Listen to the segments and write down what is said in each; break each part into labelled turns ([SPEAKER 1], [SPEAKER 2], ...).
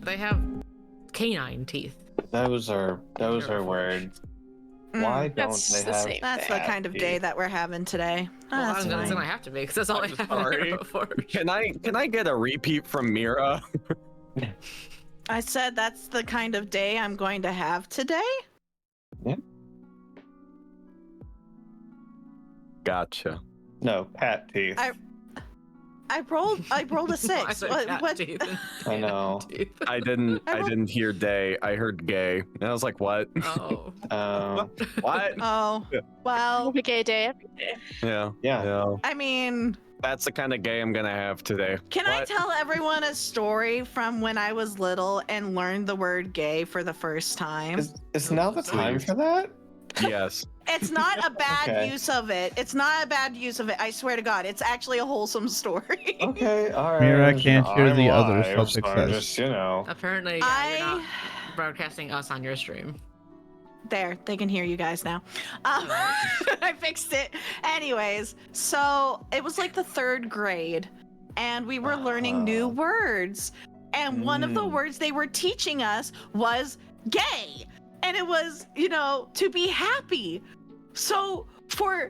[SPEAKER 1] They have canine teeth.
[SPEAKER 2] Those are words. Why don't
[SPEAKER 3] That's
[SPEAKER 2] they
[SPEAKER 3] the
[SPEAKER 2] have?
[SPEAKER 3] same
[SPEAKER 4] That's the
[SPEAKER 2] bad
[SPEAKER 4] kind of day
[SPEAKER 2] teeth?
[SPEAKER 4] that we're having today. Oh,
[SPEAKER 1] Well,
[SPEAKER 4] that's
[SPEAKER 1] it's
[SPEAKER 4] fine.
[SPEAKER 1] gonna have to be because that's all I
[SPEAKER 5] I'm
[SPEAKER 1] have
[SPEAKER 5] sorry.
[SPEAKER 1] before.
[SPEAKER 5] Can I get a repeat from Mira?
[SPEAKER 4] I said that's the kind of day I'm going to have today.
[SPEAKER 5] Gotcha.
[SPEAKER 2] No, cat teeth.
[SPEAKER 4] I rolled a
[SPEAKER 1] I
[SPEAKER 4] 6.
[SPEAKER 1] said cat
[SPEAKER 4] What?
[SPEAKER 1] teeth and
[SPEAKER 2] I know.
[SPEAKER 1] teeth.
[SPEAKER 5] I didn't
[SPEAKER 4] I rolled-
[SPEAKER 5] didn't hear day. I heard gay. And I was like, what?
[SPEAKER 1] Oh.
[SPEAKER 5] What?
[SPEAKER 4] Oh, well,
[SPEAKER 3] Have a gay day every day.
[SPEAKER 5] Yeah.
[SPEAKER 2] Yeah.
[SPEAKER 4] I mean,
[SPEAKER 5] That's the kind of gay I'm gonna have today.
[SPEAKER 4] can I
[SPEAKER 5] What?
[SPEAKER 4] tell everyone a story from when I was little and learned the word gay for the first time?
[SPEAKER 2] Is now the time for that?
[SPEAKER 5] Yes.
[SPEAKER 4] It's not a bad
[SPEAKER 2] Okay.
[SPEAKER 4] use of it. It's not a bad use of it. I swear to God, it's actually a wholesome story.
[SPEAKER 2] Okay, all right.
[SPEAKER 6] Mira can't hear
[SPEAKER 2] I'm
[SPEAKER 6] the other
[SPEAKER 2] live, so I'm
[SPEAKER 6] suffixes.
[SPEAKER 2] just, you know.
[SPEAKER 1] Apparently, you're not broadcasting us on your stream.
[SPEAKER 4] There, they can hear you guys now. I fixed it. Anyways, so it was like the 3rd grade, and we were learning new words. And one of the words they were teaching us was gay. And it was, to be happy. So for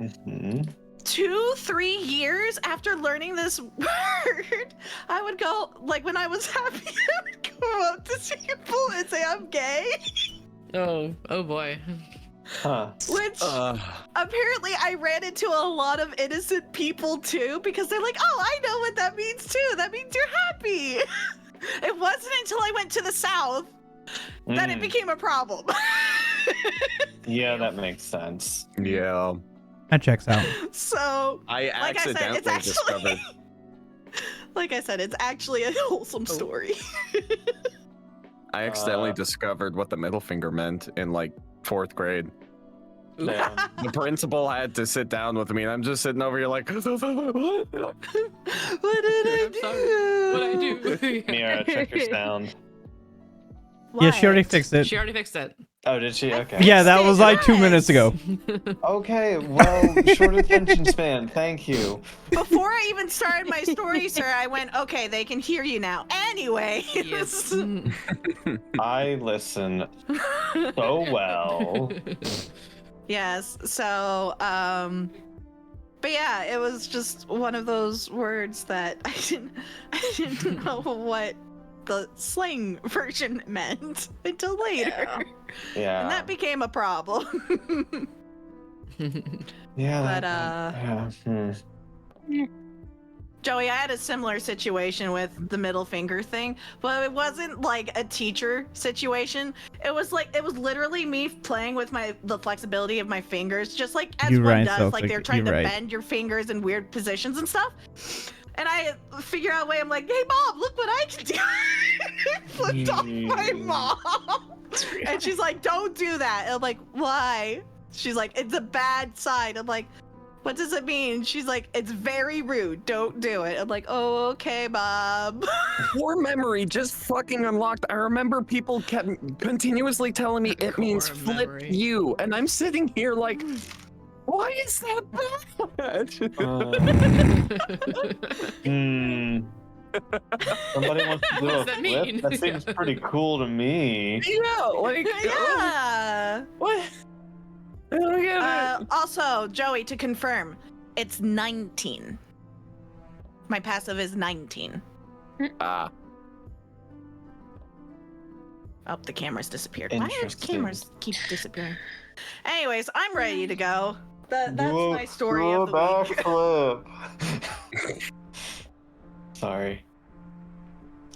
[SPEAKER 4] 2-3 years after learning this word, I would go, like when I was happy, I would go up to people and say, I'm gay.
[SPEAKER 1] Oh boy.
[SPEAKER 2] Huh.
[SPEAKER 4] Which apparently I ran into a lot of innocent people too, because they're like, oh, I know what that means too. That means you're happy. It wasn't until I went to the South that it became a problem.
[SPEAKER 2] Yeah, that makes sense.
[SPEAKER 5] Yeah.
[SPEAKER 6] That checks out.
[SPEAKER 4] So,
[SPEAKER 5] I
[SPEAKER 4] like I said,
[SPEAKER 5] accidentally
[SPEAKER 4] it's actually,
[SPEAKER 5] discovered.
[SPEAKER 4] like I said, it's actually a wholesome story.
[SPEAKER 5] I accidentally discovered what the middle finger meant in like 4th grade.
[SPEAKER 2] Damn.
[SPEAKER 5] The principal had to sit down with me, and I'm just sitting over here like, what?
[SPEAKER 4] What did I
[SPEAKER 1] I'm sorry. What'd I do?
[SPEAKER 2] Mira, check your sound.
[SPEAKER 6] Yeah, she already
[SPEAKER 4] What?
[SPEAKER 6] fixed it.
[SPEAKER 1] She already fixed it.
[SPEAKER 2] Oh, did she? Okay.
[SPEAKER 6] Yeah, that was like 2
[SPEAKER 4] Yes.
[SPEAKER 6] minutes ago.
[SPEAKER 2] Okay, well, short attention span. Thank you.
[SPEAKER 4] Before I even started my story, sir, I went, okay, they can hear you now. Anyway.
[SPEAKER 1] Yes.
[SPEAKER 2] I listen so well.
[SPEAKER 4] Yes. So, but yeah, it was just one of those words that I didn't know what the slang version meant until later.
[SPEAKER 2] Yeah.
[SPEAKER 4] And that became a problem.
[SPEAKER 2] Yeah.
[SPEAKER 4] But, Joey, I had a similar situation with the middle finger thing, but it wasn't like a teacher situation. It was literally me playing with the flexibility of my fingers, just like as
[SPEAKER 6] You're
[SPEAKER 4] one
[SPEAKER 6] right,
[SPEAKER 4] does, like
[SPEAKER 6] Celtic,
[SPEAKER 4] they're trying to
[SPEAKER 6] you're right.
[SPEAKER 4] bend your fingers in weird positions and stuff. And I figure out a way, I'm like, hey mom, look what I can do. I flipped off my mom. And she's like, don't do that. And I'm like, why? She's like, it's a bad sign. I'm like, what does it mean? She's like, it's very rude. Don't do it. I'm like, oh, okay, Mom.
[SPEAKER 5] Core memory just fucking unlocked. I remember people kept continuously telling me it means
[SPEAKER 1] Core
[SPEAKER 5] flip
[SPEAKER 1] memory.
[SPEAKER 5] you, and I'm sitting here like, why is that bad?
[SPEAKER 2] Somebody wants to do
[SPEAKER 1] What
[SPEAKER 2] a
[SPEAKER 1] does that
[SPEAKER 2] flip?
[SPEAKER 1] mean?
[SPEAKER 2] That seems pretty cool to me.
[SPEAKER 5] Yeah, like
[SPEAKER 4] Yeah.
[SPEAKER 5] what? I don't get it.
[SPEAKER 4] Also, Joey, to confirm, it's 19. My passive is 19.
[SPEAKER 5] Ah,
[SPEAKER 4] Oh, the camera's disappeared. Why do
[SPEAKER 2] Interesting.
[SPEAKER 4] cameras keep disappearing? Anyways, I'm ready to go. That's
[SPEAKER 2] Do
[SPEAKER 4] my story
[SPEAKER 2] do
[SPEAKER 4] of
[SPEAKER 2] a
[SPEAKER 4] the week.
[SPEAKER 2] backflip. Sorry.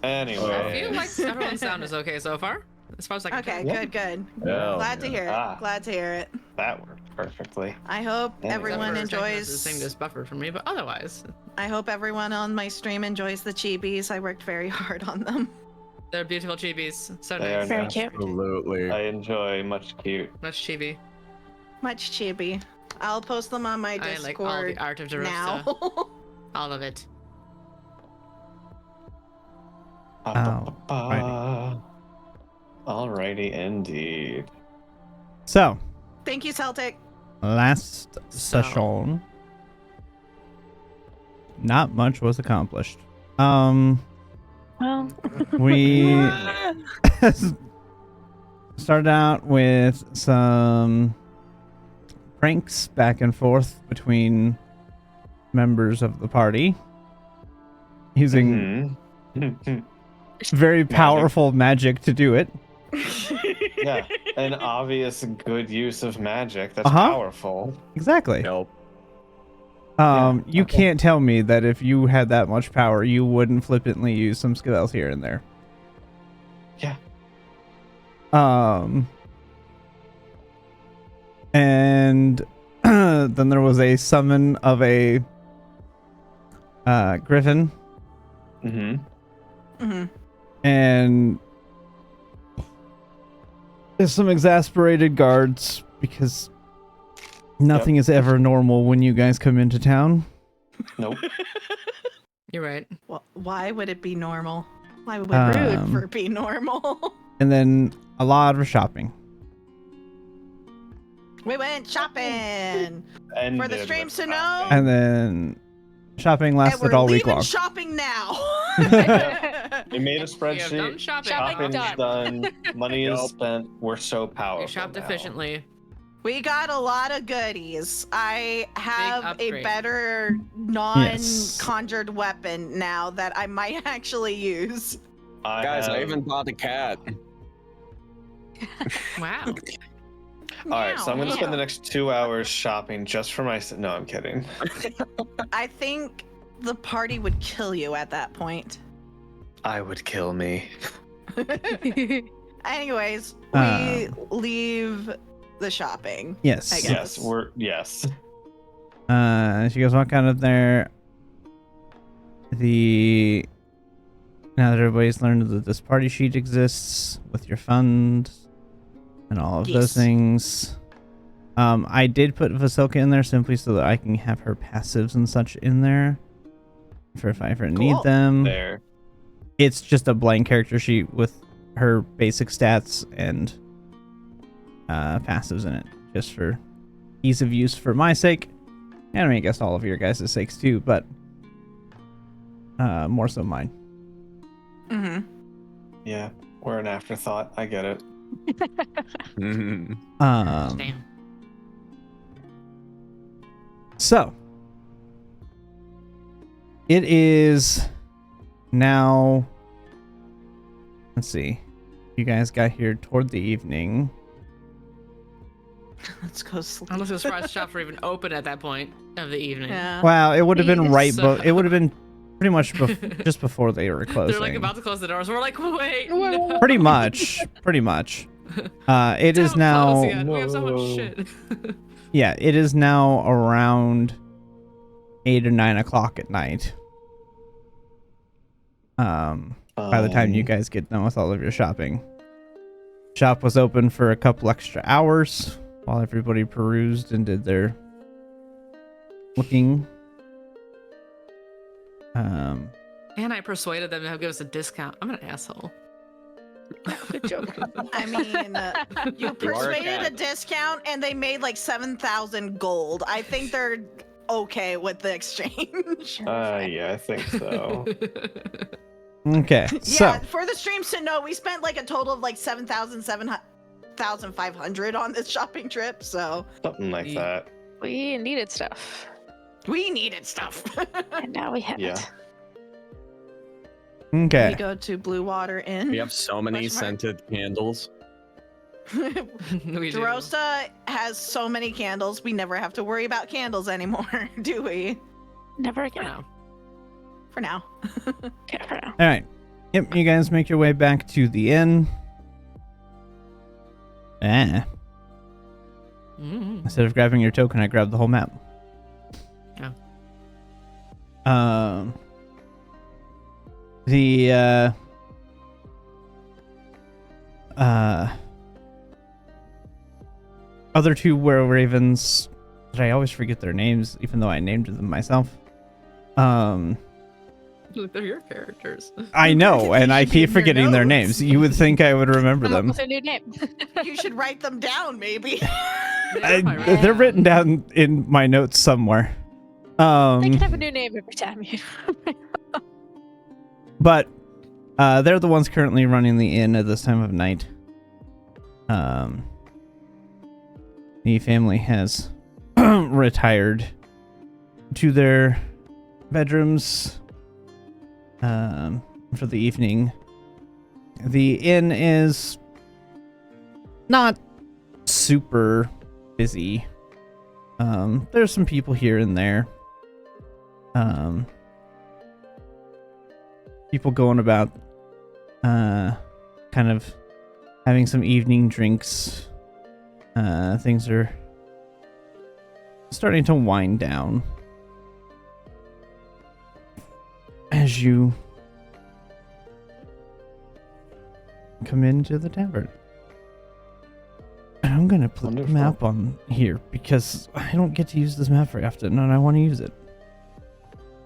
[SPEAKER 2] Anyway.
[SPEAKER 1] I feel like everyone's sound is okay so far. As far as I can
[SPEAKER 4] Okay,
[SPEAKER 1] tell.
[SPEAKER 2] Yeah.
[SPEAKER 4] good.
[SPEAKER 5] Hell
[SPEAKER 4] Glad to hear it.
[SPEAKER 2] Ah.
[SPEAKER 4] Glad to hear it.
[SPEAKER 2] That worked perfectly.
[SPEAKER 4] I hope
[SPEAKER 2] Anyway.
[SPEAKER 4] everyone
[SPEAKER 1] Except for the thing
[SPEAKER 4] enjoys.
[SPEAKER 1] just buffered for me, but otherwise,
[SPEAKER 4] I hope everyone on my stream enjoys the chibis. I worked very hard on them.
[SPEAKER 1] they're beautiful chibis. So
[SPEAKER 2] They are
[SPEAKER 1] nice.
[SPEAKER 3] Very
[SPEAKER 2] nice.
[SPEAKER 3] cute.
[SPEAKER 5] absolutely.
[SPEAKER 2] I enjoy much cute.
[SPEAKER 1] Much chibi.
[SPEAKER 4] Much chibi. I'll post them on my
[SPEAKER 1] I
[SPEAKER 4] Discord
[SPEAKER 1] like all the art of Darosta.
[SPEAKER 4] now.
[SPEAKER 1] All of it.
[SPEAKER 2] Alrighty, indeed.
[SPEAKER 6] So,
[SPEAKER 4] Thank you, Celtic.
[SPEAKER 6] last session, not much was accomplished.
[SPEAKER 3] Well,
[SPEAKER 6] We started out with some pranks back and forth between members of the party using very powerful magic to do it.
[SPEAKER 2] Yeah, an obvious good use of magic. That's
[SPEAKER 6] Uh-huh.
[SPEAKER 2] powerful.
[SPEAKER 6] Exactly.
[SPEAKER 5] Nope.
[SPEAKER 6] You can't tell me that if you had that much power, you wouldn't flippantly use some spells here and there.
[SPEAKER 2] Yeah.
[SPEAKER 6] And then there was a summon of a griffin,
[SPEAKER 2] Mm-hmm.
[SPEAKER 6] and there's some exasperated guards because nothing is ever normal when you guys come into town.
[SPEAKER 2] Nope.
[SPEAKER 1] You're right.
[SPEAKER 4] Well, why would it be normal? Why would rude
[SPEAKER 6] Um,
[SPEAKER 4] for it be normal?
[SPEAKER 6] And then a lot of shopping.
[SPEAKER 4] We went shopping
[SPEAKER 2] And
[SPEAKER 4] for the streams to know.
[SPEAKER 6] And then shopping
[SPEAKER 4] And
[SPEAKER 6] lasted
[SPEAKER 4] we're
[SPEAKER 6] all week
[SPEAKER 4] leaving
[SPEAKER 6] long.
[SPEAKER 4] shopping now.
[SPEAKER 2] We made a
[SPEAKER 1] We have done
[SPEAKER 2] spreadsheet.
[SPEAKER 1] shopping.
[SPEAKER 3] Shopping
[SPEAKER 2] Shopping's done. Money is spent. We're so powerful.
[SPEAKER 1] We shopped
[SPEAKER 2] now.
[SPEAKER 1] efficiently.
[SPEAKER 4] We got a lot of goodies. I have a
[SPEAKER 1] upgrade.
[SPEAKER 4] better non-conjured weapon now that I might actually use.
[SPEAKER 5] Guys, I even bought a cat.
[SPEAKER 1] Wow.
[SPEAKER 2] All right, so I'm gonna
[SPEAKER 4] Meow.
[SPEAKER 2] spend the next 2 hours shopping just for my. No, I'm kidding.
[SPEAKER 4] I think the party would kill you at that point.
[SPEAKER 2] I would kill me.
[SPEAKER 4] Anyways, we leave the shopping.
[SPEAKER 6] Yes.
[SPEAKER 4] I guess.
[SPEAKER 2] Yes.
[SPEAKER 6] As you guys walk out of there, now that everybody's learned that this party sheet exists with your funds and all of those
[SPEAKER 4] Yes.
[SPEAKER 6] things, I did put Vasilka in there simply so that I can have her passives and such in there for if I ever need
[SPEAKER 4] Cool.
[SPEAKER 6] them.
[SPEAKER 2] There.
[SPEAKER 6] It's just a blank character sheet with her basic stats and passives in it, just for ease of use for my sake, and I mean, I guess all of your guys' sakes too, but more so mine.
[SPEAKER 4] Mm-hmm.
[SPEAKER 2] Yeah, we're an afterthought. I get it.
[SPEAKER 5] Mhm.
[SPEAKER 1] Damn.
[SPEAKER 6] So it is now. Let's see. You guys got here toward the evening.
[SPEAKER 4] Let's go sleep.
[SPEAKER 1] I'm also surprised shops were even open at that point of the evening.
[SPEAKER 4] Yeah.
[SPEAKER 6] Wow, it would have been right,
[SPEAKER 1] So-
[SPEAKER 6] but it would have been pretty much just before they were closing.
[SPEAKER 1] They're like about to close the doors. We're like, wait, no.
[SPEAKER 6] Pretty much. It is
[SPEAKER 1] Don't
[SPEAKER 6] now.
[SPEAKER 1] close yet. We have so much
[SPEAKER 2] Whoa.
[SPEAKER 1] shit.
[SPEAKER 6] Yeah, it is now around 8 or 9 o'clock at night. By the time you guys get done with all of your shopping. Shop was open for a couple extra hours while everybody perused and did their looking.
[SPEAKER 1] And I persuaded them to give us a discount. I'm an asshole.
[SPEAKER 3] Good joke.
[SPEAKER 4] I mean, you persuaded a discount and they made like 7,000 gold. I think they're okay with the exchange.
[SPEAKER 2] Yeah, I think so.
[SPEAKER 6] Okay,
[SPEAKER 4] Yeah,
[SPEAKER 6] so
[SPEAKER 4] for the streams to know, we spent like a total of like 7,500 on this shopping trip, so
[SPEAKER 2] Something like
[SPEAKER 1] Yeah.
[SPEAKER 2] that.
[SPEAKER 3] We needed stuff,
[SPEAKER 4] we needed stuff.
[SPEAKER 3] and now we have
[SPEAKER 2] Yeah.
[SPEAKER 3] it.
[SPEAKER 4] We
[SPEAKER 6] okay,
[SPEAKER 4] go to Blue Water Inn.
[SPEAKER 5] We have so many
[SPEAKER 4] Question mark?
[SPEAKER 5] scented candles.
[SPEAKER 1] We do.
[SPEAKER 4] Drosta has so many candles, we never have to worry about candles anymore, do we?
[SPEAKER 3] Never
[SPEAKER 1] For
[SPEAKER 3] again.
[SPEAKER 1] now.
[SPEAKER 4] For now.
[SPEAKER 3] Yeah, for now.
[SPEAKER 6] all right. Yep, you guys make your way back to the inn.
[SPEAKER 1] Mm.
[SPEAKER 6] Instead of grabbing your token, I grabbed the whole map.
[SPEAKER 1] Oh.
[SPEAKER 6] The other two were ravens. Did I always forget their names, even though I named them myself?
[SPEAKER 1] Look, they're your characters.
[SPEAKER 6] I know, and I
[SPEAKER 4] should be
[SPEAKER 6] keep
[SPEAKER 4] in your
[SPEAKER 6] forgetting their
[SPEAKER 4] notes.
[SPEAKER 6] names. You would think I would remember
[SPEAKER 3] Come up
[SPEAKER 6] them.
[SPEAKER 3] with a new name.
[SPEAKER 4] You should write them down, maybe.
[SPEAKER 6] They're written down in my notes somewhere.
[SPEAKER 3] They can have a new name every time.
[SPEAKER 6] But They're the ones currently running the inn at this time of night. The family has retired to their bedrooms for the evening. The inn is not super busy. There's some people here and there. People going about kind of having some evening drinks. Things are starting to wind down as you come into the tavern. And I'm gonna put
[SPEAKER 2] Wonderful.
[SPEAKER 6] the map on here because I don't get to use this map very often and I want to use it.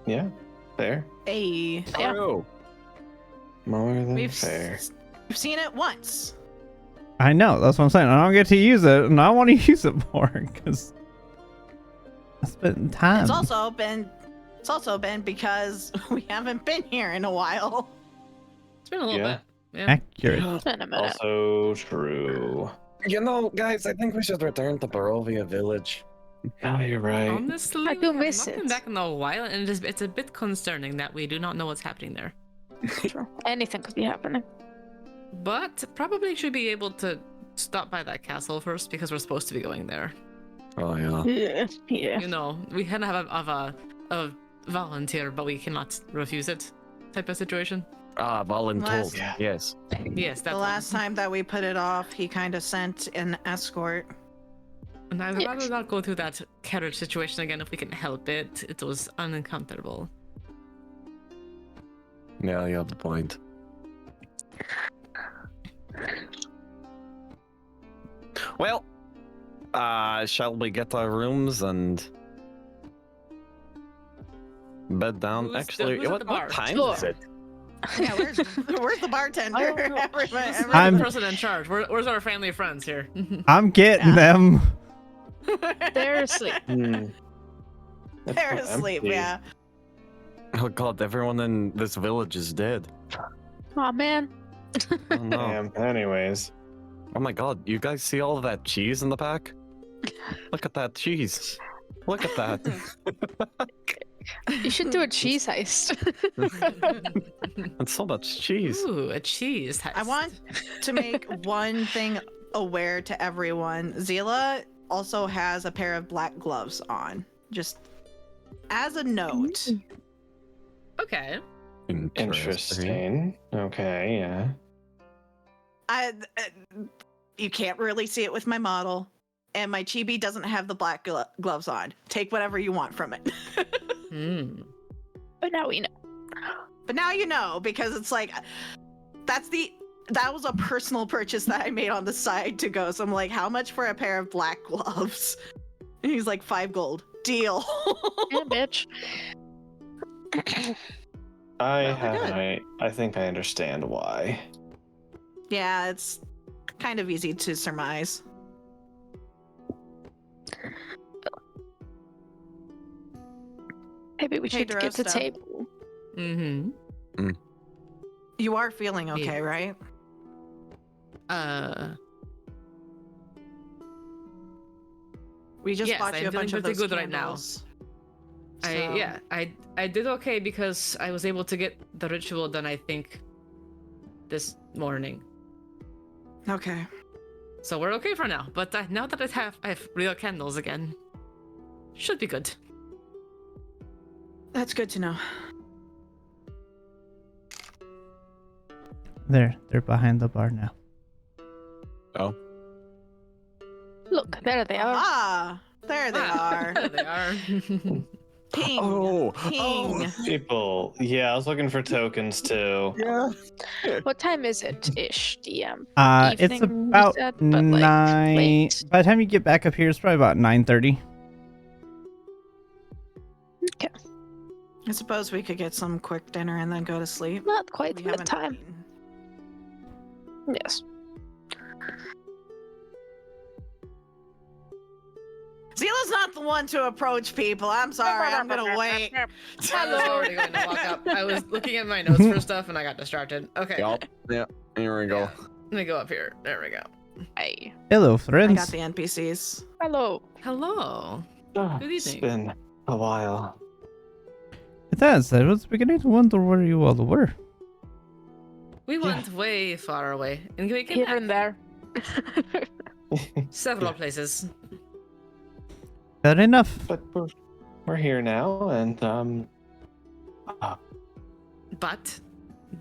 [SPEAKER 2] Yeah, fair.
[SPEAKER 4] Hey,
[SPEAKER 3] Yeah.
[SPEAKER 5] Oh,
[SPEAKER 2] More than
[SPEAKER 4] we've
[SPEAKER 2] fair.
[SPEAKER 4] we've seen it once.
[SPEAKER 6] I know, that's what I'm saying. I don't get to use it and I want to use it more because I spent time.
[SPEAKER 4] It's also been because we haven't been here in a while.
[SPEAKER 1] It's been a little
[SPEAKER 2] Yeah.
[SPEAKER 1] bit. Yeah.
[SPEAKER 6] accurate.
[SPEAKER 3] It's been a minute.
[SPEAKER 2] Also true.
[SPEAKER 5] you know, guys, I think we should return to Barovia village.
[SPEAKER 2] Oh, you're right.
[SPEAKER 1] Honestly,
[SPEAKER 3] I do
[SPEAKER 1] we
[SPEAKER 3] miss
[SPEAKER 1] have not been
[SPEAKER 3] it.
[SPEAKER 1] back in a while, and it's a bit concerning that we do not know what's happening there.
[SPEAKER 3] True. Anything could be happening.
[SPEAKER 1] But probably should be able to stop by that castle first because we're supposed to be going there.
[SPEAKER 5] Oh yeah.
[SPEAKER 3] Yeah. Yeah.
[SPEAKER 1] You know, we kind of have a volunteer, but we cannot refuse it type of situation.
[SPEAKER 5] Voluntold.
[SPEAKER 4] Last-
[SPEAKER 2] Yeah.
[SPEAKER 5] Yes.
[SPEAKER 1] Yes, that's
[SPEAKER 4] The
[SPEAKER 1] one.
[SPEAKER 4] last time that we put it off, he kind of sent an escort.
[SPEAKER 1] And I'd
[SPEAKER 3] Yes.
[SPEAKER 1] rather not go through that carriage situation again if we can help it. It was uncomfortable.
[SPEAKER 5] Yeah, you have the point. Well, shall we get our rooms and bed down?
[SPEAKER 1] Who's
[SPEAKER 5] Actually,
[SPEAKER 1] at
[SPEAKER 5] what,
[SPEAKER 1] the bar?
[SPEAKER 5] what time
[SPEAKER 3] Sure.
[SPEAKER 5] is it?
[SPEAKER 4] Yeah, where's the bartender?
[SPEAKER 3] I don't know.
[SPEAKER 4] Everybody-
[SPEAKER 1] Who's
[SPEAKER 6] I'm-
[SPEAKER 1] the person in charge? Where's our family friends here?
[SPEAKER 6] I'm getting
[SPEAKER 4] Yeah.
[SPEAKER 6] them.
[SPEAKER 3] They're asleep.
[SPEAKER 2] Hmm. That's
[SPEAKER 4] They're
[SPEAKER 2] so
[SPEAKER 4] asleep,
[SPEAKER 2] empty.
[SPEAKER 4] yeah.
[SPEAKER 5] Oh god, everyone in this village is dead.
[SPEAKER 3] Aw, man.
[SPEAKER 5] Oh no.
[SPEAKER 2] Damn. Anyways.
[SPEAKER 5] Oh my god, you guys see all of that cheese in the back? Look at that cheese. Look at that.
[SPEAKER 3] You should do a cheese heist.
[SPEAKER 5] That's so much cheese.
[SPEAKER 1] Ooh, a cheese heist.
[SPEAKER 4] I want to make one thing aware to everyone. Zila also has a pair of black gloves on. Just as a note.
[SPEAKER 1] Okay.
[SPEAKER 2] Interesting. Okay, yeah.
[SPEAKER 4] You can't really see it with my model, and my chibi doesn't have the black gloves on. Take whatever you want from it.
[SPEAKER 1] Hmm.
[SPEAKER 3] But now we know.
[SPEAKER 4] But now you know, because it's like that was a personal purchase that I made on the side to go. So I'm like, how much for a pair of black gloves? And he's like, 5 gold. Deal.
[SPEAKER 3] Yeah, bitch.
[SPEAKER 2] I think I understand why.
[SPEAKER 4] Yeah, it's kind of easy to surmise.
[SPEAKER 3] Maybe we
[SPEAKER 4] Hey,
[SPEAKER 3] should get the
[SPEAKER 4] Drosto.
[SPEAKER 3] table.
[SPEAKER 1] Mm-hmm.
[SPEAKER 4] You are feeling okay,
[SPEAKER 1] Yeah.
[SPEAKER 4] right? We just
[SPEAKER 1] Yes,
[SPEAKER 4] bought you
[SPEAKER 1] I'm
[SPEAKER 4] a bunch
[SPEAKER 1] feeling
[SPEAKER 4] of
[SPEAKER 1] pretty
[SPEAKER 4] those
[SPEAKER 1] good right now.
[SPEAKER 4] candles. So-
[SPEAKER 1] I did okay because I was able to get the ritual done, I think, this morning.
[SPEAKER 4] Okay.
[SPEAKER 1] So we're okay for now. But now that I have real candles again, should be good.
[SPEAKER 4] That's good to know.
[SPEAKER 6] They're behind the bar now.
[SPEAKER 5] Oh.
[SPEAKER 3] Look, there they are.
[SPEAKER 4] Ah, there they are.
[SPEAKER 1] There they are.
[SPEAKER 4] Ping.
[SPEAKER 5] Oh.
[SPEAKER 4] Ping.
[SPEAKER 2] People. Yeah, I was looking for tokens too.
[SPEAKER 5] Yeah.
[SPEAKER 3] What time is it ish, DM?
[SPEAKER 6] It's
[SPEAKER 3] Evening, you
[SPEAKER 6] about
[SPEAKER 3] said, but, like,
[SPEAKER 6] 9.
[SPEAKER 3] late.
[SPEAKER 6] By the time you get back up here, it's probably about 9:30.
[SPEAKER 3] Okay.
[SPEAKER 4] I suppose we could get some quick dinner and then go to sleep.
[SPEAKER 3] Not quite
[SPEAKER 4] We
[SPEAKER 3] the
[SPEAKER 4] haven't
[SPEAKER 3] time.
[SPEAKER 4] eaten.
[SPEAKER 3] Yes.
[SPEAKER 4] Zila's was not the one to approach people. I'm sorry. I'm gonna wait.
[SPEAKER 1] I was already going to walk up. I was looking at my notes for stuff and I got distracted. Okay.
[SPEAKER 5] Yup. Yeah. Here we go.
[SPEAKER 1] Yeah. Let me go up here. There we go.
[SPEAKER 3] Hey.
[SPEAKER 6] Hello,
[SPEAKER 4] I
[SPEAKER 6] friends.
[SPEAKER 4] got the NPCs.
[SPEAKER 3] Hello.
[SPEAKER 1] Hello.
[SPEAKER 2] Oh,
[SPEAKER 1] Good
[SPEAKER 2] it's
[SPEAKER 1] evening.
[SPEAKER 2] been a while.
[SPEAKER 6] It has. I was beginning to wonder where you all were.
[SPEAKER 1] We went way far away. And we came
[SPEAKER 3] Here
[SPEAKER 1] back
[SPEAKER 3] and there.
[SPEAKER 1] several places.
[SPEAKER 6] Fair enough.
[SPEAKER 2] But we're here now, and
[SPEAKER 1] But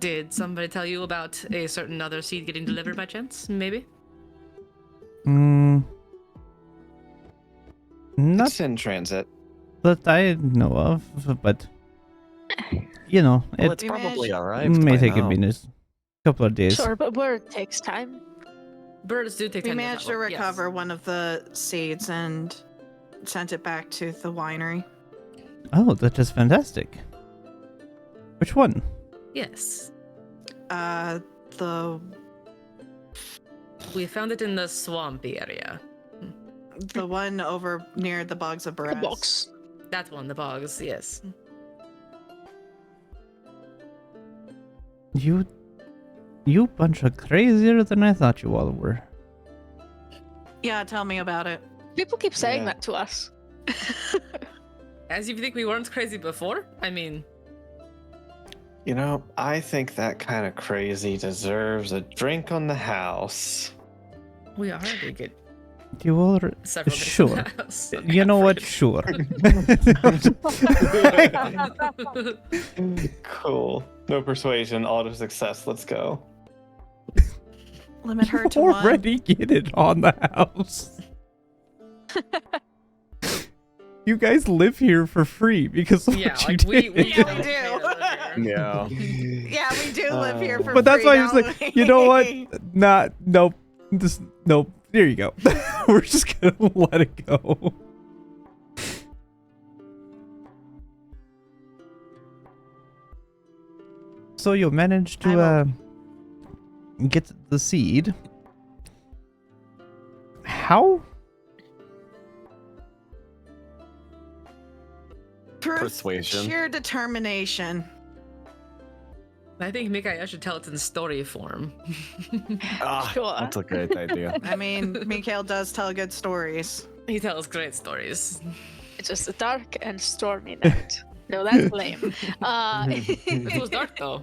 [SPEAKER 1] did somebody tell you about a certain other seed getting delivered by chance? Maybe?
[SPEAKER 6] Hmm. Not
[SPEAKER 2] it's in transit.
[SPEAKER 6] that I know of, but you know,
[SPEAKER 5] Well,
[SPEAKER 6] it
[SPEAKER 5] it's probably arrived.
[SPEAKER 6] may
[SPEAKER 5] by
[SPEAKER 6] take
[SPEAKER 5] now.
[SPEAKER 6] a couple of days.
[SPEAKER 3] Sure, but word takes time.
[SPEAKER 1] Birds do take
[SPEAKER 4] We
[SPEAKER 1] time
[SPEAKER 4] managed to
[SPEAKER 1] travel, yes.
[SPEAKER 4] recover one of the seeds and sent it back to the winery.
[SPEAKER 6] Oh, that is fantastic. Which one?
[SPEAKER 1] Yes.
[SPEAKER 4] The
[SPEAKER 1] We found it in the swampy area.
[SPEAKER 4] one over near the bogs of
[SPEAKER 3] The
[SPEAKER 4] Barovia.
[SPEAKER 3] box.
[SPEAKER 1] That one, the bogs, yes.
[SPEAKER 6] You bunch of crazier than I thought you all were.
[SPEAKER 4] Yeah, tell me about it.
[SPEAKER 3] People keep saying
[SPEAKER 2] Yeah.
[SPEAKER 3] that to us.
[SPEAKER 1] As if you think we weren't crazy before? I mean,
[SPEAKER 2] You know, I think that kind of crazy deserves a drink on the house.
[SPEAKER 1] we already get
[SPEAKER 6] You all are...
[SPEAKER 1] several days
[SPEAKER 6] Sure.
[SPEAKER 1] in the house.
[SPEAKER 6] You know what? Sure.
[SPEAKER 2] Cool. No persuasion, auto success. Let's go.
[SPEAKER 4] Limit her to one.
[SPEAKER 6] Already get it on the house. You guys live here for free because of
[SPEAKER 1] Yeah,
[SPEAKER 6] what
[SPEAKER 1] like
[SPEAKER 6] you
[SPEAKER 1] we
[SPEAKER 6] did.
[SPEAKER 4] Yeah, we
[SPEAKER 1] don't
[SPEAKER 4] do.
[SPEAKER 1] pay to live here.
[SPEAKER 5] Yeah.
[SPEAKER 4] Yeah, we do live here for
[SPEAKER 6] But that's
[SPEAKER 4] free,
[SPEAKER 6] why I was
[SPEAKER 4] don't
[SPEAKER 6] like,
[SPEAKER 4] we?
[SPEAKER 6] you know what? Nope. Nope. There you go. We're just gonna let it go. So you managed to get the seed. How?
[SPEAKER 5] Persuasion.
[SPEAKER 4] Sheer determination.
[SPEAKER 1] I think Mikael should tell it in story form.
[SPEAKER 5] Ah,
[SPEAKER 3] Sure.
[SPEAKER 5] that's a great idea.
[SPEAKER 4] I mean, Mikhail does tell good stories.
[SPEAKER 1] He tells great stories.
[SPEAKER 3] It's just a dark and stormy night. No, that's lame.
[SPEAKER 1] It was dark though.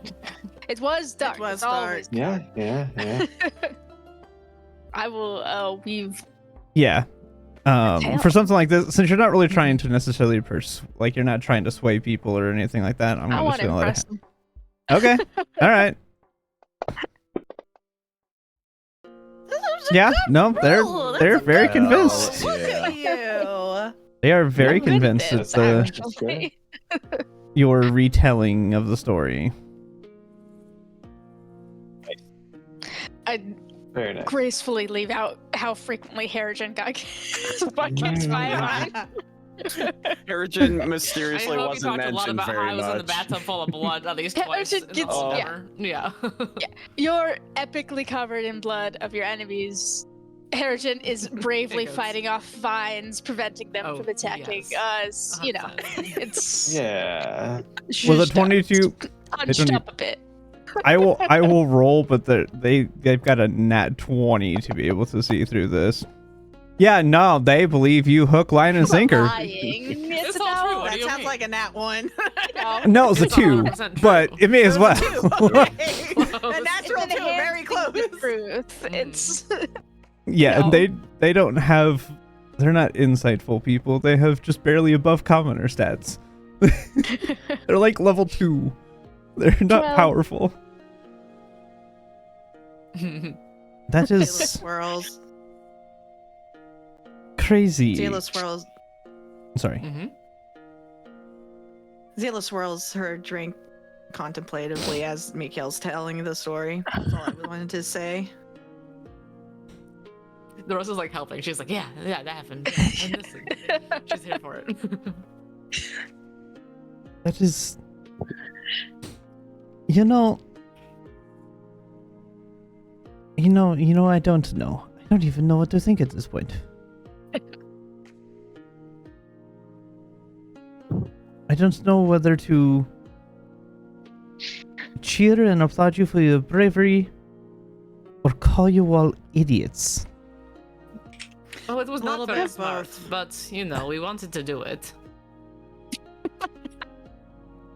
[SPEAKER 3] It was dark.
[SPEAKER 4] was
[SPEAKER 3] It's always
[SPEAKER 2] Yeah, yeah, yeah.
[SPEAKER 3] I will weave.
[SPEAKER 6] Yeah.
[SPEAKER 3] Tell.
[SPEAKER 6] For something like this, since you're not really trying to necessarily like you're not trying to sway people or anything like that, I'm
[SPEAKER 3] I
[SPEAKER 6] just
[SPEAKER 3] want to
[SPEAKER 6] gonna let
[SPEAKER 3] impress
[SPEAKER 6] it.
[SPEAKER 3] them.
[SPEAKER 6] Okay. All right. Yeah. No,
[SPEAKER 4] Ooh,
[SPEAKER 6] they're
[SPEAKER 4] that's a
[SPEAKER 6] very
[SPEAKER 5] good
[SPEAKER 6] convinced.
[SPEAKER 5] roll.
[SPEAKER 4] Look at you.
[SPEAKER 6] They are very
[SPEAKER 3] I'm good at
[SPEAKER 6] convinced
[SPEAKER 3] this,
[SPEAKER 6] it's
[SPEAKER 3] actually.
[SPEAKER 6] your retelling of the story.
[SPEAKER 3] I
[SPEAKER 2] Very nice.
[SPEAKER 3] gracefully leave out how frequently Harrigan got kicked by a mine.
[SPEAKER 5] Harrigan
[SPEAKER 1] I
[SPEAKER 5] mysteriously
[SPEAKER 1] hope you
[SPEAKER 5] wasn't
[SPEAKER 1] talked a lot
[SPEAKER 5] mentioned
[SPEAKER 1] about how
[SPEAKER 5] very
[SPEAKER 1] I was in the
[SPEAKER 5] much.
[SPEAKER 1] bathtub full of blood at least
[SPEAKER 3] Yeah,
[SPEAKER 1] twice.
[SPEAKER 3] it
[SPEAKER 1] in the
[SPEAKER 3] gets-
[SPEAKER 1] whole
[SPEAKER 3] yeah.
[SPEAKER 1] endeavor. Yeah.
[SPEAKER 3] You're epically covered in blood of your enemies. Harrigan is bravely
[SPEAKER 1] Goats.
[SPEAKER 3] fighting off vines, preventing them
[SPEAKER 1] Oh,
[SPEAKER 3] from attacking
[SPEAKER 1] yes.
[SPEAKER 3] us. You know,
[SPEAKER 1] 100%.
[SPEAKER 3] it's
[SPEAKER 2] Yeah.
[SPEAKER 6] Was a
[SPEAKER 3] zhuzhed up,
[SPEAKER 6] 22?
[SPEAKER 3] hunched
[SPEAKER 6] don't
[SPEAKER 3] up a bit.
[SPEAKER 6] I will roll, but they've got a nat 20 to be able to see through this. Yeah, no, they believe you hook, line, and sinker.
[SPEAKER 3] Lying. It's
[SPEAKER 1] It's all true.
[SPEAKER 3] about,
[SPEAKER 1] What do
[SPEAKER 4] That
[SPEAKER 1] you
[SPEAKER 4] sounds
[SPEAKER 1] mean?
[SPEAKER 4] like a nat one.
[SPEAKER 3] you know,
[SPEAKER 6] No, it's a
[SPEAKER 1] It's
[SPEAKER 6] 2,
[SPEAKER 1] 100%
[SPEAKER 6] but
[SPEAKER 1] true.
[SPEAKER 6] it may as well.
[SPEAKER 4] A natural
[SPEAKER 3] it's
[SPEAKER 4] two, very
[SPEAKER 3] enhancing
[SPEAKER 4] close.
[SPEAKER 3] the truth.
[SPEAKER 1] Mm.
[SPEAKER 3] It's
[SPEAKER 6] Yeah,
[SPEAKER 3] No.
[SPEAKER 6] and they don't have. They're not insightful people. They have just barely above commoner stats. They're like level 2. They're not
[SPEAKER 3] Well-
[SPEAKER 6] powerful. That
[SPEAKER 4] Zayla
[SPEAKER 6] is
[SPEAKER 4] swirls.
[SPEAKER 6] crazy.
[SPEAKER 4] Zayla swirls.
[SPEAKER 6] Sorry.
[SPEAKER 1] Mhm.
[SPEAKER 4] Zayla swirls her drink contemplatively as Mikhail's telling the story. That's all I wanted to say.
[SPEAKER 1] The rest is like helping. She's like, yeah, that happened. Yeah, and this thing. She's here for it.
[SPEAKER 6] That is. You know. I don't know. I don't even know what to think at this point. I don't know whether to cheer and applaud you for your bravery or call you all idiots.
[SPEAKER 1] Oh, it was
[SPEAKER 4] A
[SPEAKER 1] not
[SPEAKER 4] little
[SPEAKER 1] very
[SPEAKER 4] bit of
[SPEAKER 1] smart,
[SPEAKER 4] both.
[SPEAKER 1] but you know, we wanted to do it.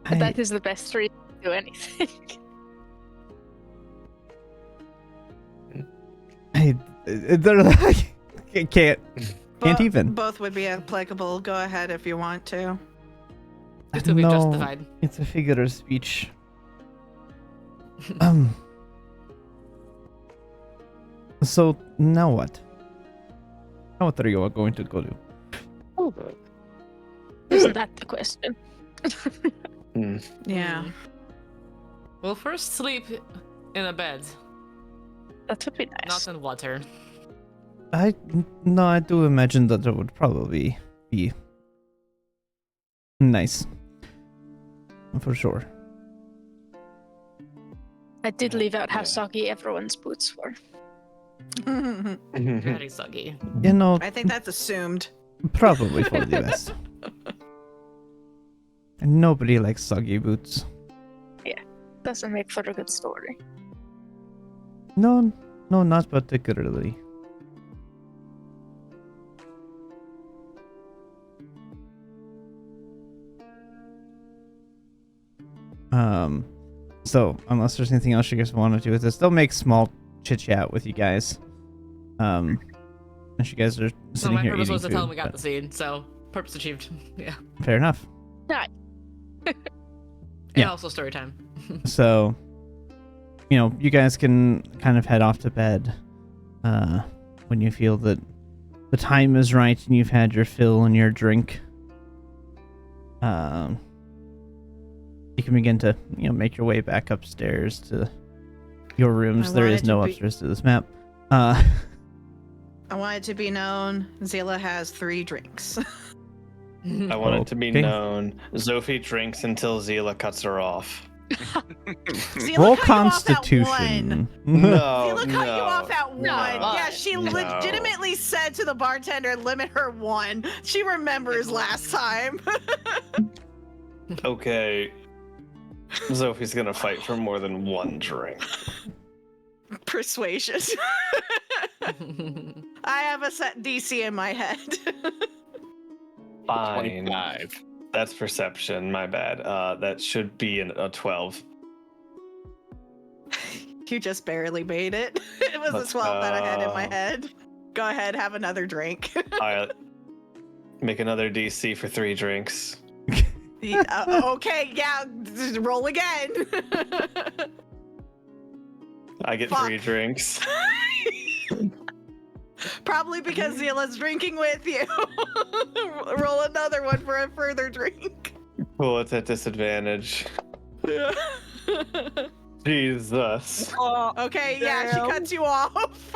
[SPEAKER 3] That is the best reason to do anything.
[SPEAKER 6] They're like, can't even.
[SPEAKER 4] Both would be applicable. Go ahead if you want to.
[SPEAKER 1] It to be
[SPEAKER 6] No,
[SPEAKER 1] justified.
[SPEAKER 6] it's a figure of speech. So now what? Now what are you all going to go do?
[SPEAKER 3] Isn't that the question?
[SPEAKER 4] Yeah.
[SPEAKER 1] We'll first sleep in a bed,
[SPEAKER 3] That would be nice.
[SPEAKER 1] not in water.
[SPEAKER 6] I do imagine that it would probably be nice. For sure.
[SPEAKER 3] I did leave out how soggy everyone's boots were.
[SPEAKER 1] Very soggy.
[SPEAKER 6] You know,
[SPEAKER 4] I think that's assumed.
[SPEAKER 6] probably for the best. And nobody likes soggy boots.
[SPEAKER 3] Doesn't make for a good story.
[SPEAKER 6] No, not particularly. So unless there's anything else you guys want to do with this, they'll make small chit chat with you guys. As you guys are
[SPEAKER 1] So
[SPEAKER 6] sitting
[SPEAKER 1] my
[SPEAKER 6] here
[SPEAKER 1] purpose
[SPEAKER 6] eating
[SPEAKER 1] was to tell him
[SPEAKER 6] food,
[SPEAKER 1] we got
[SPEAKER 6] but-
[SPEAKER 1] the seed, so purpose achieved. Yeah.
[SPEAKER 6] Fair enough.
[SPEAKER 1] And
[SPEAKER 6] Yeah.
[SPEAKER 1] also story time.
[SPEAKER 6] So, you know, you guys can kind of head off to bed when you feel that the time is right and you've had your fill and your drink. You can begin to, you know, make your way back upstairs to your rooms.
[SPEAKER 4] I
[SPEAKER 6] There is
[SPEAKER 4] wanted
[SPEAKER 6] no
[SPEAKER 4] to be-
[SPEAKER 6] upstairs to this map.
[SPEAKER 4] I want it to be known Zila has 3 drinks.
[SPEAKER 2] I want it to be
[SPEAKER 6] Okay.
[SPEAKER 2] known. Zophie drinks until Zila cuts her off.
[SPEAKER 4] Zila
[SPEAKER 6] Roll
[SPEAKER 4] cut you off at 1.
[SPEAKER 6] Constitution.
[SPEAKER 2] No,
[SPEAKER 4] Zila cut you off at 1.
[SPEAKER 3] No.
[SPEAKER 4] Yeah, she
[SPEAKER 2] No.
[SPEAKER 4] legitimately said to the bartender, limit her 1. She remembers last time.
[SPEAKER 2] Okay. Zophie's gonna fight for more than 1 drink.
[SPEAKER 4] Persuasion. I have a set DC in my head.
[SPEAKER 2] Fine.
[SPEAKER 5] 25.
[SPEAKER 2] That's perception. My bad. That should be a 12.
[SPEAKER 4] You just barely made it. It was
[SPEAKER 2] Let's
[SPEAKER 4] a 12 that I had in my
[SPEAKER 2] go.
[SPEAKER 4] head. Go ahead, have another drink.
[SPEAKER 2] I make another DC for 3 drinks.
[SPEAKER 4] Okay, yeah, roll again.
[SPEAKER 2] I get
[SPEAKER 4] Fuck.
[SPEAKER 2] 3 drinks.
[SPEAKER 4] Probably because Zila's drinking with you. Roll another one for a further drink.
[SPEAKER 2] Cool, it's at disadvantage. Jesus.
[SPEAKER 4] Okay, yeah, she
[SPEAKER 3] Damn.
[SPEAKER 4] cuts you off.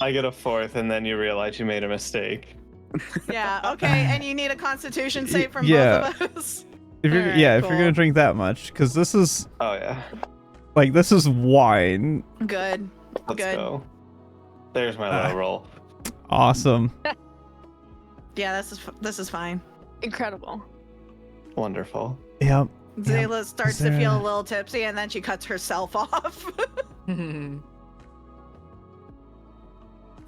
[SPEAKER 2] I get a 4th, and then you realize you made a mistake.
[SPEAKER 4] Yeah, okay, and you need a constitution save from
[SPEAKER 6] Yeah.
[SPEAKER 4] both of us.
[SPEAKER 6] If you're,
[SPEAKER 4] Alright,
[SPEAKER 6] yeah, if you're
[SPEAKER 4] cool.
[SPEAKER 6] gonna drink that much, because this is
[SPEAKER 2] Oh yeah.
[SPEAKER 6] like this is wine.
[SPEAKER 4] Good.
[SPEAKER 2] Let's
[SPEAKER 4] Good.
[SPEAKER 2] go. There's my low roll.
[SPEAKER 6] Awesome.
[SPEAKER 4] Yeah, this is fine.
[SPEAKER 3] Incredible.
[SPEAKER 2] Wonderful.
[SPEAKER 6] Yep.
[SPEAKER 4] Zayla starts
[SPEAKER 6] Is
[SPEAKER 4] to
[SPEAKER 6] there
[SPEAKER 4] feel
[SPEAKER 6] a-
[SPEAKER 4] a little tipsy and then she cuts herself off.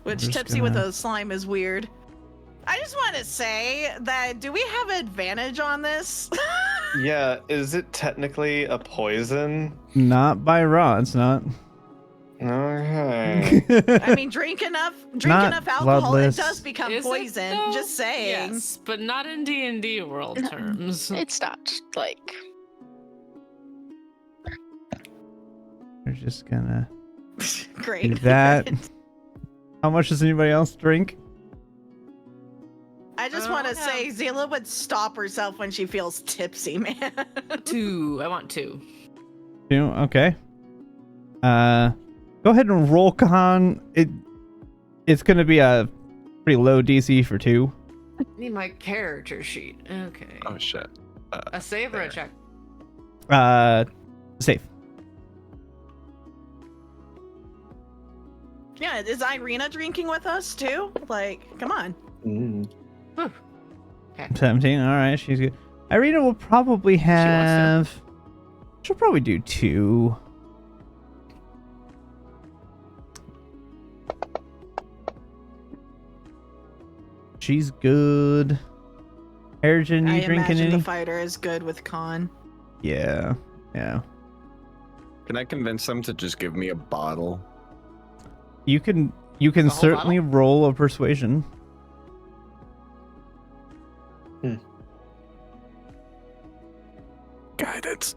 [SPEAKER 4] Which
[SPEAKER 6] just
[SPEAKER 4] tipsy with
[SPEAKER 6] gonna-
[SPEAKER 4] a slime is weird. I just want to say that do we have advantage on this?
[SPEAKER 2] Yeah, is it technically a poison?
[SPEAKER 6] Not by raw. It's not.
[SPEAKER 2] Okay.
[SPEAKER 4] I mean, drink enough
[SPEAKER 6] Not
[SPEAKER 4] alcohol,
[SPEAKER 6] bloodless.
[SPEAKER 4] it does become
[SPEAKER 1] Is it,
[SPEAKER 4] poison.
[SPEAKER 1] though?
[SPEAKER 4] Just saying.
[SPEAKER 1] Yes, but not in D&D world terms.
[SPEAKER 3] It's not like
[SPEAKER 6] We're just gonna
[SPEAKER 4] Great.
[SPEAKER 6] do that. How much does anybody else drink?
[SPEAKER 4] I just
[SPEAKER 1] I
[SPEAKER 4] want to
[SPEAKER 1] don't
[SPEAKER 4] say Zila would stop herself when she feels tipsy, man.
[SPEAKER 1] 2. I want 2.
[SPEAKER 6] 2. Okay. Go ahead and roll con. It's gonna be a pretty low DC for 2.
[SPEAKER 1] Need my character sheet. Okay.
[SPEAKER 5] Oh shit.
[SPEAKER 1] A save or a
[SPEAKER 5] there.
[SPEAKER 1] check?
[SPEAKER 6] Safe.
[SPEAKER 4] Yeah, is Irina drinking with us too? Like, come on.
[SPEAKER 6] 17. All right, she's good. Irina will probably
[SPEAKER 1] wants to.
[SPEAKER 6] have. She'll probably do 2. She's good. Ergen,
[SPEAKER 4] I
[SPEAKER 6] you drinking
[SPEAKER 4] imagine
[SPEAKER 6] any?
[SPEAKER 4] the fighter is good with con.
[SPEAKER 6] Yeah. Yeah.
[SPEAKER 5] Can I convince them to just give me a bottle?
[SPEAKER 6] You can
[SPEAKER 1] whole
[SPEAKER 6] certainly roll a persuasion.
[SPEAKER 5] Guidance.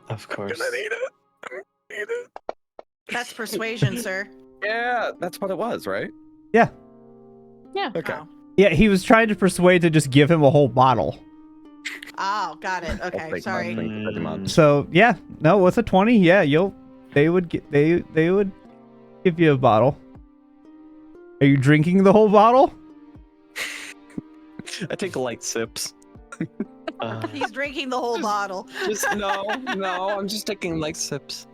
[SPEAKER 2] Of course.
[SPEAKER 5] Gonna need it. Need it.
[SPEAKER 4] That's persuasion, sir.
[SPEAKER 5] Yeah, that's what it was, right?
[SPEAKER 6] Yeah.
[SPEAKER 3] Yeah.
[SPEAKER 5] Okay.
[SPEAKER 4] Oh.
[SPEAKER 6] Yeah, he was trying to persuade to just give him a whole bottle.
[SPEAKER 4] Oh, got it.
[SPEAKER 5] I'll
[SPEAKER 4] Okay,
[SPEAKER 5] take
[SPEAKER 4] sorry.
[SPEAKER 5] my drink pretty much.
[SPEAKER 6] So yeah, no, with a 20, yeah, they would give you a bottle. Are you drinking the whole bottle?
[SPEAKER 5] I take light sips.
[SPEAKER 4] He's drinking the whole bottle
[SPEAKER 5] Just no, I'm just taking light sips.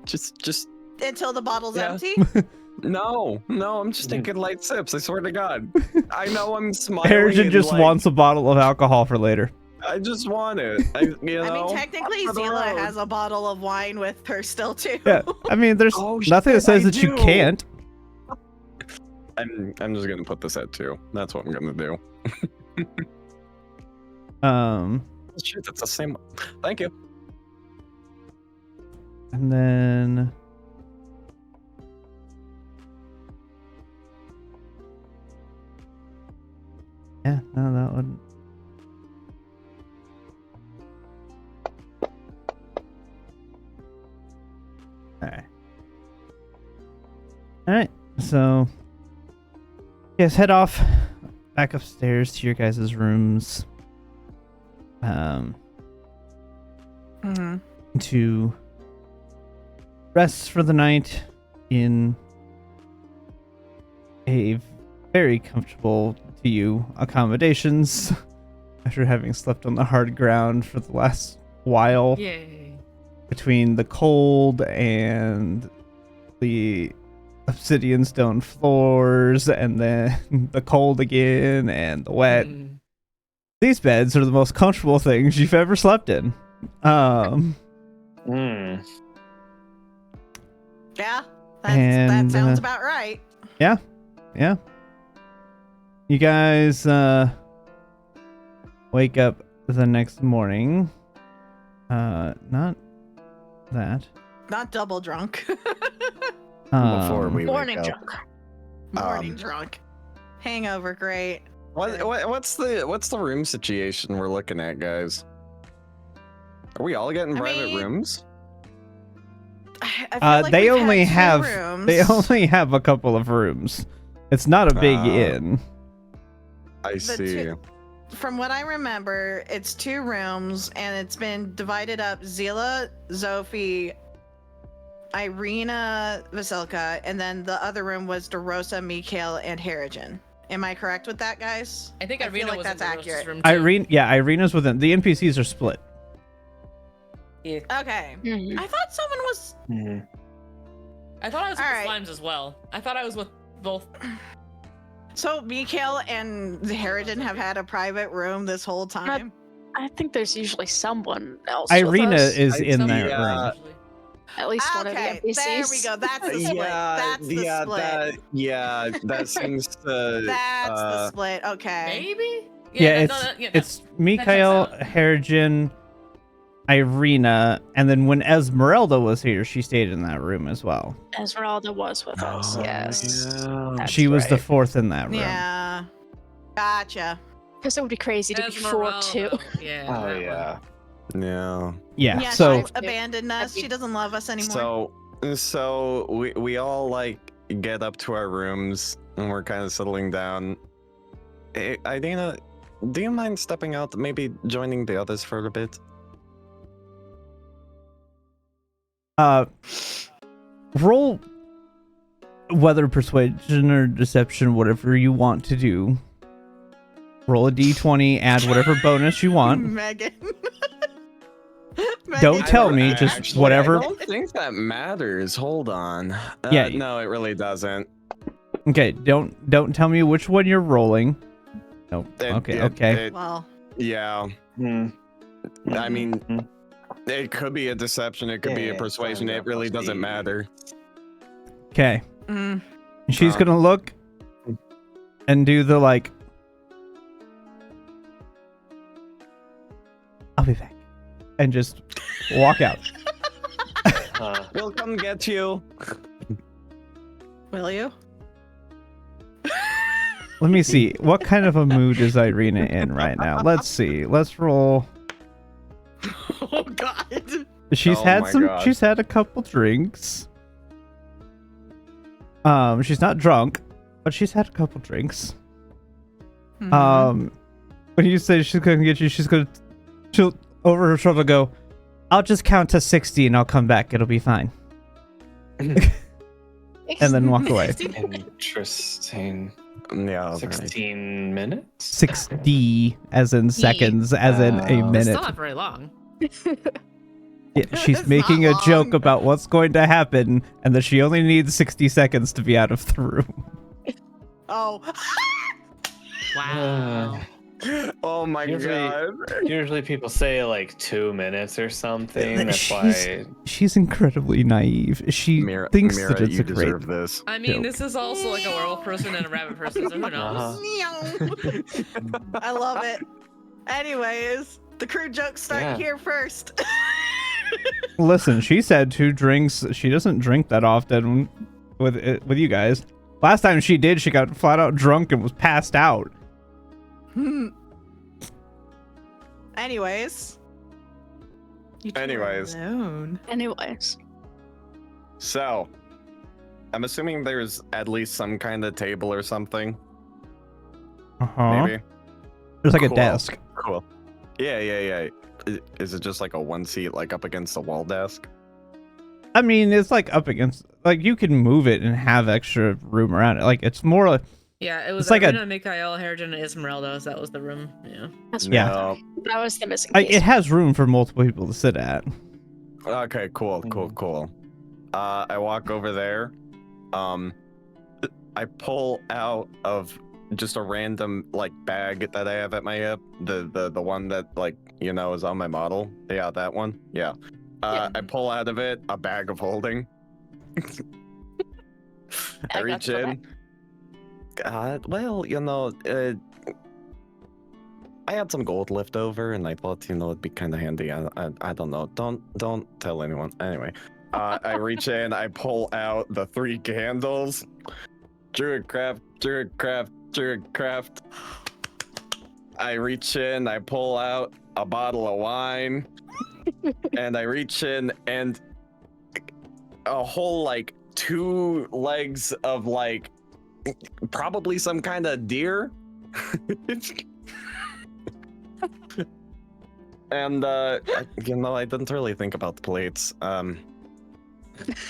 [SPEAKER 5] Just
[SPEAKER 4] until the bottle's
[SPEAKER 5] Yeah.
[SPEAKER 4] empty.
[SPEAKER 5] no, I'm just taking light sips. I swear to God. I know I'm smiling.
[SPEAKER 6] Ergen
[SPEAKER 5] and,
[SPEAKER 6] just
[SPEAKER 5] like,
[SPEAKER 6] wants a bottle of alcohol for later.
[SPEAKER 5] I just want it.
[SPEAKER 4] I mean, technically,
[SPEAKER 5] for the
[SPEAKER 4] Zila
[SPEAKER 5] road.
[SPEAKER 4] has a bottle of wine with her still too.
[SPEAKER 6] Yeah, I mean, there's
[SPEAKER 5] Oh,
[SPEAKER 6] nothing that
[SPEAKER 5] shit,
[SPEAKER 6] says
[SPEAKER 5] I
[SPEAKER 6] that you
[SPEAKER 5] do.
[SPEAKER 6] can't.
[SPEAKER 5] I'm just gonna put this at 2. That's what I'm gonna do. Shit, that's the same one. Thank you.
[SPEAKER 6] And then yeah, no, that would. All right, so you guys head off back upstairs to your guys' rooms.
[SPEAKER 4] Mhm.
[SPEAKER 6] To rest for the night in a very comfortable to you accommodations after having slept on the hard ground for the last while.
[SPEAKER 1] Yay.
[SPEAKER 6] Between the cold and the obsidian stone floors and then the cold again and the wet.
[SPEAKER 1] Mm.
[SPEAKER 6] These beds are the most comfortable things you've ever slept in.
[SPEAKER 2] Hmm.
[SPEAKER 4] Yeah,
[SPEAKER 6] And,
[SPEAKER 4] that sounds
[SPEAKER 6] uh,
[SPEAKER 4] about right.
[SPEAKER 6] Yeah. You guys wake up the next morning. Not that.
[SPEAKER 4] Not double drunk.
[SPEAKER 5] Before we
[SPEAKER 3] Morning
[SPEAKER 5] wake up.
[SPEAKER 3] drunk.
[SPEAKER 4] Morning
[SPEAKER 5] Um,
[SPEAKER 4] drunk. Hangover, great.
[SPEAKER 5] What's the room situation we're looking at, guys? Are we all getting
[SPEAKER 4] I
[SPEAKER 5] private
[SPEAKER 4] mean,
[SPEAKER 5] rooms?
[SPEAKER 4] I feel like
[SPEAKER 6] they
[SPEAKER 4] we've
[SPEAKER 6] only
[SPEAKER 4] had two
[SPEAKER 6] have
[SPEAKER 4] rooms.
[SPEAKER 6] they only have a couple of rooms. It's not a big
[SPEAKER 5] Ah.
[SPEAKER 6] inn.
[SPEAKER 5] I see.
[SPEAKER 4] From what I remember, it's 2 rooms and it's been divided up. Zila, Zophie, Irina, Vasilka, and then the other room was DeRosa, Mikhail, and Harrigan. Am I correct with that, guys?
[SPEAKER 1] I think
[SPEAKER 4] I feel
[SPEAKER 1] Irina
[SPEAKER 4] like
[SPEAKER 1] was
[SPEAKER 4] that's
[SPEAKER 1] in the
[SPEAKER 4] accurate.
[SPEAKER 1] room too.
[SPEAKER 6] Irina's within. The NPCs are split.
[SPEAKER 1] Yeah.
[SPEAKER 4] Okay.
[SPEAKER 3] Mhm.
[SPEAKER 4] I thought someone was.
[SPEAKER 2] Hmm.
[SPEAKER 1] I thought I was with
[SPEAKER 4] Alright.
[SPEAKER 1] the slimes as well. I thought I was with both.
[SPEAKER 4] So Mikhail and Harrigan have had a private room this whole time.
[SPEAKER 3] I think there's usually someone else. with
[SPEAKER 6] Irina
[SPEAKER 3] us.
[SPEAKER 6] is in
[SPEAKER 1] Some-
[SPEAKER 6] that
[SPEAKER 5] Yeah.
[SPEAKER 6] room.
[SPEAKER 1] Usually.
[SPEAKER 3] At least one of the
[SPEAKER 4] Okay,
[SPEAKER 3] NPCs.
[SPEAKER 4] there we go. That's the split. That's the split.
[SPEAKER 5] That seems to.
[SPEAKER 4] That's the split. Okay.
[SPEAKER 1] Maybe?
[SPEAKER 6] Yeah,
[SPEAKER 1] no, no,
[SPEAKER 6] it's Mikhail,
[SPEAKER 1] checks out.
[SPEAKER 6] Harrigan, Irina, and then when Esmeralda was here, she stayed in that room as well.
[SPEAKER 3] Esmeralda was with us. Yes. That's
[SPEAKER 6] She was the
[SPEAKER 3] right.
[SPEAKER 6] 4th in that room.
[SPEAKER 4] Yeah. Gotcha.
[SPEAKER 3] Because it would be crazy to be 4 too.
[SPEAKER 1] Yeah.
[SPEAKER 2] Oh
[SPEAKER 1] that
[SPEAKER 2] yeah.
[SPEAKER 5] Yeah.
[SPEAKER 6] Yeah.
[SPEAKER 4] Yeah,
[SPEAKER 6] So
[SPEAKER 4] she abandoned us. She doesn't love us anymore.
[SPEAKER 5] So we all like get up to our rooms and we're kind of settling down. Hey, Irina, do you mind stepping out, maybe joining the others for a bit?
[SPEAKER 6] roll whether persuasion or deception, whatever you want to do. Roll a d20, add whatever bonus you want.
[SPEAKER 4] Megan.
[SPEAKER 6] Don't tell me,
[SPEAKER 5] I-
[SPEAKER 6] just
[SPEAKER 5] actually,
[SPEAKER 6] whatever.
[SPEAKER 5] I don't think that matters. Hold on.
[SPEAKER 6] Yeah.
[SPEAKER 5] No, it really doesn't.
[SPEAKER 6] Okay, don't tell me which one you're rolling. Nope.
[SPEAKER 5] It-
[SPEAKER 6] Okay,
[SPEAKER 5] it-
[SPEAKER 6] okay.
[SPEAKER 5] it-
[SPEAKER 4] Well,
[SPEAKER 5] Yeah.
[SPEAKER 2] Hmm.
[SPEAKER 5] I mean,
[SPEAKER 2] Mhm.
[SPEAKER 5] it could be a deception. It could be a
[SPEAKER 2] Yeah,
[SPEAKER 5] persuasion. It really doesn't matter.
[SPEAKER 6] Okay.
[SPEAKER 4] Mm.
[SPEAKER 6] She's
[SPEAKER 5] Uh.
[SPEAKER 6] gonna look and do the like. I'll be back, and just walk out.
[SPEAKER 5] We'll come get you.
[SPEAKER 4] Will you?
[SPEAKER 6] Let me see. What kind of a mood is Irina in right now? Let's see. Let's roll.
[SPEAKER 1] Oh God.
[SPEAKER 6] She's
[SPEAKER 5] Oh
[SPEAKER 6] had
[SPEAKER 5] my
[SPEAKER 6] some.
[SPEAKER 5] God.
[SPEAKER 6] She's had a couple drinks. She's not drunk, but she's had a couple drinks.
[SPEAKER 4] Mhm.
[SPEAKER 6] When you say she's gonna get you, she'll over her shoulder go, "I'll just count to 60 and I'll come back. It'll be fine." And then walk away.
[SPEAKER 2] Interesting.
[SPEAKER 5] Yeah.
[SPEAKER 2] 16 minutes?
[SPEAKER 6] 60 as in seconds, as in a
[SPEAKER 2] It's
[SPEAKER 1] It's
[SPEAKER 6] minute.
[SPEAKER 1] still not very long.
[SPEAKER 6] Yeah, she's
[SPEAKER 4] It's
[SPEAKER 6] making
[SPEAKER 4] not
[SPEAKER 6] a joke
[SPEAKER 4] long.
[SPEAKER 6] about what's going to happen and that she only needs 60 seconds to be out of the room.
[SPEAKER 4] Oh.
[SPEAKER 1] Wow.
[SPEAKER 5] Oh my
[SPEAKER 2] Usually-
[SPEAKER 5] God.
[SPEAKER 2] Usually people say like 2 minutes or something. That's
[SPEAKER 6] She's-
[SPEAKER 2] why.
[SPEAKER 6] She's incredibly naive. She
[SPEAKER 5] Mira,
[SPEAKER 6] thinks
[SPEAKER 5] Mira,
[SPEAKER 6] that it's
[SPEAKER 5] you
[SPEAKER 6] a great.
[SPEAKER 5] deserve this.
[SPEAKER 1] I mean,
[SPEAKER 6] Joke.
[SPEAKER 1] this is also like a werewolf person and a rabbit person, so who knows?
[SPEAKER 4] I love it. Anyways, the crew jokes start
[SPEAKER 2] Yeah.
[SPEAKER 4] here first.
[SPEAKER 6] Listen, she said 2 drinks. She doesn't drink that often with you guys. Last time she did, she got flat out drunk and was passed out.
[SPEAKER 4] Anyways. You two are
[SPEAKER 5] Anyways.
[SPEAKER 4] alone.
[SPEAKER 3] Anyways.
[SPEAKER 5] So, I'm assuming there's at least some kind of table or something.
[SPEAKER 6] Uh-huh.
[SPEAKER 5] Maybe.
[SPEAKER 6] There's like a
[SPEAKER 5] Cool.
[SPEAKER 6] desk.
[SPEAKER 5] Cool. Yeah. Is it just like a one seat, like up against the wall desk?
[SPEAKER 6] I mean, it's like up against, like you can move it and have extra room around it. Like it's more like,
[SPEAKER 1] Yeah, it was
[SPEAKER 6] It's like a-
[SPEAKER 1] Irina, Mikhail, Harrigan, and Esmeralda. So that was the room. Yeah.
[SPEAKER 3] That's
[SPEAKER 6] Yeah.
[SPEAKER 5] No.
[SPEAKER 3] That was the missing
[SPEAKER 6] like
[SPEAKER 3] piece.
[SPEAKER 6] it has room for multiple people to sit at.
[SPEAKER 5] Okay, cool. I walk over there. I pull out of just a random like bag that I have at my hip. The one that like is on my model. Yeah, that one. Yeah. I pull out of it a bag of holding. I
[SPEAKER 3] I got
[SPEAKER 5] reach
[SPEAKER 3] the
[SPEAKER 5] in. Well, I had some gold left over, and I thought, it'd be kind of handy. I don't know. Don't tell anyone. Anyway, I reach in, I pull out the 3 candles. Druidcraft. I reach in, I pull out a bottle of wine, and I reach in, and a whole like 2 legs of like probably some kind of deer. And I didn't really think about the plates.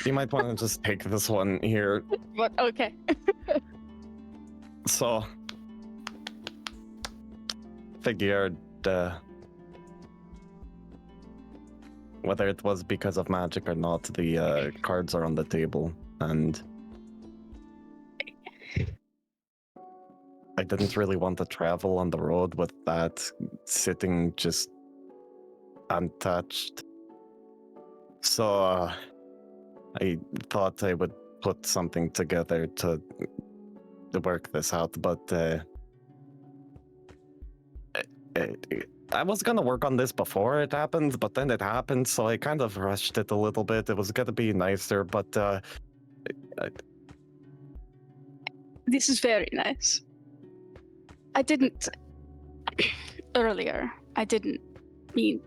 [SPEAKER 5] You might want to just take this one here.
[SPEAKER 3] What? Okay.
[SPEAKER 5] So figured whether it was because of magic or not, the cards are on the table, and I didn't really want to travel on the road with that sitting just untouched. So I thought I would put something together to work this out, but I was gonna work on this before it happened, but then it happened, so I kind of rushed it a little bit. It was gonna be nicer, but
[SPEAKER 3] This is very nice. I didn't earlier. I didn't mean.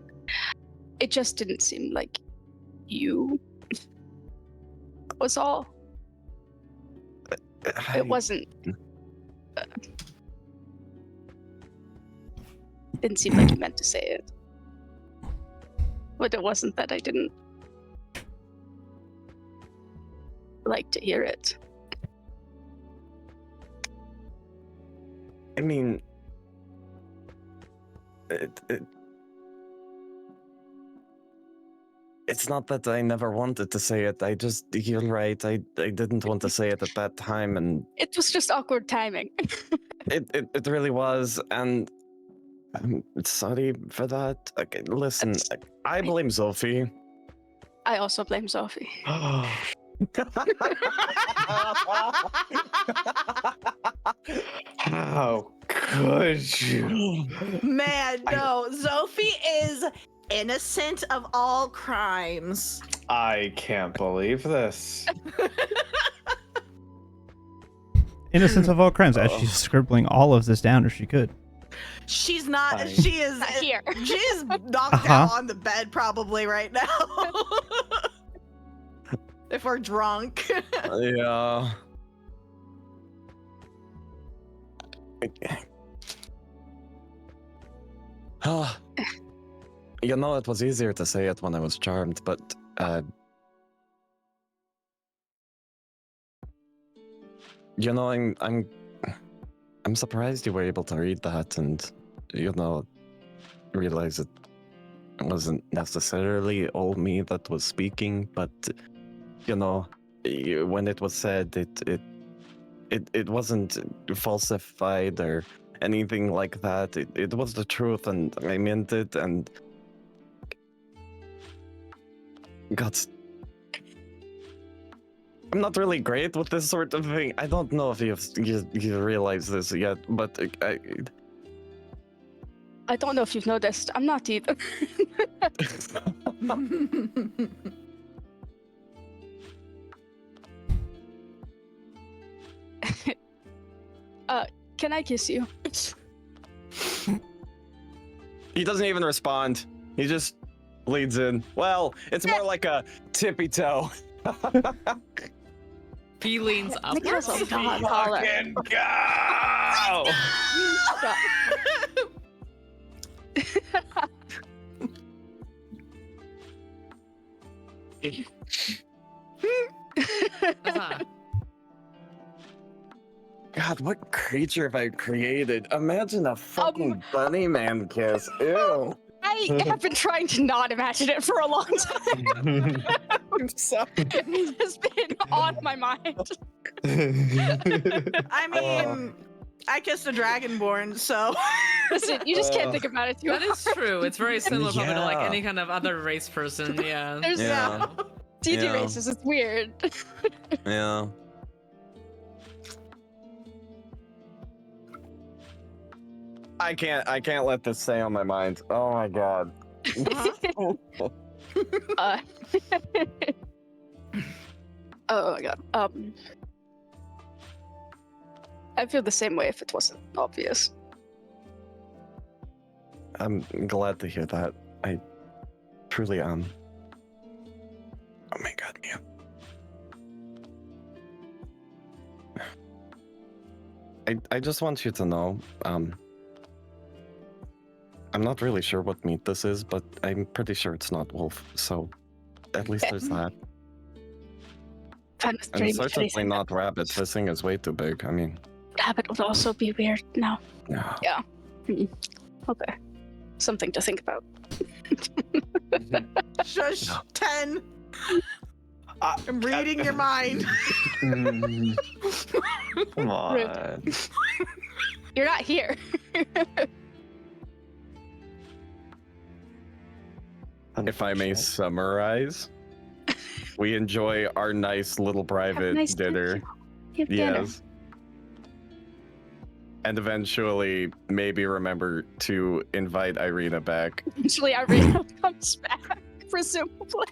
[SPEAKER 3] It just didn't seem like you was all. It wasn't. Didn't seem like you meant to say it. But it wasn't that I didn't like to hear it.
[SPEAKER 5] I mean, it's not that I never wanted to say it. You're right. I didn't want to say it at that time, and
[SPEAKER 3] It was just awkward timing.
[SPEAKER 5] it really was. And I'm sorry for that. Okay, listen, I blame Sophie.
[SPEAKER 3] I also blame Sophie.
[SPEAKER 2] How could you?
[SPEAKER 4] Man, no. Sophie is innocent of all crimes.
[SPEAKER 2] I can't believe this.
[SPEAKER 6] Innocent of all crimes. As
[SPEAKER 2] Oh.
[SPEAKER 6] she's scribbling all of this down if she could.
[SPEAKER 4] She's not.
[SPEAKER 2] Fine.
[SPEAKER 4] She is.
[SPEAKER 3] Not here.
[SPEAKER 4] She is knocked
[SPEAKER 6] Uh-huh.
[SPEAKER 4] out on the bed probably right now. If we're drunk.
[SPEAKER 5] Yeah. You know, it was easier to say it when I was charmed, but you know, I'm surprised you were able to read that and, you know, realize it wasn't necessarily all me that was speaking, but you know, when it was said, it wasn't falsified or anything like that. It was the truth, and I meant it. And God, I'm not really great with this sort of thing. I don't know if you realize this yet, but
[SPEAKER 3] I don't know if you've noticed. I'm not either. Can I kiss you?
[SPEAKER 5] He doesn't even respond. He just leads in. Well, it's more like a tippy toe.
[SPEAKER 1] He leans
[SPEAKER 3] Look at
[SPEAKER 1] upwards.
[SPEAKER 3] us, God, holler.
[SPEAKER 5] Fucking go!
[SPEAKER 1] Uh-huh.
[SPEAKER 5] God, what creature have I created? Imagine a fucking bunny man kiss. Ew.
[SPEAKER 3] I have been trying to not imagine it for a long time.
[SPEAKER 5] I'm sorry.
[SPEAKER 3] It has been on my mind.
[SPEAKER 4] I mean, I kissed a dragonborn, so.
[SPEAKER 3] Listen, you just can't think about it too
[SPEAKER 1] That is true. It's very similar probably to like
[SPEAKER 5] Yeah.
[SPEAKER 1] any kind of other race person. Yeah.
[SPEAKER 3] There's
[SPEAKER 5] Yeah.
[SPEAKER 3] D&D
[SPEAKER 5] Yeah.
[SPEAKER 3] races. It's weird.
[SPEAKER 5] Yeah. I can't let this stay on my mind. Oh my god.
[SPEAKER 3] Uh, oh my god. I feel the same way if it wasn't obvious.
[SPEAKER 5] I'm glad to hear that. I truly am. Oh my god, yeah. I just want you to know, I'm not really sure what meat this is, but I'm pretty sure it's not wolf, so at least there's that.
[SPEAKER 3] Fine with
[SPEAKER 5] And
[SPEAKER 3] pretty much
[SPEAKER 5] certainly
[SPEAKER 3] anything.
[SPEAKER 5] not rabbit. This thing is way too big. I mean,
[SPEAKER 3] Habit would also be weird. No.
[SPEAKER 5] yeah.
[SPEAKER 3] Okay. Something to think about.
[SPEAKER 4] Shush,
[SPEAKER 5] No.
[SPEAKER 4] 10. I'm reading your mind.
[SPEAKER 2] Mm. Come on.
[SPEAKER 3] You're not here.
[SPEAKER 5] If I may summarize, we enjoy our nice little private
[SPEAKER 3] nice
[SPEAKER 5] dinner. Yes. And eventually, maybe remember to invite Irina back.
[SPEAKER 3] Eventually, Irina comes back, presumably.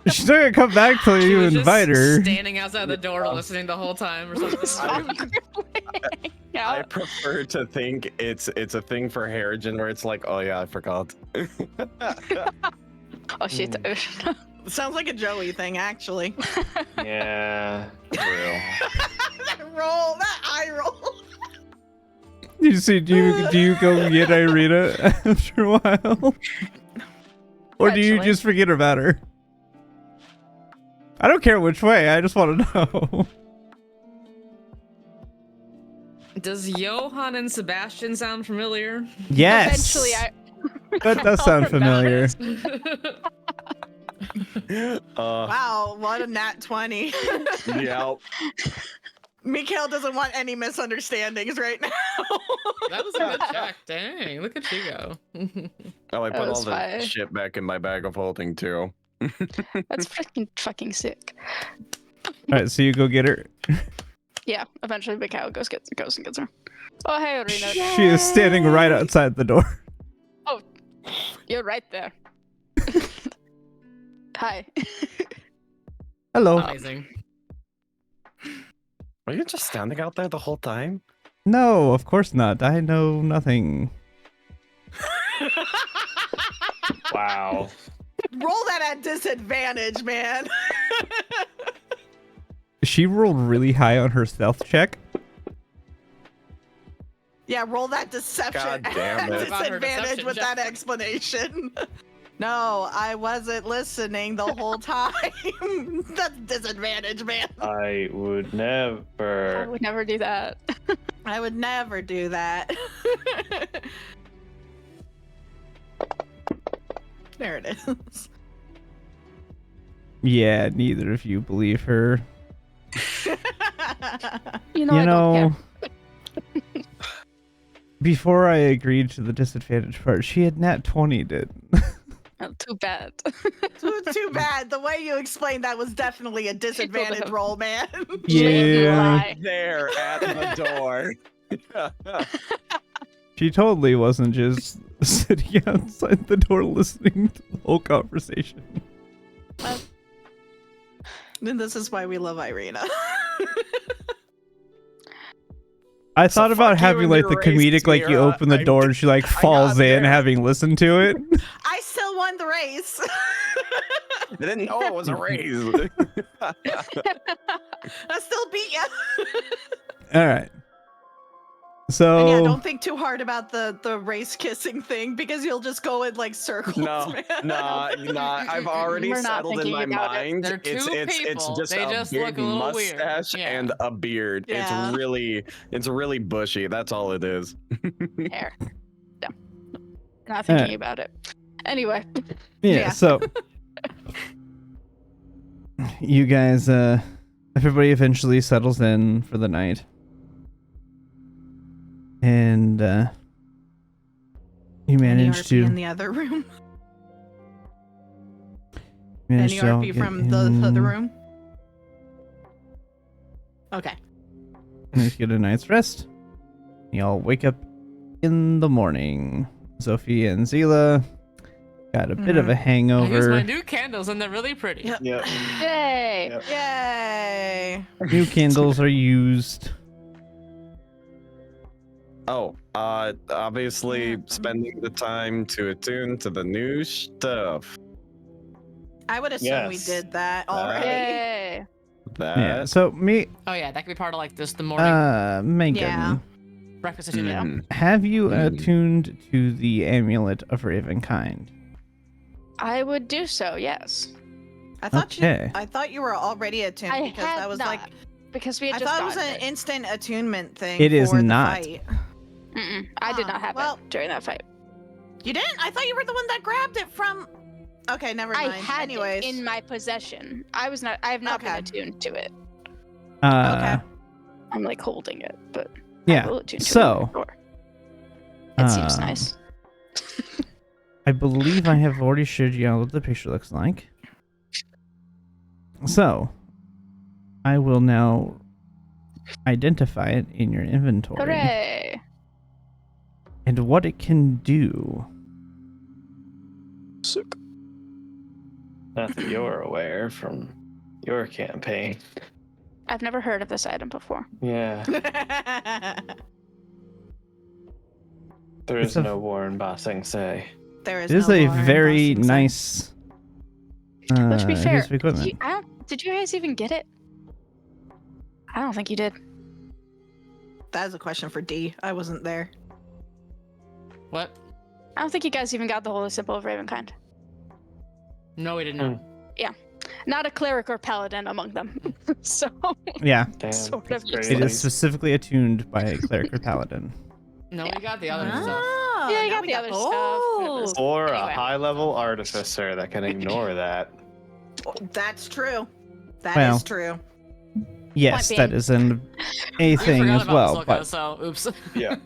[SPEAKER 6] She's not gonna come back till
[SPEAKER 1] She
[SPEAKER 6] you
[SPEAKER 1] was
[SPEAKER 6] invite
[SPEAKER 1] just
[SPEAKER 6] her.
[SPEAKER 1] standing outside the door listening the whole time or something.
[SPEAKER 5] I
[SPEAKER 3] Yeah.
[SPEAKER 5] prefer to think it's a thing for Harrigan where it's like, oh yeah, I forgot.
[SPEAKER 3] Oh shit.
[SPEAKER 4] Sounds like a Joey thing, actually.
[SPEAKER 2] Yeah. True.
[SPEAKER 4] That eye roll.
[SPEAKER 6] You see, do you go get Irina after a while, or do you
[SPEAKER 3] Eventually.
[SPEAKER 6] just forget about her? I don't care which way. I just want to know.
[SPEAKER 1] Does Johann and Sebastian sound familiar?
[SPEAKER 6] Yes.
[SPEAKER 3] Eventually,
[SPEAKER 6] That does sound familiar.
[SPEAKER 4] Wow, what a nat 20.
[SPEAKER 5] Yeah.
[SPEAKER 4] Mikhail doesn't want any misunderstandings right now.
[SPEAKER 1] That was a good check. Dang, look at you go.
[SPEAKER 5] Oh, I
[SPEAKER 3] That
[SPEAKER 5] put all
[SPEAKER 3] was
[SPEAKER 5] the
[SPEAKER 3] fine.
[SPEAKER 5] shit back in my bag of holding too.
[SPEAKER 3] That's fucking sick.
[SPEAKER 6] All right, so you go get her.
[SPEAKER 3] Yeah, eventually Big Cow goes and gets her. Oh, hey, Arena.
[SPEAKER 6] She is standing right outside the door.
[SPEAKER 3] You're right there. Hi.
[SPEAKER 6] Hello.
[SPEAKER 1] Amazing.
[SPEAKER 5] Were you just standing out there the whole time?
[SPEAKER 6] No, of course not. I know nothing.
[SPEAKER 2] Wow.
[SPEAKER 4] Roll that at disadvantage, man.
[SPEAKER 6] She rolled really high on her stealth check.
[SPEAKER 4] Yeah, roll that deception
[SPEAKER 5] God damn
[SPEAKER 4] at
[SPEAKER 5] it.
[SPEAKER 1] About her
[SPEAKER 4] disadvantage
[SPEAKER 1] deception
[SPEAKER 4] with that
[SPEAKER 1] check.
[SPEAKER 4] explanation. No, I wasn't listening the whole time. That's disadvantage, man.
[SPEAKER 2] I would
[SPEAKER 3] I
[SPEAKER 2] never.
[SPEAKER 3] would never do that.
[SPEAKER 4] I would never do that. There it is.
[SPEAKER 6] Yeah, neither of you believe her.
[SPEAKER 3] You know, I don't care.
[SPEAKER 6] Before I agreed to the disadvantage part, she had nat 20'd it.
[SPEAKER 3] Oh, too bad.
[SPEAKER 4] Too bad. The way you explained that was definitely a disadvantage
[SPEAKER 3] have-
[SPEAKER 4] roll, man.
[SPEAKER 6] Yeah.
[SPEAKER 3] Lie.
[SPEAKER 5] There at the door.
[SPEAKER 6] She totally wasn't just sitting outside the door listening to the whole conversation.
[SPEAKER 4] And this is why we love Irina.
[SPEAKER 6] I thought about
[SPEAKER 5] fuck you
[SPEAKER 6] having
[SPEAKER 5] and
[SPEAKER 6] like
[SPEAKER 5] your
[SPEAKER 6] the
[SPEAKER 5] race,
[SPEAKER 6] comedic, like you
[SPEAKER 5] Mira.
[SPEAKER 6] open the door and she like falls
[SPEAKER 5] got
[SPEAKER 6] in
[SPEAKER 5] there.
[SPEAKER 6] having listened to it.
[SPEAKER 4] I still won the race.
[SPEAKER 5] I didn't know it was a raise.
[SPEAKER 4] I still beat you.
[SPEAKER 6] All right.
[SPEAKER 4] And
[SPEAKER 6] So
[SPEAKER 4] yeah, don't think too hard about the race kissing thing because you'll just go in like circles,
[SPEAKER 5] No,
[SPEAKER 4] man.
[SPEAKER 5] nah. I've already
[SPEAKER 3] We're not
[SPEAKER 5] settled in
[SPEAKER 3] thinking
[SPEAKER 5] my
[SPEAKER 3] about it.
[SPEAKER 5] mind.
[SPEAKER 1] They're
[SPEAKER 5] It's
[SPEAKER 1] two
[SPEAKER 5] it's
[SPEAKER 1] people.
[SPEAKER 5] just
[SPEAKER 1] They
[SPEAKER 5] a
[SPEAKER 1] just
[SPEAKER 5] big
[SPEAKER 1] look a little weird.
[SPEAKER 5] mustache
[SPEAKER 1] Yeah.
[SPEAKER 5] and a beard.
[SPEAKER 4] Yeah.
[SPEAKER 5] It's really bushy. That's all it is.
[SPEAKER 3] Hair. No. Not thinking
[SPEAKER 6] Alright.
[SPEAKER 3] about it. Anyway.
[SPEAKER 6] yeah,
[SPEAKER 4] Yeah.
[SPEAKER 6] so you guys everybody eventually settles in for the night. And you manage
[SPEAKER 4] NERP
[SPEAKER 6] to
[SPEAKER 4] in the other room.
[SPEAKER 6] manage to all
[SPEAKER 4] NERP
[SPEAKER 6] get
[SPEAKER 4] from the other
[SPEAKER 6] in
[SPEAKER 4] room. Okay.
[SPEAKER 6] and get a night's rest. Y'all wake up in the morning. Sophia and Zila got a bit of a
[SPEAKER 1] I use my
[SPEAKER 6] hangover.
[SPEAKER 1] new candles and they're really pretty.
[SPEAKER 4] Yep.
[SPEAKER 2] Yep.
[SPEAKER 3] Yay!
[SPEAKER 2] Yep.
[SPEAKER 4] Yay.
[SPEAKER 6] New candles are used.
[SPEAKER 5] Oh, obviously spending the time to attune to the new stuff.
[SPEAKER 4] I would assume
[SPEAKER 2] Yes.
[SPEAKER 4] we did that already.
[SPEAKER 3] Yay!
[SPEAKER 5] That
[SPEAKER 6] Yeah. So me,
[SPEAKER 1] Oh yeah, that could be part of like this the morning
[SPEAKER 6] Megan,
[SPEAKER 4] Yeah.
[SPEAKER 1] breakfast attunement.
[SPEAKER 6] have you
[SPEAKER 5] Mm.
[SPEAKER 6] attuned to the amulet of Ravenkind?
[SPEAKER 3] I would do so, yes.
[SPEAKER 4] I thought
[SPEAKER 6] Okay.
[SPEAKER 4] I thought you were already attuned
[SPEAKER 3] I
[SPEAKER 4] because
[SPEAKER 3] had
[SPEAKER 4] that was
[SPEAKER 3] not,
[SPEAKER 4] like
[SPEAKER 3] because we had
[SPEAKER 4] I
[SPEAKER 3] just
[SPEAKER 4] thought it was
[SPEAKER 3] gotten
[SPEAKER 4] an instant attunement thing.
[SPEAKER 6] It is
[SPEAKER 4] for the
[SPEAKER 6] not.
[SPEAKER 4] fight.
[SPEAKER 3] Mm-mm, I did
[SPEAKER 4] Ah,
[SPEAKER 3] not have
[SPEAKER 4] well-
[SPEAKER 3] it during that fight.
[SPEAKER 4] You didn't? I thought you were the one that grabbed it from. Okay, never mind.
[SPEAKER 3] I had
[SPEAKER 4] Anyways,
[SPEAKER 3] it in my possession. I have not been
[SPEAKER 4] Okay.
[SPEAKER 3] attuned to it.
[SPEAKER 6] Okay.
[SPEAKER 3] I'm like holding it, but I
[SPEAKER 6] Yeah.
[SPEAKER 3] will attune to
[SPEAKER 6] So,
[SPEAKER 3] it. Sure. It seems
[SPEAKER 6] um,
[SPEAKER 3] nice.
[SPEAKER 6] I believe I have already showed you what the picture looks like. So, I will now identify it in your inventory
[SPEAKER 3] Hooray!
[SPEAKER 6] and what it can do.
[SPEAKER 2] Not that you're aware from your campaign.
[SPEAKER 3] I've never heard of this item before.
[SPEAKER 2] Yeah. There
[SPEAKER 6] It's
[SPEAKER 2] is
[SPEAKER 6] a-
[SPEAKER 2] no Warren Bossing say.
[SPEAKER 4] there is
[SPEAKER 6] It is
[SPEAKER 4] no
[SPEAKER 6] a
[SPEAKER 4] Lauren
[SPEAKER 6] very
[SPEAKER 4] Bossing, so-
[SPEAKER 6] nice
[SPEAKER 3] Let's be fair.
[SPEAKER 6] piece of equipment.
[SPEAKER 3] Did you guys even get it? I don't think you did.
[SPEAKER 4] That is a question for D. I wasn't there.
[SPEAKER 1] What?
[SPEAKER 3] I don't think you guys even got the holy symbol of Ravenkind.
[SPEAKER 1] No, we did not.
[SPEAKER 3] Not a cleric or paladin among them. So
[SPEAKER 6] Yeah,
[SPEAKER 2] Damn,
[SPEAKER 3] Sort
[SPEAKER 2] that's
[SPEAKER 3] of makes
[SPEAKER 2] crazy.
[SPEAKER 6] it is specifically attuned by a cleric or paladin.
[SPEAKER 1] No, we got the other stuff.
[SPEAKER 4] Oh,
[SPEAKER 3] Yeah, you
[SPEAKER 4] now
[SPEAKER 3] got
[SPEAKER 4] we
[SPEAKER 3] the other stuff.
[SPEAKER 4] Oh,
[SPEAKER 2] Or
[SPEAKER 3] Anyway.
[SPEAKER 2] a high-level artificer that can ignore that.
[SPEAKER 4] that's true. That is
[SPEAKER 6] Well.
[SPEAKER 4] true.
[SPEAKER 6] Yes,
[SPEAKER 3] Point
[SPEAKER 6] that
[SPEAKER 3] being.
[SPEAKER 6] is a
[SPEAKER 1] We
[SPEAKER 6] thing
[SPEAKER 1] forgot
[SPEAKER 6] as
[SPEAKER 1] about
[SPEAKER 6] well,
[SPEAKER 1] Ahsoka,
[SPEAKER 6] but
[SPEAKER 1] so oops.
[SPEAKER 2] Yeah.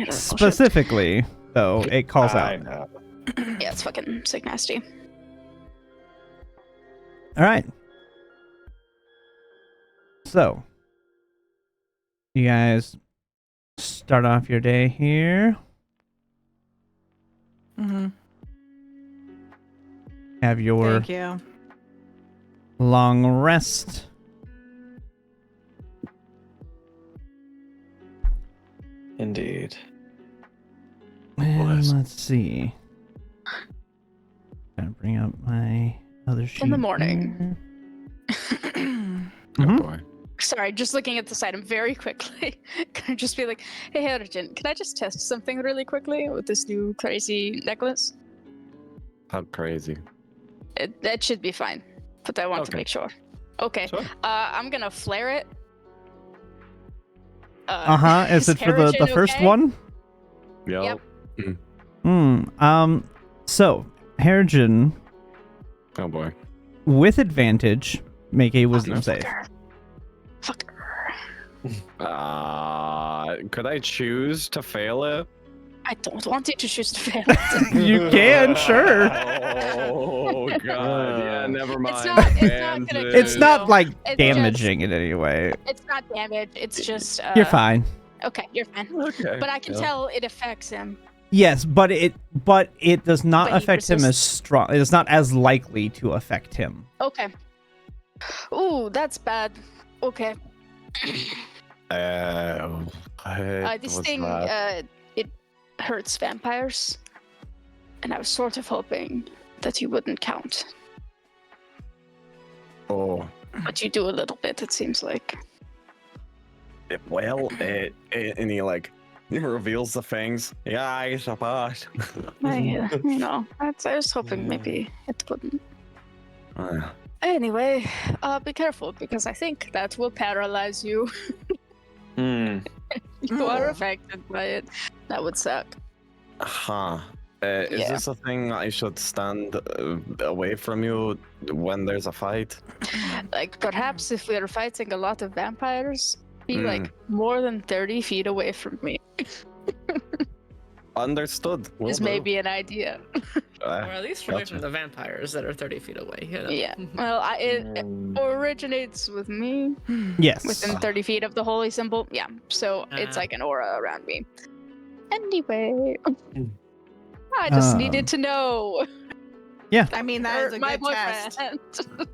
[SPEAKER 6] specifically, though, it calls
[SPEAKER 2] I
[SPEAKER 6] out.
[SPEAKER 2] know.
[SPEAKER 3] Yeah, it's fucking sick nasty.
[SPEAKER 6] All right. So, you guys start off your day here.
[SPEAKER 4] Mm-hmm.
[SPEAKER 6] Have your
[SPEAKER 4] Thank you.
[SPEAKER 6] long rest.
[SPEAKER 2] Indeed.
[SPEAKER 6] And let's see. Gotta bring up my other sheet.
[SPEAKER 3] In the morning.
[SPEAKER 6] here.
[SPEAKER 5] Oh
[SPEAKER 6] Mhm.
[SPEAKER 5] boy.
[SPEAKER 3] Sorry, just looking at this item very quickly. Can I just be like, hey, Hydrogen, can I just test something really quickly with this new crazy necklace?
[SPEAKER 5] How crazy.
[SPEAKER 3] That should be fine, but I want to
[SPEAKER 5] Okay.
[SPEAKER 3] make sure. Okay.
[SPEAKER 5] Sure.
[SPEAKER 3] I'm gonna flare it.
[SPEAKER 6] Is it for the
[SPEAKER 3] Hydrogen
[SPEAKER 6] first
[SPEAKER 3] okay?
[SPEAKER 6] one?
[SPEAKER 5] Yep.
[SPEAKER 6] So, Harrigan,
[SPEAKER 5] Oh boy.
[SPEAKER 6] with advantage, make a wisdom
[SPEAKER 5] no.
[SPEAKER 6] save.
[SPEAKER 3] Fucker.
[SPEAKER 5] Could I choose to fail it?
[SPEAKER 3] I don't want you to choose to fail it.
[SPEAKER 6] You can, sure.
[SPEAKER 5] Oh god. Yeah, never mind.
[SPEAKER 3] not- it's not gonna
[SPEAKER 5] Advantage.
[SPEAKER 3] kill
[SPEAKER 6] It's
[SPEAKER 3] you.
[SPEAKER 6] not like
[SPEAKER 3] It's
[SPEAKER 6] damaging in any way.
[SPEAKER 3] It's not damage. It's just.
[SPEAKER 6] You're fine.
[SPEAKER 3] Okay, you're fine.
[SPEAKER 5] Okay.
[SPEAKER 3] But I can
[SPEAKER 5] yeah.
[SPEAKER 3] tell it affects him.
[SPEAKER 6] Yes, but it does not
[SPEAKER 3] But he
[SPEAKER 6] affect him as
[SPEAKER 3] persists.
[SPEAKER 6] strong. It is not as likely to affect him.
[SPEAKER 3] Okay. Ooh, that's bad. Okay. This
[SPEAKER 5] what's
[SPEAKER 3] thing,
[SPEAKER 5] that?
[SPEAKER 3] it hurts vampires, and I was sort of hoping that you wouldn't count,
[SPEAKER 5] Oh.
[SPEAKER 3] but you do a little bit. It seems like.
[SPEAKER 5] Well, and he reveals the fangs. Yeah, I suppose.
[SPEAKER 3] I was hoping maybe it wouldn't.
[SPEAKER 5] Uh,
[SPEAKER 3] Anyway, be careful because I think that will paralyze you.
[SPEAKER 2] Hmm.
[SPEAKER 3] You are affected by it. That would suck.
[SPEAKER 5] huh. Is
[SPEAKER 3] Yeah.
[SPEAKER 5] this a thing I should stand away from you when there's a fight?
[SPEAKER 3] Like perhaps if we are fighting a lot of vampires, be
[SPEAKER 5] Mm.
[SPEAKER 3] like more than 30 feet away from me.
[SPEAKER 5] Understood. Will
[SPEAKER 3] Is
[SPEAKER 5] do.
[SPEAKER 3] maybe an idea.
[SPEAKER 1] Or at least away
[SPEAKER 5] Gotcha.
[SPEAKER 1] from the vampires that are 30 feet away. You know?
[SPEAKER 3] Yeah. Well, it originates with me
[SPEAKER 6] Yes.
[SPEAKER 3] within 30 feet of the holy symbol. Yeah. So it's
[SPEAKER 1] Ah.
[SPEAKER 3] like an aura around me. Anyway, I just needed to know.
[SPEAKER 4] I mean, that is a
[SPEAKER 3] My
[SPEAKER 4] good test.
[SPEAKER 3] boyfriend.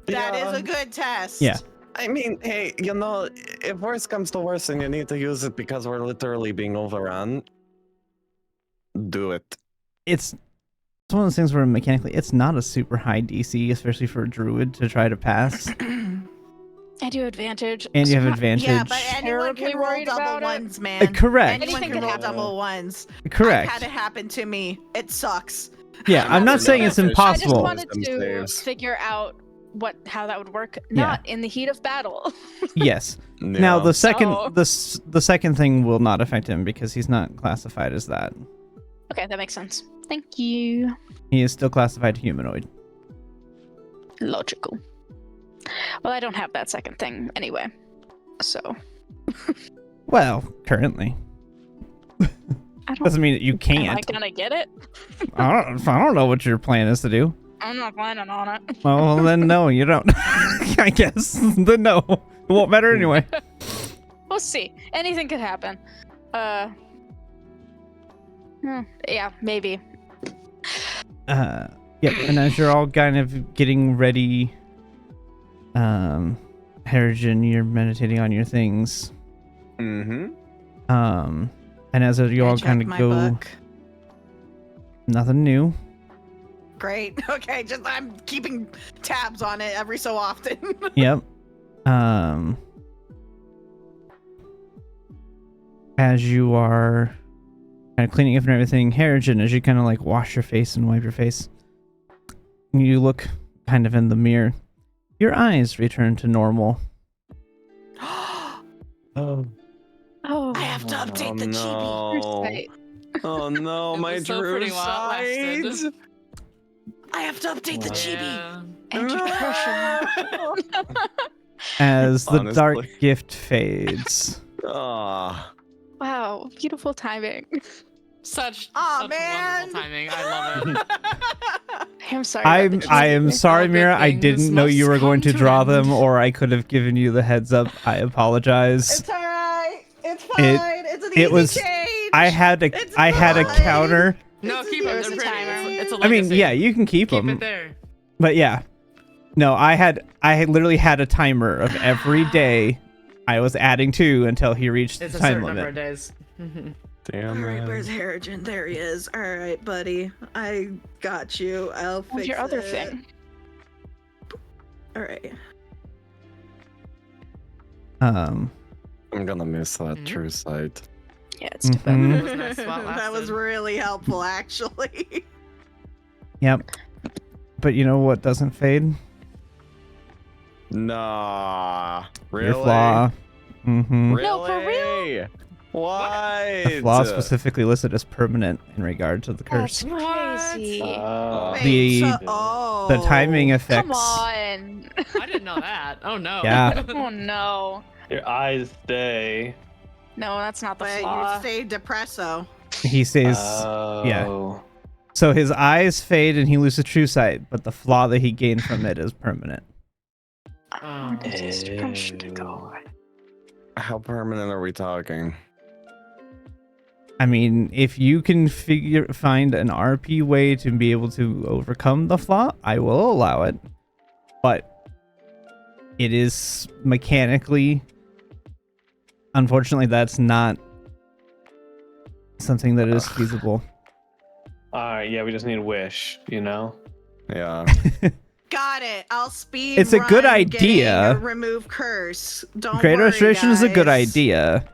[SPEAKER 4] That is
[SPEAKER 5] Yeah.
[SPEAKER 4] a good test.
[SPEAKER 6] Yeah.
[SPEAKER 5] I mean, hey, if worse comes to worse and you need to use it because we're literally being overrun, do it.
[SPEAKER 6] It's one of those things where mechanically it's not a super high DC, especially for a druid to try to pass.
[SPEAKER 3] And you have advantage.
[SPEAKER 6] And you have
[SPEAKER 3] So not
[SPEAKER 6] advantage.
[SPEAKER 4] Yeah, but anyone
[SPEAKER 3] Terribly
[SPEAKER 4] can roll
[SPEAKER 3] worried
[SPEAKER 4] double
[SPEAKER 3] about it.
[SPEAKER 4] ones, man.
[SPEAKER 6] Correct.
[SPEAKER 4] Anyone
[SPEAKER 3] Anything
[SPEAKER 4] can
[SPEAKER 3] can
[SPEAKER 4] roll
[SPEAKER 3] happen.
[SPEAKER 4] double ones.
[SPEAKER 6] Correct.
[SPEAKER 4] I've had it happen to me. It sucks.
[SPEAKER 6] Yeah, I'm not
[SPEAKER 3] just
[SPEAKER 6] saying it's
[SPEAKER 3] I just
[SPEAKER 6] impossible.
[SPEAKER 3] wanted
[SPEAKER 5] Wisdom
[SPEAKER 3] to
[SPEAKER 5] saves.
[SPEAKER 3] figure out how that would work,
[SPEAKER 6] Yeah.
[SPEAKER 3] not in the heat of battle.
[SPEAKER 6] Yes. Now
[SPEAKER 5] Yeah.
[SPEAKER 6] the second
[SPEAKER 3] So-
[SPEAKER 6] the second thing will not affect him because he's not classified as that.
[SPEAKER 3] Okay, that makes sense. Thank you.
[SPEAKER 6] He is still classified humanoid.
[SPEAKER 3] Logical. Well, I don't have that second thing anyway, so
[SPEAKER 6] Well, currently.
[SPEAKER 3] I don't.
[SPEAKER 6] Doesn't mean that you
[SPEAKER 3] Am I
[SPEAKER 6] can't.
[SPEAKER 3] gonna get it?
[SPEAKER 6] I don't know what your plan is to do.
[SPEAKER 3] I'm not planning on it.
[SPEAKER 6] Well, then no, you don't. I guess. Then no. It won't matter anyway.
[SPEAKER 3] We'll see. Anything could happen. Yeah, maybe.
[SPEAKER 6] Yep, and as you're all kind of getting ready, Harrigan, you're meditating on your things.
[SPEAKER 5] Mm-hmm.
[SPEAKER 6] And as you all
[SPEAKER 4] Check
[SPEAKER 6] kind of
[SPEAKER 4] my
[SPEAKER 6] go,
[SPEAKER 4] book.
[SPEAKER 6] nothing new.
[SPEAKER 4] Great. Okay, just I'm keeping tabs on it every so often.
[SPEAKER 6] Yep. As you are kind of cleaning up and everything, Harrigan, as you kind of like wash your face and wipe your face, you look kind of in the mirror. Your eyes return to normal.
[SPEAKER 5] Oh.
[SPEAKER 3] Oh,
[SPEAKER 4] I have to update the chibi.
[SPEAKER 5] no.
[SPEAKER 3] Right.
[SPEAKER 5] Oh no,
[SPEAKER 1] It
[SPEAKER 5] my
[SPEAKER 1] was so pretty
[SPEAKER 5] Drew
[SPEAKER 1] while it lasted.
[SPEAKER 5] sides.
[SPEAKER 4] I have to update the chibi.
[SPEAKER 1] Yeah.
[SPEAKER 3] Enter pressure.
[SPEAKER 6] as the dark
[SPEAKER 5] Honestly.
[SPEAKER 6] gift fades.
[SPEAKER 5] Ah,
[SPEAKER 3] Wow, beautiful timing.
[SPEAKER 1] Such
[SPEAKER 4] Aw,
[SPEAKER 1] such
[SPEAKER 4] man.
[SPEAKER 1] wonderful timing. I love it.
[SPEAKER 3] I'm sorry. about the
[SPEAKER 6] I am
[SPEAKER 3] cheesy.
[SPEAKER 6] sorry,
[SPEAKER 1] All good
[SPEAKER 6] Mira. I
[SPEAKER 1] things
[SPEAKER 6] didn't know you
[SPEAKER 1] must
[SPEAKER 6] were going
[SPEAKER 1] come
[SPEAKER 6] to
[SPEAKER 1] to
[SPEAKER 6] draw
[SPEAKER 1] an
[SPEAKER 6] them,
[SPEAKER 1] end.
[SPEAKER 6] or I could have given you the heads up. I apologize.
[SPEAKER 4] It's all right. It's
[SPEAKER 6] It-
[SPEAKER 4] fine. It's an
[SPEAKER 6] it
[SPEAKER 4] easy
[SPEAKER 6] was-
[SPEAKER 4] change.
[SPEAKER 6] I had
[SPEAKER 4] It's
[SPEAKER 6] a
[SPEAKER 4] fine.
[SPEAKER 6] counter.
[SPEAKER 1] No,
[SPEAKER 4] It's
[SPEAKER 1] keep
[SPEAKER 4] an
[SPEAKER 1] them.
[SPEAKER 3] easy
[SPEAKER 1] They're pretty.
[SPEAKER 3] timer.
[SPEAKER 1] It's a
[SPEAKER 6] I mean,
[SPEAKER 1] legacy.
[SPEAKER 6] yeah, you can keep
[SPEAKER 1] Keep
[SPEAKER 6] them,
[SPEAKER 1] it there.
[SPEAKER 6] but yeah. No, I had literally had a timer of every day I was adding to until he reached
[SPEAKER 1] It's
[SPEAKER 6] the
[SPEAKER 1] a
[SPEAKER 6] time
[SPEAKER 1] certain number of
[SPEAKER 6] limit.
[SPEAKER 1] days. Mhm.
[SPEAKER 5] damn
[SPEAKER 4] All right,
[SPEAKER 5] it.
[SPEAKER 4] where's Harrigan? There he is. All right, buddy. I got you. I'll fix
[SPEAKER 3] What's your other
[SPEAKER 4] it.
[SPEAKER 3] thing?
[SPEAKER 4] All right.
[SPEAKER 6] Um,
[SPEAKER 5] I'm gonna miss that
[SPEAKER 1] Mhm.
[SPEAKER 5] true sight.
[SPEAKER 3] Yeah, it's too bad.
[SPEAKER 6] mhm.
[SPEAKER 1] It was nice while it
[SPEAKER 4] That was
[SPEAKER 1] lasted.
[SPEAKER 4] really helpful, actually.
[SPEAKER 6] Yep. But you know what doesn't fade?
[SPEAKER 5] Nah, really?
[SPEAKER 6] Your flaw. Mm-hmm.
[SPEAKER 5] Really?
[SPEAKER 3] No, for real?
[SPEAKER 5] Why?
[SPEAKER 6] The flaw specifically listed as permanent in regard to the curse.
[SPEAKER 3] That's crazy.
[SPEAKER 4] Wait,
[SPEAKER 6] The-
[SPEAKER 4] so,
[SPEAKER 6] The timing effects.
[SPEAKER 3] Come on.
[SPEAKER 1] I didn't know that. Oh no.
[SPEAKER 6] Yeah.
[SPEAKER 3] Oh no.
[SPEAKER 2] Your eyes stay.
[SPEAKER 3] No, that's not the
[SPEAKER 4] But
[SPEAKER 3] flaw.
[SPEAKER 4] you say depresso.
[SPEAKER 6] He says,
[SPEAKER 2] Oh.
[SPEAKER 6] so his eyes fade and he loses true sight, but the flaw that he gained from it is permanent.
[SPEAKER 1] Oh.
[SPEAKER 3] Just depression to go.
[SPEAKER 5] How permanent are we talking?
[SPEAKER 6] I mean, if you can find an RP way to be able to overcome the flaw, I will allow it. But it is mechanically, unfortunately, that's not something that is feasible.
[SPEAKER 2] All right. Yeah, we just need a wish. You know.
[SPEAKER 5] Yeah.
[SPEAKER 4] Got it. I'll speed.
[SPEAKER 6] It's a good
[SPEAKER 4] run
[SPEAKER 6] idea.
[SPEAKER 4] getting a remove curse. Don't
[SPEAKER 6] Great
[SPEAKER 4] worry,
[SPEAKER 6] Restoration is a good
[SPEAKER 4] guys.
[SPEAKER 6] idea,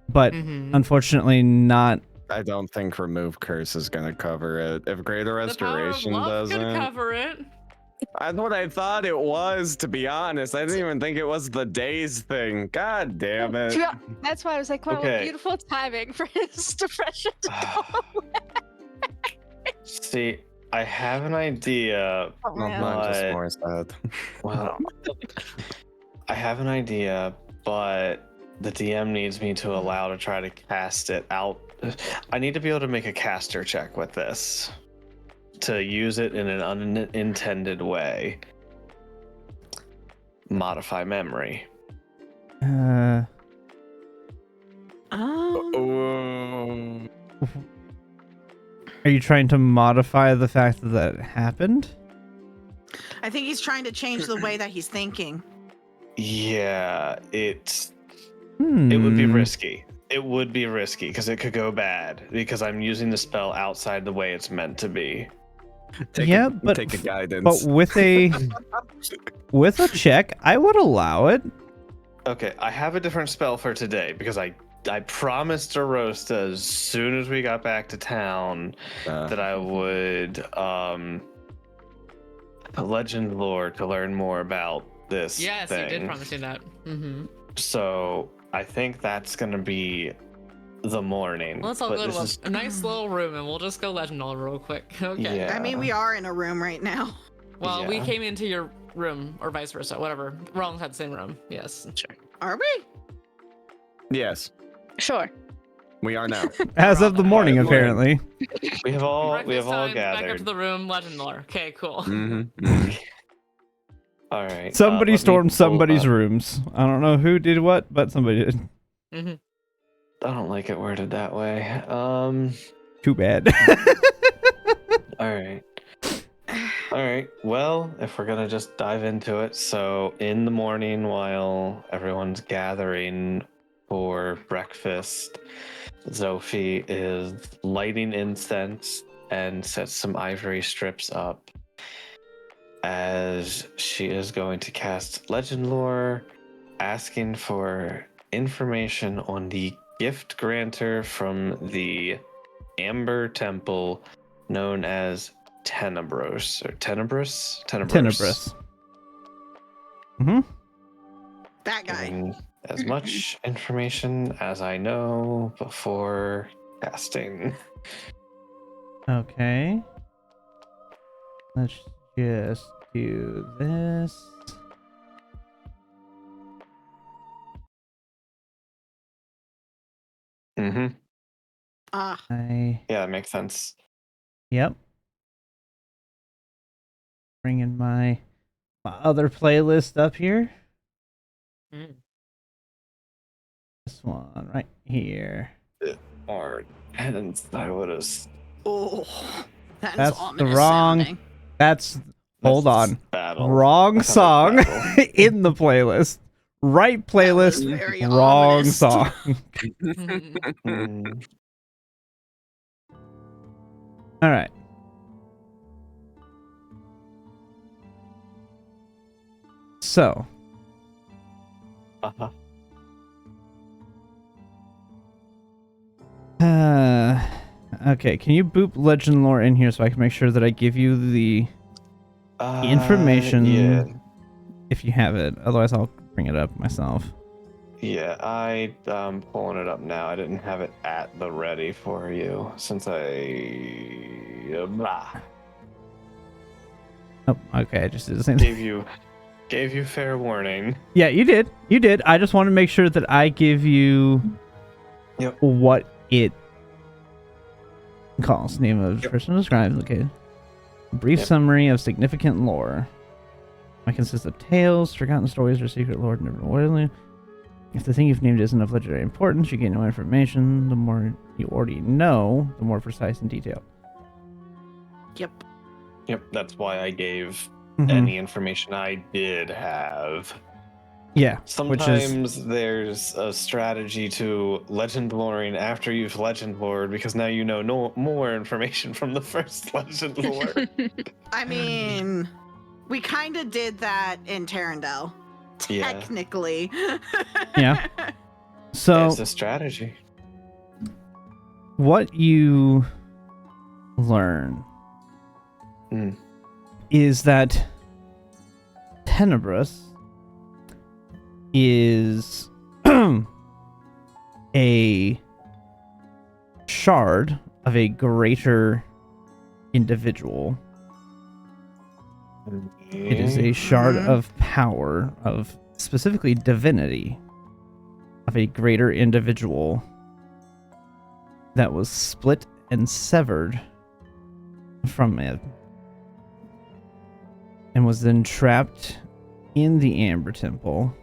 [SPEAKER 6] but
[SPEAKER 1] Mhm.
[SPEAKER 6] unfortunately not.
[SPEAKER 5] I don't think remove curse is gonna cover it. If Greater
[SPEAKER 1] The power of
[SPEAKER 5] Restoration
[SPEAKER 1] love could
[SPEAKER 5] doesn't,
[SPEAKER 1] cover it.
[SPEAKER 5] that's what I thought it was. To be honest, I didn't even think it was the days thing. God damn it!
[SPEAKER 3] Yeah, that's why I was like, wow,
[SPEAKER 2] Okay.
[SPEAKER 3] beautiful timing for his depression to go.
[SPEAKER 2] See, I have an idea.
[SPEAKER 3] Oh,
[SPEAKER 5] Not
[SPEAKER 3] man.
[SPEAKER 5] mine, just
[SPEAKER 2] But-
[SPEAKER 5] more sad.
[SPEAKER 2] Well, I have an idea, but the DM needs me to allow to try to cast it out. I need to be able to make a caster check with this to use it in an unintended way. Modify memory.
[SPEAKER 4] Um,
[SPEAKER 5] Ooh.
[SPEAKER 6] Are you trying to modify the fact that that happened?
[SPEAKER 4] I think he's trying to change the way that he's thinking.
[SPEAKER 2] Yeah, it would be
[SPEAKER 6] Hmm.
[SPEAKER 2] risky. It would be risky because it could go bad because I'm using the spell outside the way it's meant to be.
[SPEAKER 5] Take
[SPEAKER 6] Yeah,
[SPEAKER 5] a,
[SPEAKER 6] but-
[SPEAKER 5] take a guidance.
[SPEAKER 6] But with a check, I would allow it.
[SPEAKER 2] Okay, I have a different spell for today because I promised Arosta as soon as we got back to town that I would legend lore to learn more about this
[SPEAKER 1] Yes,
[SPEAKER 2] thing.
[SPEAKER 1] you did promise me that. Mm-hmm.
[SPEAKER 2] So I think that's gonna be the morning.
[SPEAKER 1] Let's all
[SPEAKER 2] but
[SPEAKER 1] go
[SPEAKER 2] this
[SPEAKER 1] to
[SPEAKER 2] is-
[SPEAKER 1] a nice little room and we'll just go legend all real quick. Okay.
[SPEAKER 2] Yeah.
[SPEAKER 4] I mean, we are in a room right now.
[SPEAKER 1] Well, we
[SPEAKER 2] Yeah.
[SPEAKER 1] came into your room or vice versa, whatever. We're all inside the same room. Yes. Sure.
[SPEAKER 4] Are we?
[SPEAKER 5] Yes,
[SPEAKER 3] Sure.
[SPEAKER 5] we are now.
[SPEAKER 6] As of the morning,
[SPEAKER 2] Alright,
[SPEAKER 6] apparently.
[SPEAKER 2] we have all
[SPEAKER 1] Breakfast time, back up to
[SPEAKER 2] gathered.
[SPEAKER 1] the room, legend lore. Okay, cool.
[SPEAKER 5] Mm-hmm.
[SPEAKER 2] All right.
[SPEAKER 6] Somebody
[SPEAKER 2] let me
[SPEAKER 6] stormed
[SPEAKER 2] pull
[SPEAKER 6] somebody's
[SPEAKER 2] up-
[SPEAKER 6] Rooms. I don't know who did what, but somebody did.
[SPEAKER 1] Mm-hmm.
[SPEAKER 2] I don't like it worded that way.
[SPEAKER 6] Too bad.
[SPEAKER 2] All right. All right. Well, if we're gonna just dive into it, so in the morning while everyone's gathering for breakfast, Zophie is lighting incense and sets some ivory strips up as she is going to cast Legend Lore, asking for information on the gift granter from the Amber Temple known as Tenebros or Tenebrous?
[SPEAKER 6] Tenebrous. Mm-hmm.
[SPEAKER 4] That guy.
[SPEAKER 2] Giving as much information as I know before casting.
[SPEAKER 6] Okay. Let's just do this.
[SPEAKER 2] Mm-hmm.
[SPEAKER 4] Ah,
[SPEAKER 6] I
[SPEAKER 2] Yeah, that makes sense.
[SPEAKER 6] Yep. Bringing my other playlist up here.
[SPEAKER 1] Mm.
[SPEAKER 6] This one right here.
[SPEAKER 2] Or and I would have.
[SPEAKER 4] oh, that is
[SPEAKER 6] That's the
[SPEAKER 4] ominous
[SPEAKER 6] wrong.
[SPEAKER 4] sounding.
[SPEAKER 6] That's hold on.
[SPEAKER 2] Battle.
[SPEAKER 6] Wrong
[SPEAKER 2] That sounded
[SPEAKER 6] song
[SPEAKER 2] battle.
[SPEAKER 6] in the playlist. Right
[SPEAKER 4] That was
[SPEAKER 6] playlist.
[SPEAKER 4] very
[SPEAKER 6] Wrong
[SPEAKER 4] ominous.
[SPEAKER 6] song.
[SPEAKER 2] Mm.
[SPEAKER 6] All right. So,
[SPEAKER 2] Uh-huh.
[SPEAKER 6] okay. Can you boop legend lore in here so I can make sure that I give you the information
[SPEAKER 2] Yeah.
[SPEAKER 6] if you have it? Otherwise, I'll bring it up myself.
[SPEAKER 2] Yeah, I'm pulling it up now. I didn't have it at the ready for you since blah.
[SPEAKER 6] Oh, okay. I just did the same thing.
[SPEAKER 2] gave you fair warning.
[SPEAKER 6] Yeah, you did. You did. I just want to make sure that I give you what it calls. Name of person described. Okay. Brief summary of significant lore. Might consist of tales, forgotten stories, or secret lore never widely. If the thing you've named isn't of legendary importance, you gain no information. The more you already know, the more precise and detailed.
[SPEAKER 4] Yep.
[SPEAKER 2] Yep, that's why I gave
[SPEAKER 6] Mhm.
[SPEAKER 2] any information I did have.
[SPEAKER 6] Yeah,
[SPEAKER 2] Sometimes there's a strategy to legend loring after you've legend lored because now you know no more information from the first legend lore.
[SPEAKER 4] I mean, we kind of did that in Tarandel.
[SPEAKER 2] Yeah.
[SPEAKER 4] Technically.
[SPEAKER 6] Yeah. So
[SPEAKER 2] It's a strategy.
[SPEAKER 6] what you learn
[SPEAKER 2] Mm.
[SPEAKER 6] is that Tenebrous is a shard of a greater individual. It is a shard
[SPEAKER 4] Mhm.
[SPEAKER 6] of power, of specifically divinity, of a greater individual that was split and severed from it and was then trapped in the Amber Temple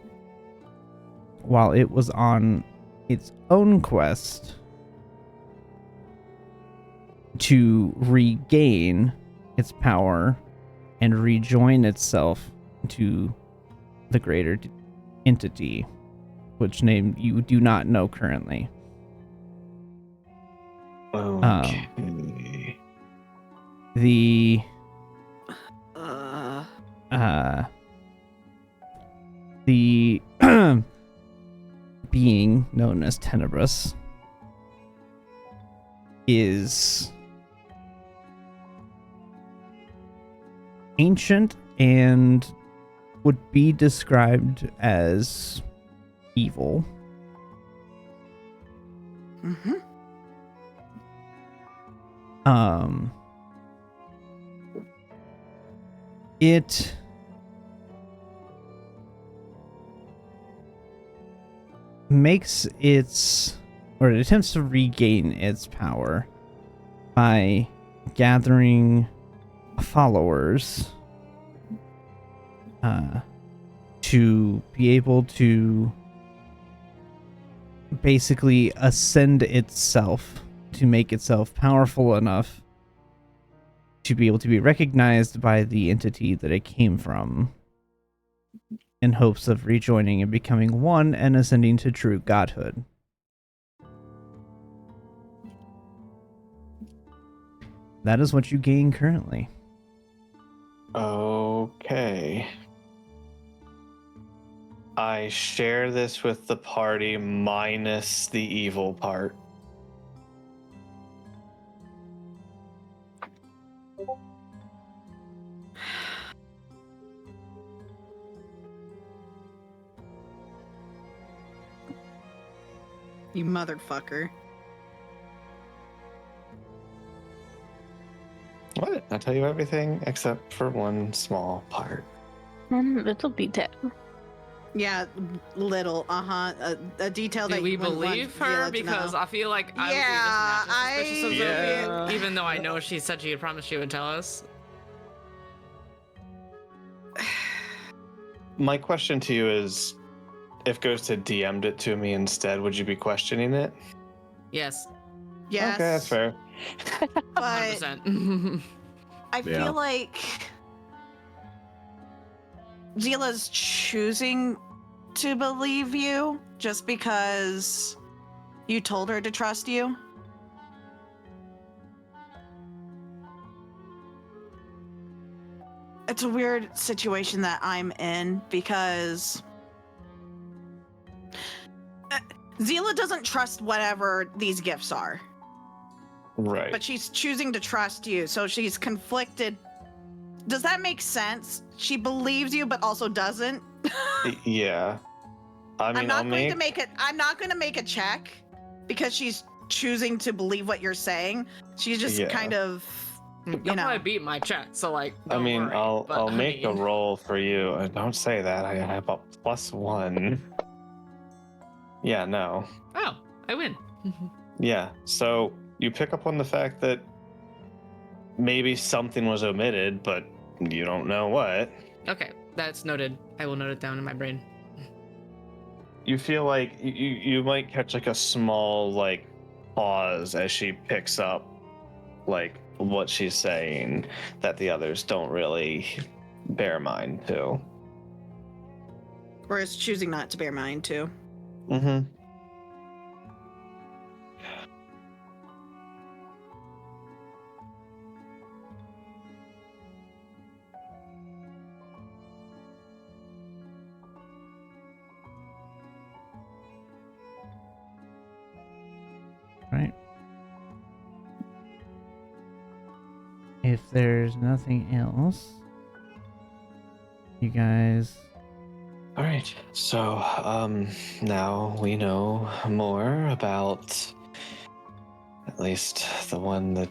[SPEAKER 6] while it was on its own quest to regain its power and rejoin itself to the greater entity, which name you do not know currently.
[SPEAKER 2] Okay.
[SPEAKER 6] The
[SPEAKER 4] Uh,
[SPEAKER 6] the being known as Tenebrous is ancient and would be described as evil.
[SPEAKER 4] mhm.
[SPEAKER 6] It makes its, or it attempts to regain its power by gathering followers to be able to basically ascend itself, to make itself powerful enough to be able to be recognized by the entity that it came from, in hopes of rejoining and becoming one and ascending to true godhood. That is what you gain currently.
[SPEAKER 2] Okay. I share this with the party minus the evil part.
[SPEAKER 4] You motherfucker.
[SPEAKER 2] What? I tell you everything except for one small part.
[SPEAKER 3] Little detail.
[SPEAKER 4] Yeah, little. A detail
[SPEAKER 1] Do
[SPEAKER 4] that
[SPEAKER 1] we
[SPEAKER 4] you wouldn't want
[SPEAKER 1] believe her?
[SPEAKER 4] Viola to
[SPEAKER 1] Because
[SPEAKER 4] know.
[SPEAKER 1] I feel like I would
[SPEAKER 4] Yeah,
[SPEAKER 1] be just as suspicious of
[SPEAKER 5] Yeah.
[SPEAKER 1] Sophie, even though I know she said she had promised she would tell us.
[SPEAKER 2] My question to you is, if Ghost had DM'd it to me instead, would you be questioning it?
[SPEAKER 1] Yes,
[SPEAKER 4] Yes.
[SPEAKER 2] Okay, that's fair.
[SPEAKER 4] But
[SPEAKER 1] 100%.
[SPEAKER 4] I
[SPEAKER 5] Yeah.
[SPEAKER 4] feel like Zila's choosing to believe you just because you told her to trust you. It's a weird situation that I'm in because Zila doesn't trust whatever these gifts are,
[SPEAKER 2] Right.
[SPEAKER 4] but she's choosing to trust you, so she's conflicted. Does that make sense? She believes you, but also doesn't.
[SPEAKER 2] Yeah. I mean,
[SPEAKER 4] I'm not
[SPEAKER 2] I'll
[SPEAKER 4] going
[SPEAKER 2] make...
[SPEAKER 4] to make it. I'm not going to make a check because she's choosing to believe what you're saying. She's just
[SPEAKER 2] Yeah.
[SPEAKER 4] kind of,
[SPEAKER 1] You'll
[SPEAKER 4] you know.
[SPEAKER 1] probably beat my check, so like,
[SPEAKER 2] I
[SPEAKER 1] don't
[SPEAKER 2] mean,
[SPEAKER 1] worry.
[SPEAKER 2] I'll
[SPEAKER 1] But, I
[SPEAKER 2] make a
[SPEAKER 1] mean-
[SPEAKER 2] roll for you. Don't say that. I have a +1. Yeah, no.
[SPEAKER 1] Oh, I win.
[SPEAKER 2] Yeah. So you pick up on the fact that maybe something was omitted, but you don't know what.
[SPEAKER 1] Okay, that's noted. I will note it down in my brain.
[SPEAKER 2] You feel like you might catch like a small like pause as she picks up like what she's saying that the others don't really bear mind to.
[SPEAKER 4] Or is choosing not to bear mind to.
[SPEAKER 2] Mm-hmm.
[SPEAKER 6] Right. If there's nothing else, you guys.
[SPEAKER 2] All right. So, now we know more about at least the one that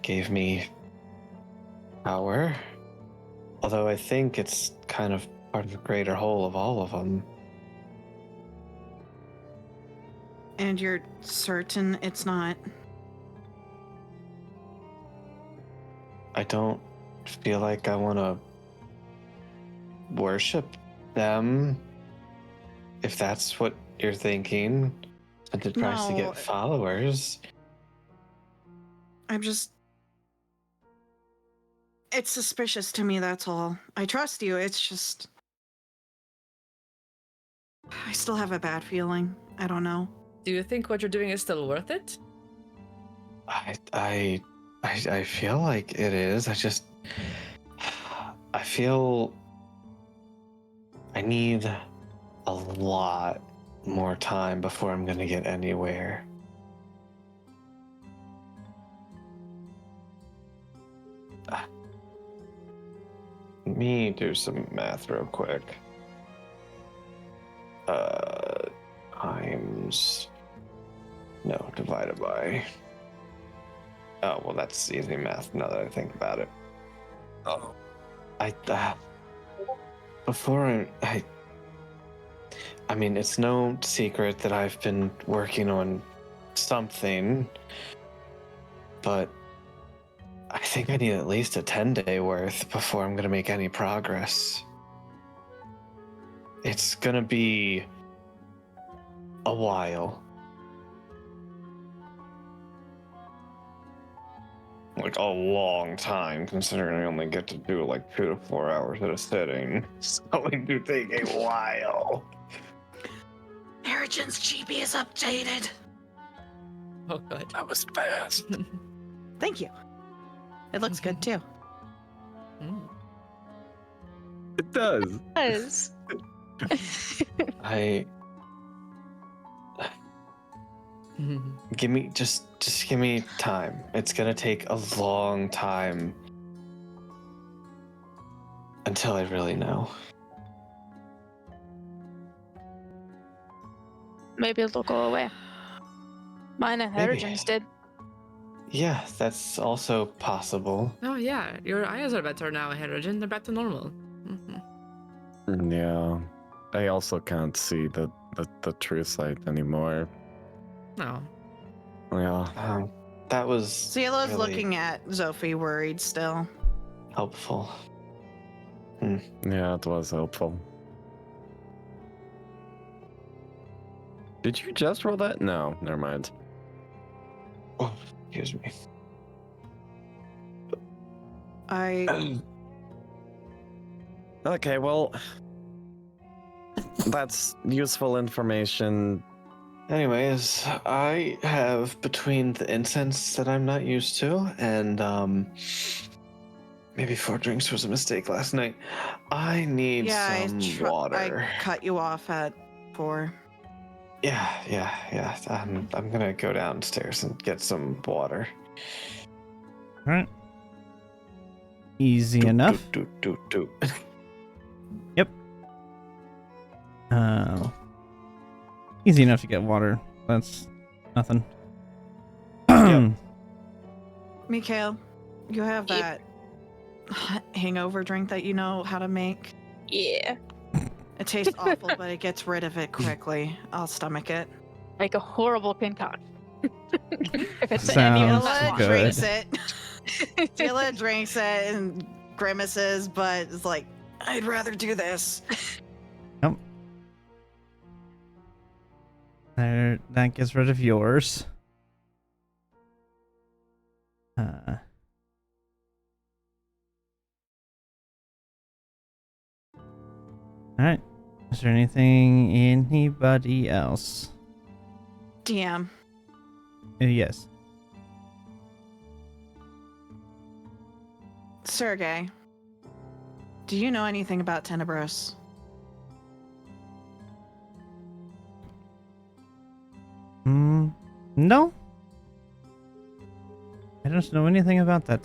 [SPEAKER 2] gave me power. Although I think it's kind of part of the greater whole of all of them.
[SPEAKER 4] And you're certain it's not.
[SPEAKER 2] I don't feel like I want to worship them, if that's what you're thinking, and it tries to
[SPEAKER 4] No.
[SPEAKER 2] get followers.
[SPEAKER 4] I'm just. It's suspicious to me, that's all. I trust you, it's just. I still have a bad feeling. I don't know.
[SPEAKER 1] Do you think what you're doing is still worth it?
[SPEAKER 2] I feel like it is. I feel I need a lot more time before I'm gonna get anywhere. Let me do some math real quick. Times. No, divided by. Oh, well, that's easy math now that I think about it. Oh. I mean, it's no secret that I've been working on something, but I think I need at least a 10-day worth before I'm gonna make any progress. It's gonna be a while. Like a long time, considering I only get to do like 2 to 4 hours at a sitting. So it do take a while.
[SPEAKER 4] Erigen's GB is updated.
[SPEAKER 1] Oh, good.
[SPEAKER 2] That was fast.
[SPEAKER 4] Thank you. It looks good too.
[SPEAKER 1] Mm.
[SPEAKER 5] It does.
[SPEAKER 3] Does.
[SPEAKER 2] Just give me time. It's gonna take a long time until I really know.
[SPEAKER 3] Maybe it'll go away. Mine and
[SPEAKER 2] Maybe.
[SPEAKER 3] Herigen's did.
[SPEAKER 2] Yeah, that's also possible.
[SPEAKER 1] Oh yeah, your eyes are better now, Herigen. They're back to normal. Mhm.
[SPEAKER 5] Yeah. I also can't see the true sight anymore.
[SPEAKER 1] No.
[SPEAKER 5] Yeah.
[SPEAKER 2] That was
[SPEAKER 4] Zila's
[SPEAKER 2] really
[SPEAKER 4] looking at Zophie, worried still.
[SPEAKER 2] helpful.
[SPEAKER 5] Yeah, it was helpful. Did you just roll that? No, never mind.
[SPEAKER 2] Oh, excuse me.
[SPEAKER 5] Okay, well, that's useful information.
[SPEAKER 2] Anyways, I have between the incense that I'm not used to and maybe 4 drinks was a mistake last night. I need some water.
[SPEAKER 4] I cut you off at 4.
[SPEAKER 2] Yeah. I'm gonna go downstairs and get some water.
[SPEAKER 6] All right. Easy enough.
[SPEAKER 2] Do.
[SPEAKER 6] Yep. Easy enough to get water. That's nothing.
[SPEAKER 2] Yep.
[SPEAKER 4] Mikhail, you have
[SPEAKER 3] Yep.
[SPEAKER 4] that hangover drink that you know how to make?
[SPEAKER 3] Yeah.
[SPEAKER 4] It tastes awful, but it gets rid of it quickly. I'll stomach it.
[SPEAKER 3] Like a horrible concoction. If it's
[SPEAKER 6] Sounds
[SPEAKER 3] anyone
[SPEAKER 4] Zila
[SPEAKER 6] good.
[SPEAKER 4] drinks it. Zila drinks it and grimaces, but is like, I'd rather do this.
[SPEAKER 6] There, that gets rid of yours. Alright. Is there anything anybody else?
[SPEAKER 4] DM.
[SPEAKER 6] Yes.
[SPEAKER 4] Sergey, do you know anything about Tenebros?
[SPEAKER 6] No. I don't know anything about that.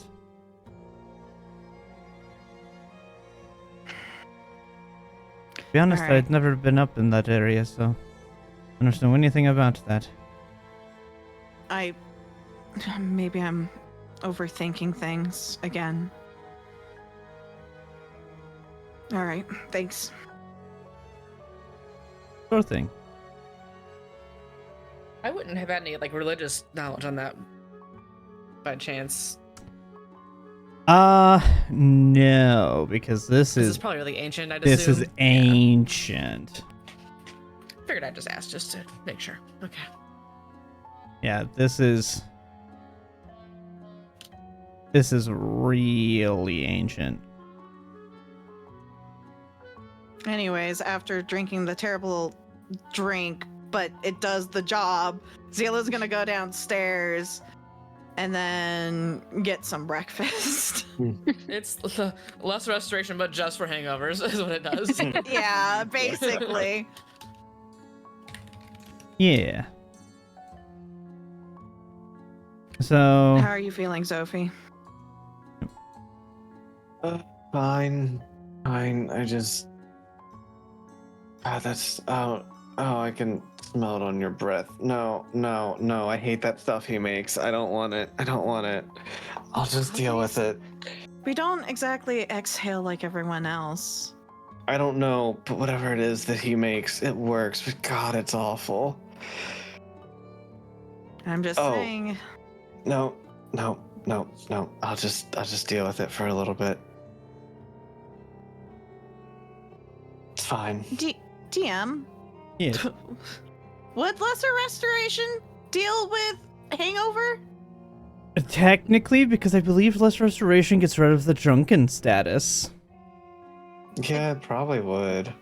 [SPEAKER 6] To be honest,
[SPEAKER 4] Alright.
[SPEAKER 6] I'd never been up in that area, so I don't know anything about that.
[SPEAKER 4] Maybe I'm overthinking things again. Alright, thanks.
[SPEAKER 6] Sure thing.
[SPEAKER 1] I wouldn't have had any like religious knowledge on that by chance.
[SPEAKER 6] No, because this
[SPEAKER 1] This is
[SPEAKER 6] is
[SPEAKER 1] probably really ancient, I'd
[SPEAKER 6] this
[SPEAKER 1] assume.
[SPEAKER 6] is ancient.
[SPEAKER 1] Figured I'd just ask just to make sure. Okay.
[SPEAKER 6] Yeah, this is really ancient.
[SPEAKER 4] Anyways, after drinking the terrible drink, but it does the job, Zila's gonna go downstairs and then get some breakfast.
[SPEAKER 1] It's less restoration, but just for hangovers is what it does.
[SPEAKER 4] Yeah, basically.
[SPEAKER 6] Yeah. So
[SPEAKER 4] How are you feeling, Sophie?
[SPEAKER 2] Fine. I just. That's. Oh, I can smell it on your breath. No. I hate that stuff he makes. I don't want it. I'll just deal with it.
[SPEAKER 4] We don't exactly exhale like everyone else.
[SPEAKER 2] I don't know, but whatever it is that he makes, it works. But God, it's awful.
[SPEAKER 4] I'm just
[SPEAKER 2] Oh.
[SPEAKER 4] saying.
[SPEAKER 2] No. I'll just deal with it for a little bit. It's fine.
[SPEAKER 4] DM,
[SPEAKER 6] yeah.
[SPEAKER 4] would lesser restoration deal with hangover?
[SPEAKER 6] Technically, because I believe less restoration gets rid of the drunken status.
[SPEAKER 2] Yeah, it probably would.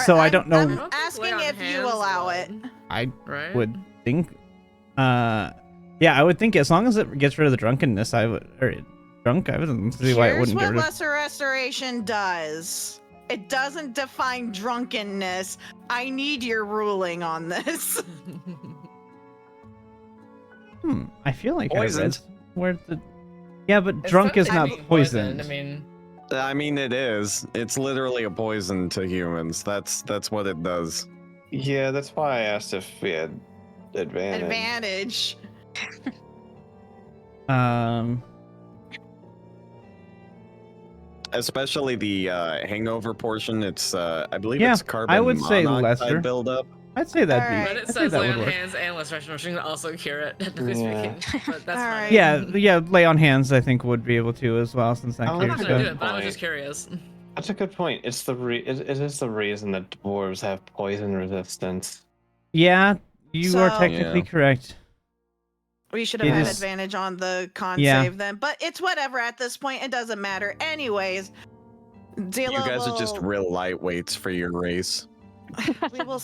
[SPEAKER 6] So I don't know-
[SPEAKER 4] I'm
[SPEAKER 1] I don't think
[SPEAKER 4] asking
[SPEAKER 1] lay on
[SPEAKER 4] if you
[SPEAKER 1] hands
[SPEAKER 4] allow it.
[SPEAKER 1] would,
[SPEAKER 6] I
[SPEAKER 1] right?
[SPEAKER 6] would think. Yeah, I would think as long as it gets rid of the drunkenness, I would. Or drunk, I wouldn't see why it
[SPEAKER 4] Here's
[SPEAKER 6] wouldn't get
[SPEAKER 4] what
[SPEAKER 6] rid of.
[SPEAKER 4] lesser restoration does. It doesn't define drunkenness. I need your ruling on this.
[SPEAKER 6] I feel like I read
[SPEAKER 5] Poisoned.
[SPEAKER 6] where the. Yeah, but
[SPEAKER 1] It's
[SPEAKER 6] drunk is not
[SPEAKER 1] technically
[SPEAKER 6] poisoned.
[SPEAKER 1] I mean,
[SPEAKER 5] I mean, it is. It's literally a poison to humans. That's what it does.
[SPEAKER 2] Yeah, that's why I asked if we had advantage.
[SPEAKER 4] Advantage.
[SPEAKER 5] especially the hangover portion. It's I believe
[SPEAKER 6] Yeah,
[SPEAKER 5] it's carbon
[SPEAKER 6] I would say
[SPEAKER 5] monoxide
[SPEAKER 6] lesser.
[SPEAKER 5] buildup.
[SPEAKER 6] I'd say that'd
[SPEAKER 4] Alright.
[SPEAKER 6] be.
[SPEAKER 1] But it
[SPEAKER 6] I'd say
[SPEAKER 1] says
[SPEAKER 6] that
[SPEAKER 1] lay
[SPEAKER 6] would
[SPEAKER 1] on
[SPEAKER 6] work.
[SPEAKER 1] hands and less restoration can also cure it, technically
[SPEAKER 2] Yeah.
[SPEAKER 1] speaking. But that's
[SPEAKER 4] Alright.
[SPEAKER 1] fine.
[SPEAKER 6] Yeah, lay on hands. I think would be able to as well, since that
[SPEAKER 2] Oh,
[SPEAKER 1] I'm
[SPEAKER 6] cures
[SPEAKER 1] not
[SPEAKER 2] that's
[SPEAKER 1] gonna
[SPEAKER 2] good.
[SPEAKER 1] do
[SPEAKER 6] it.
[SPEAKER 1] it, but I was
[SPEAKER 2] Point.
[SPEAKER 1] just curious.
[SPEAKER 2] That's a good point. It's it is the reason that dwarves have poison resistance.
[SPEAKER 6] Yeah, you are
[SPEAKER 4] So-
[SPEAKER 6] technically
[SPEAKER 5] Yeah.
[SPEAKER 6] correct.
[SPEAKER 4] We should have
[SPEAKER 6] It
[SPEAKER 4] had
[SPEAKER 6] is-
[SPEAKER 4] advantage on the con
[SPEAKER 6] Yeah.
[SPEAKER 4] save then, but it's whatever at this point. It doesn't matter. Anyways, Zila
[SPEAKER 5] You guys are just
[SPEAKER 4] will,
[SPEAKER 5] real lightweights for your race.
[SPEAKER 4] we will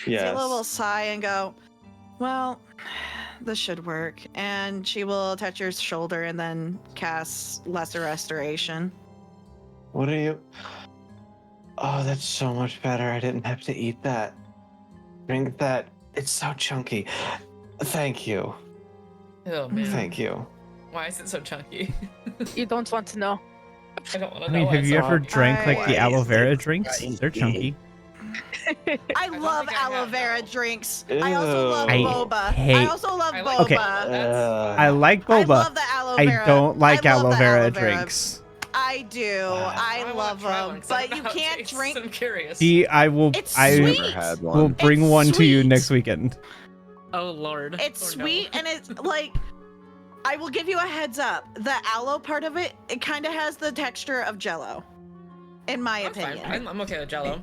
[SPEAKER 2] Yes.
[SPEAKER 4] Zila will sigh and go, well, this should work. And she will touch your shoulder and then cast Lesser Restoration.
[SPEAKER 2] What are you? Oh, that's so much better. I didn't have to eat that. Drink that. It's so chunky. Thank you.
[SPEAKER 1] Oh man.
[SPEAKER 2] Thank you.
[SPEAKER 1] Why is it so chunky?
[SPEAKER 3] You don't want to know.
[SPEAKER 1] I don't want to
[SPEAKER 6] I
[SPEAKER 1] know.
[SPEAKER 6] mean,
[SPEAKER 1] why
[SPEAKER 6] have
[SPEAKER 1] it's
[SPEAKER 6] you
[SPEAKER 1] so
[SPEAKER 6] ever
[SPEAKER 1] chunky.
[SPEAKER 6] drank like the
[SPEAKER 4] I-
[SPEAKER 6] aloe vera
[SPEAKER 5] Why is it
[SPEAKER 6] drinks? They're chunky.
[SPEAKER 4] I
[SPEAKER 1] don't
[SPEAKER 4] love
[SPEAKER 1] think I have,
[SPEAKER 4] aloe vera
[SPEAKER 1] no.
[SPEAKER 4] drinks. I also love
[SPEAKER 2] Ew.
[SPEAKER 4] boba. I
[SPEAKER 6] hate-
[SPEAKER 4] also love
[SPEAKER 1] I like
[SPEAKER 4] boba.
[SPEAKER 6] Okay.
[SPEAKER 1] boba. That's
[SPEAKER 6] I like
[SPEAKER 4] I
[SPEAKER 6] boba.
[SPEAKER 4] love the aloe vera.
[SPEAKER 6] I don't like
[SPEAKER 4] I love
[SPEAKER 6] aloe
[SPEAKER 4] the
[SPEAKER 6] vera
[SPEAKER 4] aloe vera.
[SPEAKER 6] drinks.
[SPEAKER 4] I do. I
[SPEAKER 1] wanna
[SPEAKER 4] love
[SPEAKER 1] try one,
[SPEAKER 4] them,
[SPEAKER 1] 'cause I
[SPEAKER 4] but
[SPEAKER 1] don't know
[SPEAKER 4] you
[SPEAKER 1] how it
[SPEAKER 4] can't
[SPEAKER 1] tastes.
[SPEAKER 4] drink.
[SPEAKER 1] I'm curious.
[SPEAKER 6] See, I will.
[SPEAKER 4] It's
[SPEAKER 6] I
[SPEAKER 4] sweet.
[SPEAKER 5] Never had
[SPEAKER 6] will
[SPEAKER 5] one.
[SPEAKER 6] bring
[SPEAKER 4] It's
[SPEAKER 6] one to you
[SPEAKER 4] sweet.
[SPEAKER 6] next weekend.
[SPEAKER 1] Oh lord.
[SPEAKER 4] It's
[SPEAKER 1] Oh, no.
[SPEAKER 4] sweet and it's like. I will give you a heads up. The aloe part of it, it kind of has the texture of Jello, in my
[SPEAKER 1] That's fine.
[SPEAKER 4] opinion.
[SPEAKER 1] I'm okay with Jello.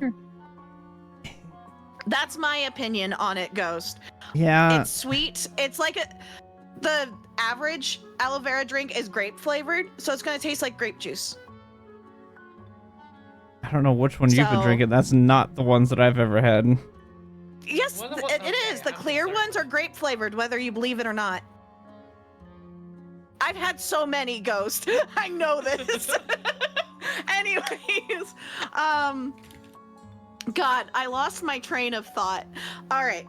[SPEAKER 4] That's my opinion on it, Ghost.
[SPEAKER 6] Yeah.
[SPEAKER 4] It's sweet. It's like the average aloe vera drink is grape flavored, so it's gonna taste like grape juice.
[SPEAKER 6] I don't know which one you've been
[SPEAKER 4] So-
[SPEAKER 6] drinking. That's not the ones that I've ever had.
[SPEAKER 4] Yes,
[SPEAKER 1] Well,
[SPEAKER 4] it
[SPEAKER 1] okay,
[SPEAKER 4] is. The
[SPEAKER 1] I'm
[SPEAKER 4] clear
[SPEAKER 1] concerned.
[SPEAKER 4] ones are grape flavored, whether you believe it or not. I've had so many, Ghost. I know this. Anyways, God, I lost my train of thought. All right,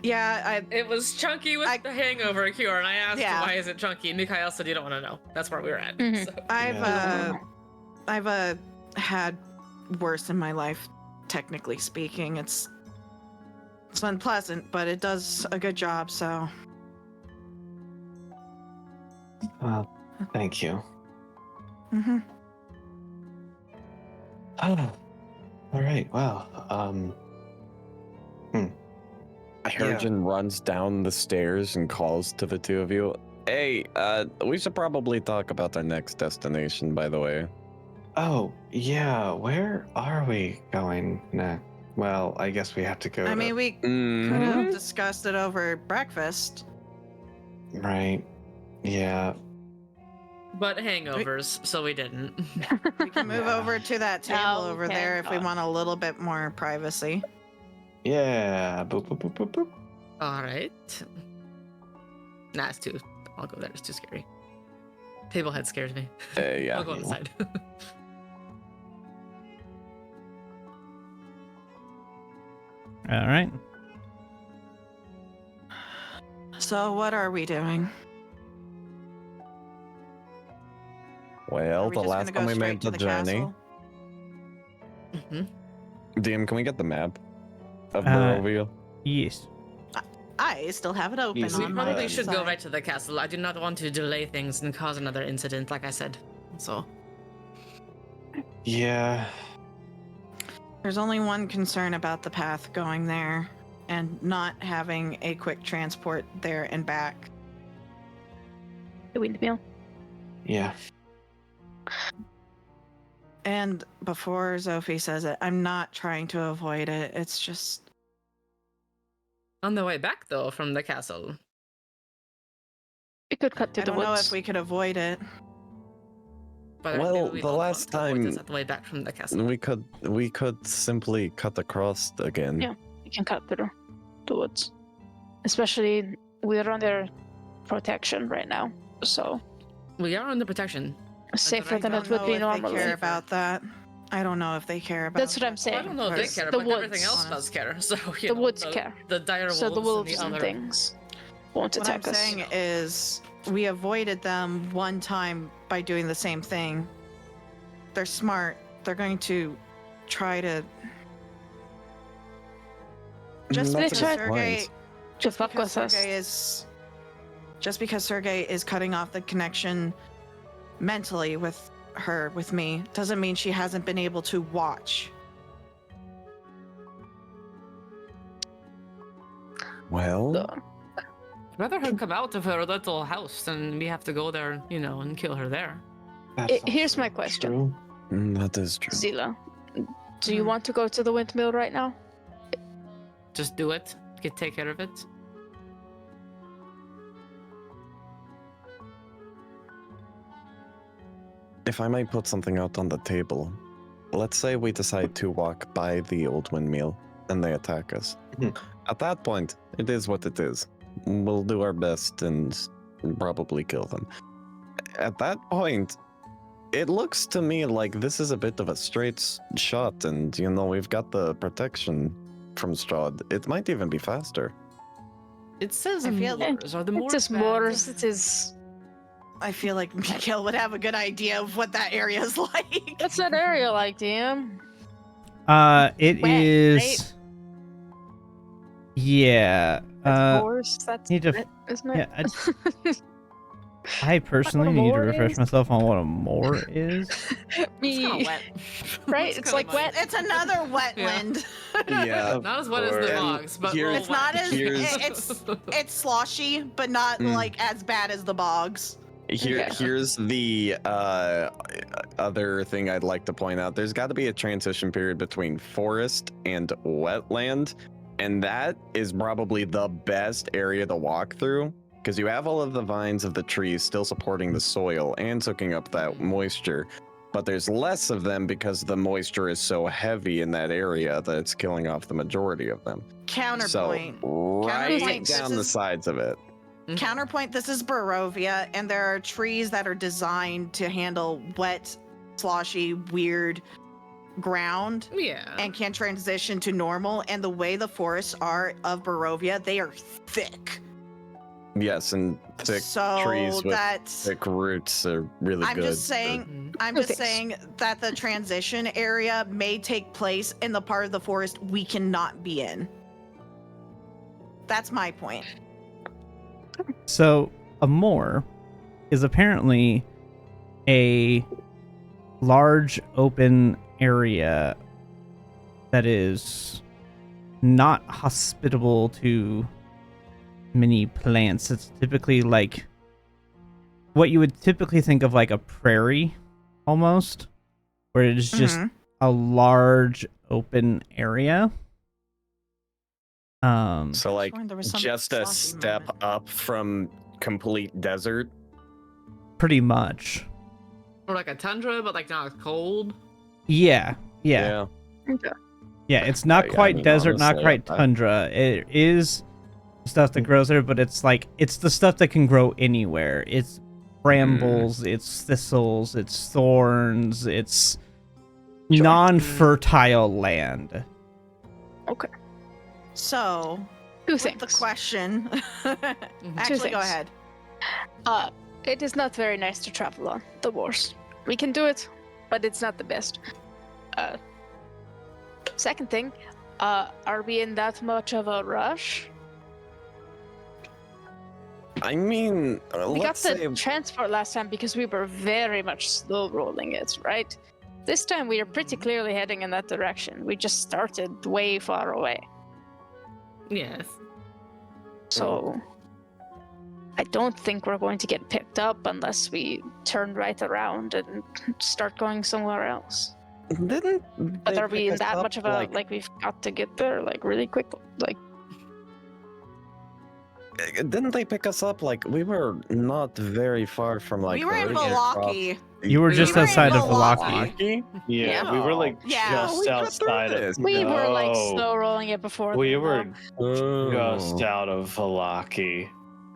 [SPEAKER 4] yeah,
[SPEAKER 1] It was chunky with
[SPEAKER 4] I-
[SPEAKER 1] the hangover cure, and I asked
[SPEAKER 4] Yeah.
[SPEAKER 1] why is it chunky, and Mikhail said you don't want to know. That's where we were at.
[SPEAKER 3] Mhm.
[SPEAKER 1] So.
[SPEAKER 4] I've had worse in my life, technically speaking. It's unpleasant, but it does a good job. So
[SPEAKER 2] Well, thank you.
[SPEAKER 4] mm-hmm.
[SPEAKER 2] Oh, all right. Well,
[SPEAKER 5] Hurricane runs down the stairs and calls to the two of you. Hey, we should probably talk about our next destination, by the way.
[SPEAKER 2] Oh, yeah. Where are we going next? Well, I guess we have to go.
[SPEAKER 4] I mean, we could
[SPEAKER 5] Mhm.
[SPEAKER 4] have discussed it over breakfast.
[SPEAKER 2] right. Yeah.
[SPEAKER 1] But hangovers, so we didn't.
[SPEAKER 4] We can move
[SPEAKER 2] Yeah.
[SPEAKER 4] over to that table
[SPEAKER 3] Oh,
[SPEAKER 4] over
[SPEAKER 3] okay.
[SPEAKER 4] there if we want a little bit more privacy.
[SPEAKER 2] Yeah. Boop, boop, boop, boop, boop.
[SPEAKER 1] All right. Nah, it's too. I'll go there. It's too scary. Table head scares me.
[SPEAKER 5] Yeah.
[SPEAKER 1] I'll go inside.
[SPEAKER 6] All right.
[SPEAKER 4] So what are we doing? Are
[SPEAKER 5] Well,
[SPEAKER 4] we
[SPEAKER 5] the
[SPEAKER 4] just
[SPEAKER 5] last
[SPEAKER 4] gonna
[SPEAKER 5] time
[SPEAKER 4] go
[SPEAKER 5] we
[SPEAKER 4] straight
[SPEAKER 5] made
[SPEAKER 4] to
[SPEAKER 5] the journey.
[SPEAKER 4] castle?
[SPEAKER 1] hmm
[SPEAKER 5] DM, can we get the map of
[SPEAKER 6] Uh,
[SPEAKER 5] Barovia?
[SPEAKER 6] Yes.
[SPEAKER 4] I still have it open
[SPEAKER 2] Easy.
[SPEAKER 1] We
[SPEAKER 4] on
[SPEAKER 1] probably
[SPEAKER 4] my
[SPEAKER 1] should go
[SPEAKER 4] side.
[SPEAKER 1] right to the castle. I do not want to delay things and cause another incident, like I said. So,
[SPEAKER 2] Yeah.
[SPEAKER 4] There's only one concern about the path going there and not having a quick transport there and back.
[SPEAKER 3] The windmill.
[SPEAKER 2] Yeah.
[SPEAKER 4] And before Zophie says it, I'm not trying to avoid it. It's just
[SPEAKER 1] on the way back, though, from the castle.
[SPEAKER 3] We could cut to
[SPEAKER 4] I
[SPEAKER 3] the
[SPEAKER 4] don't know
[SPEAKER 3] woods.
[SPEAKER 4] if we could avoid it.
[SPEAKER 1] But
[SPEAKER 5] Well,
[SPEAKER 1] maybe we
[SPEAKER 5] the
[SPEAKER 1] all
[SPEAKER 5] last
[SPEAKER 1] want to avoid this
[SPEAKER 5] time-
[SPEAKER 1] at the way back from the castle.
[SPEAKER 5] We could simply cut across again.
[SPEAKER 3] Yeah. We can cut through the woods. Especially, we're under protection right now. So,
[SPEAKER 1] We are under protection.
[SPEAKER 3] safer
[SPEAKER 1] I
[SPEAKER 3] than
[SPEAKER 4] I
[SPEAKER 3] it
[SPEAKER 4] don't
[SPEAKER 3] would
[SPEAKER 4] know
[SPEAKER 3] be
[SPEAKER 4] if
[SPEAKER 3] normally.
[SPEAKER 4] they care about that. I don't know if they care about
[SPEAKER 3] That's what I'm
[SPEAKER 4] that.
[SPEAKER 3] saying.
[SPEAKER 1] Well, I don't know if they
[SPEAKER 4] Because
[SPEAKER 1] care,
[SPEAKER 3] the
[SPEAKER 1] but everything
[SPEAKER 3] woods.
[SPEAKER 1] else does care. So you
[SPEAKER 3] The
[SPEAKER 1] know,
[SPEAKER 3] woods care.
[SPEAKER 1] The dire
[SPEAKER 3] So the wolves
[SPEAKER 1] and
[SPEAKER 3] and
[SPEAKER 1] the other.
[SPEAKER 3] things won't
[SPEAKER 4] What I'm
[SPEAKER 3] attack us.
[SPEAKER 4] saying is we avoided them one time by doing the same thing. They're smart. They're going to try to just
[SPEAKER 3] They
[SPEAKER 4] because
[SPEAKER 3] tried-
[SPEAKER 4] Sergey
[SPEAKER 3] To fuck
[SPEAKER 4] because
[SPEAKER 3] with us.
[SPEAKER 4] Sergey is cutting off the connection mentally with her with me doesn't mean she hasn't been able to watch.
[SPEAKER 5] Well,
[SPEAKER 1] Rather her come out of her little house than we have to go there, and kill her there.
[SPEAKER 3] Here's my question.
[SPEAKER 2] True.
[SPEAKER 5] that is true.
[SPEAKER 3] Zila, do you want to go to the windmill right now?
[SPEAKER 1] Just do it. Take care of it.
[SPEAKER 5] If I might put something out on the table, let's say we decide to walk by the old windmill and they attack us.
[SPEAKER 2] Mhm.
[SPEAKER 5] At that point, it is what it is. We'll do our best and probably kill them. At that point, it looks to me like this is a bit of a straight shot, and we've got the protection from Strahd. It might even be faster.
[SPEAKER 1] It says
[SPEAKER 4] I feel like
[SPEAKER 1] Moors. Are the Moors
[SPEAKER 3] It is
[SPEAKER 1] bad?
[SPEAKER 3] Moors. It is.
[SPEAKER 4] I feel like Mikhail would have a good idea of what that area is like.
[SPEAKER 3] What's that area like, DM?
[SPEAKER 6] It
[SPEAKER 3] Wet,
[SPEAKER 6] is.
[SPEAKER 3] right?
[SPEAKER 6] Yeah.
[SPEAKER 3] That's Moors. That's
[SPEAKER 6] need to
[SPEAKER 3] it, isn't it?
[SPEAKER 6] Yeah, I personally need to
[SPEAKER 3] moor
[SPEAKER 6] refresh
[SPEAKER 3] is?
[SPEAKER 6] myself on what a moor is.
[SPEAKER 1] It's
[SPEAKER 3] Me,
[SPEAKER 1] kind of wet.
[SPEAKER 3] right? It's like wet.
[SPEAKER 4] It's another wetland.
[SPEAKER 5] Yeah.
[SPEAKER 1] Not as wet as the
[SPEAKER 5] And
[SPEAKER 1] bogs, but
[SPEAKER 5] here-
[SPEAKER 1] real
[SPEAKER 4] It's not
[SPEAKER 1] wet.
[SPEAKER 4] as
[SPEAKER 5] Here's-
[SPEAKER 4] it's sloshy, but not
[SPEAKER 5] Mm.
[SPEAKER 4] like as bad as the bogs.
[SPEAKER 3] Yeah.
[SPEAKER 5] Here's the other thing I'd like to point out. There's got to be a transition period between forest and wetland, and that is probably the best area to walk through because you have all of the vines of the trees still supporting the soil and soaking up that moisture, but there's less of them because the moisture is so heavy in that area that it's killing off the majority of them.
[SPEAKER 4] Counterpoint.
[SPEAKER 5] So right
[SPEAKER 4] Counterpoint, this
[SPEAKER 5] down the
[SPEAKER 4] is-
[SPEAKER 5] sides of it.
[SPEAKER 4] Counterpoint, this is Barovia, and there are trees that are designed to handle wet, sloshy, weird ground
[SPEAKER 1] Yeah.
[SPEAKER 4] and can transition to normal. And the way the forests are of Barovia, they are thick.
[SPEAKER 5] Yes, and thick
[SPEAKER 4] so
[SPEAKER 5] trees with
[SPEAKER 4] that's
[SPEAKER 5] thick roots are really
[SPEAKER 4] I'm
[SPEAKER 5] good.
[SPEAKER 4] just saying
[SPEAKER 1] Mhm.
[SPEAKER 4] I'm
[SPEAKER 3] Two
[SPEAKER 4] just
[SPEAKER 3] things.
[SPEAKER 4] saying that the transition area may take place in the part of the forest we cannot be in. That's my point.
[SPEAKER 6] So, a moor is apparently a large open area that is not hospitable to many plants. It's typically like what you would typically think of like a prairie almost, where it is just
[SPEAKER 4] Mhm.
[SPEAKER 6] a large open area.
[SPEAKER 5] So like
[SPEAKER 4] Sworn there was some
[SPEAKER 5] just a
[SPEAKER 4] sloshy
[SPEAKER 5] step
[SPEAKER 4] moment.
[SPEAKER 5] up from complete desert.
[SPEAKER 6] Pretty much.
[SPEAKER 1] Or like a tundra, but like not cold.
[SPEAKER 6] Yeah.
[SPEAKER 5] Yeah.
[SPEAKER 3] Okay.
[SPEAKER 6] Yeah, it's not
[SPEAKER 5] I
[SPEAKER 6] quite
[SPEAKER 5] mean,
[SPEAKER 6] desert, not
[SPEAKER 5] honestly,
[SPEAKER 6] quite
[SPEAKER 5] I-
[SPEAKER 6] tundra. It is stuff that grows there, but it's the stuff that can grow anywhere. It's brambles, it's thistles, it's thorns, it's
[SPEAKER 5] Sure.
[SPEAKER 6] non-fertile land.
[SPEAKER 3] Okay.
[SPEAKER 4] So,
[SPEAKER 3] Two
[SPEAKER 4] with
[SPEAKER 3] things.
[SPEAKER 4] the question.
[SPEAKER 1] Mm-hmm.
[SPEAKER 4] Actually, go
[SPEAKER 3] things.
[SPEAKER 4] ahead.
[SPEAKER 3] It is not very nice to travel on the wars. We can do it, but it's not the best. Second thing, are we in that much of a rush?
[SPEAKER 5] I mean,
[SPEAKER 3] We got
[SPEAKER 5] let's
[SPEAKER 3] the
[SPEAKER 5] say
[SPEAKER 3] transport last time because we were very much slow rolling it, right? This time we are pretty clearly heading in that direction. We just started way far away.
[SPEAKER 1] Yes.
[SPEAKER 3] So I don't think we're going to get picked up unless we turn right around and start going somewhere else.
[SPEAKER 5] didn't
[SPEAKER 3] But
[SPEAKER 5] they
[SPEAKER 3] are we
[SPEAKER 5] pick
[SPEAKER 3] in
[SPEAKER 5] us
[SPEAKER 3] that
[SPEAKER 5] up,
[SPEAKER 3] much of a like we've got to get there like really quick? Like
[SPEAKER 5] didn't they pick us up like we were not very far from like
[SPEAKER 4] we were in
[SPEAKER 5] original
[SPEAKER 4] Valaki.
[SPEAKER 6] You were
[SPEAKER 1] We
[SPEAKER 6] just
[SPEAKER 1] were in
[SPEAKER 6] outside of
[SPEAKER 4] Valaki.
[SPEAKER 6] Valaki.
[SPEAKER 5] Valaki?
[SPEAKER 2] Yeah, we were like
[SPEAKER 4] Yeah.
[SPEAKER 2] just
[SPEAKER 5] We got through
[SPEAKER 2] outside of.
[SPEAKER 5] this.
[SPEAKER 3] we were like
[SPEAKER 2] No.
[SPEAKER 3] slow rolling it before.
[SPEAKER 2] We
[SPEAKER 3] then,
[SPEAKER 2] were
[SPEAKER 3] though.
[SPEAKER 2] just out of Valaki.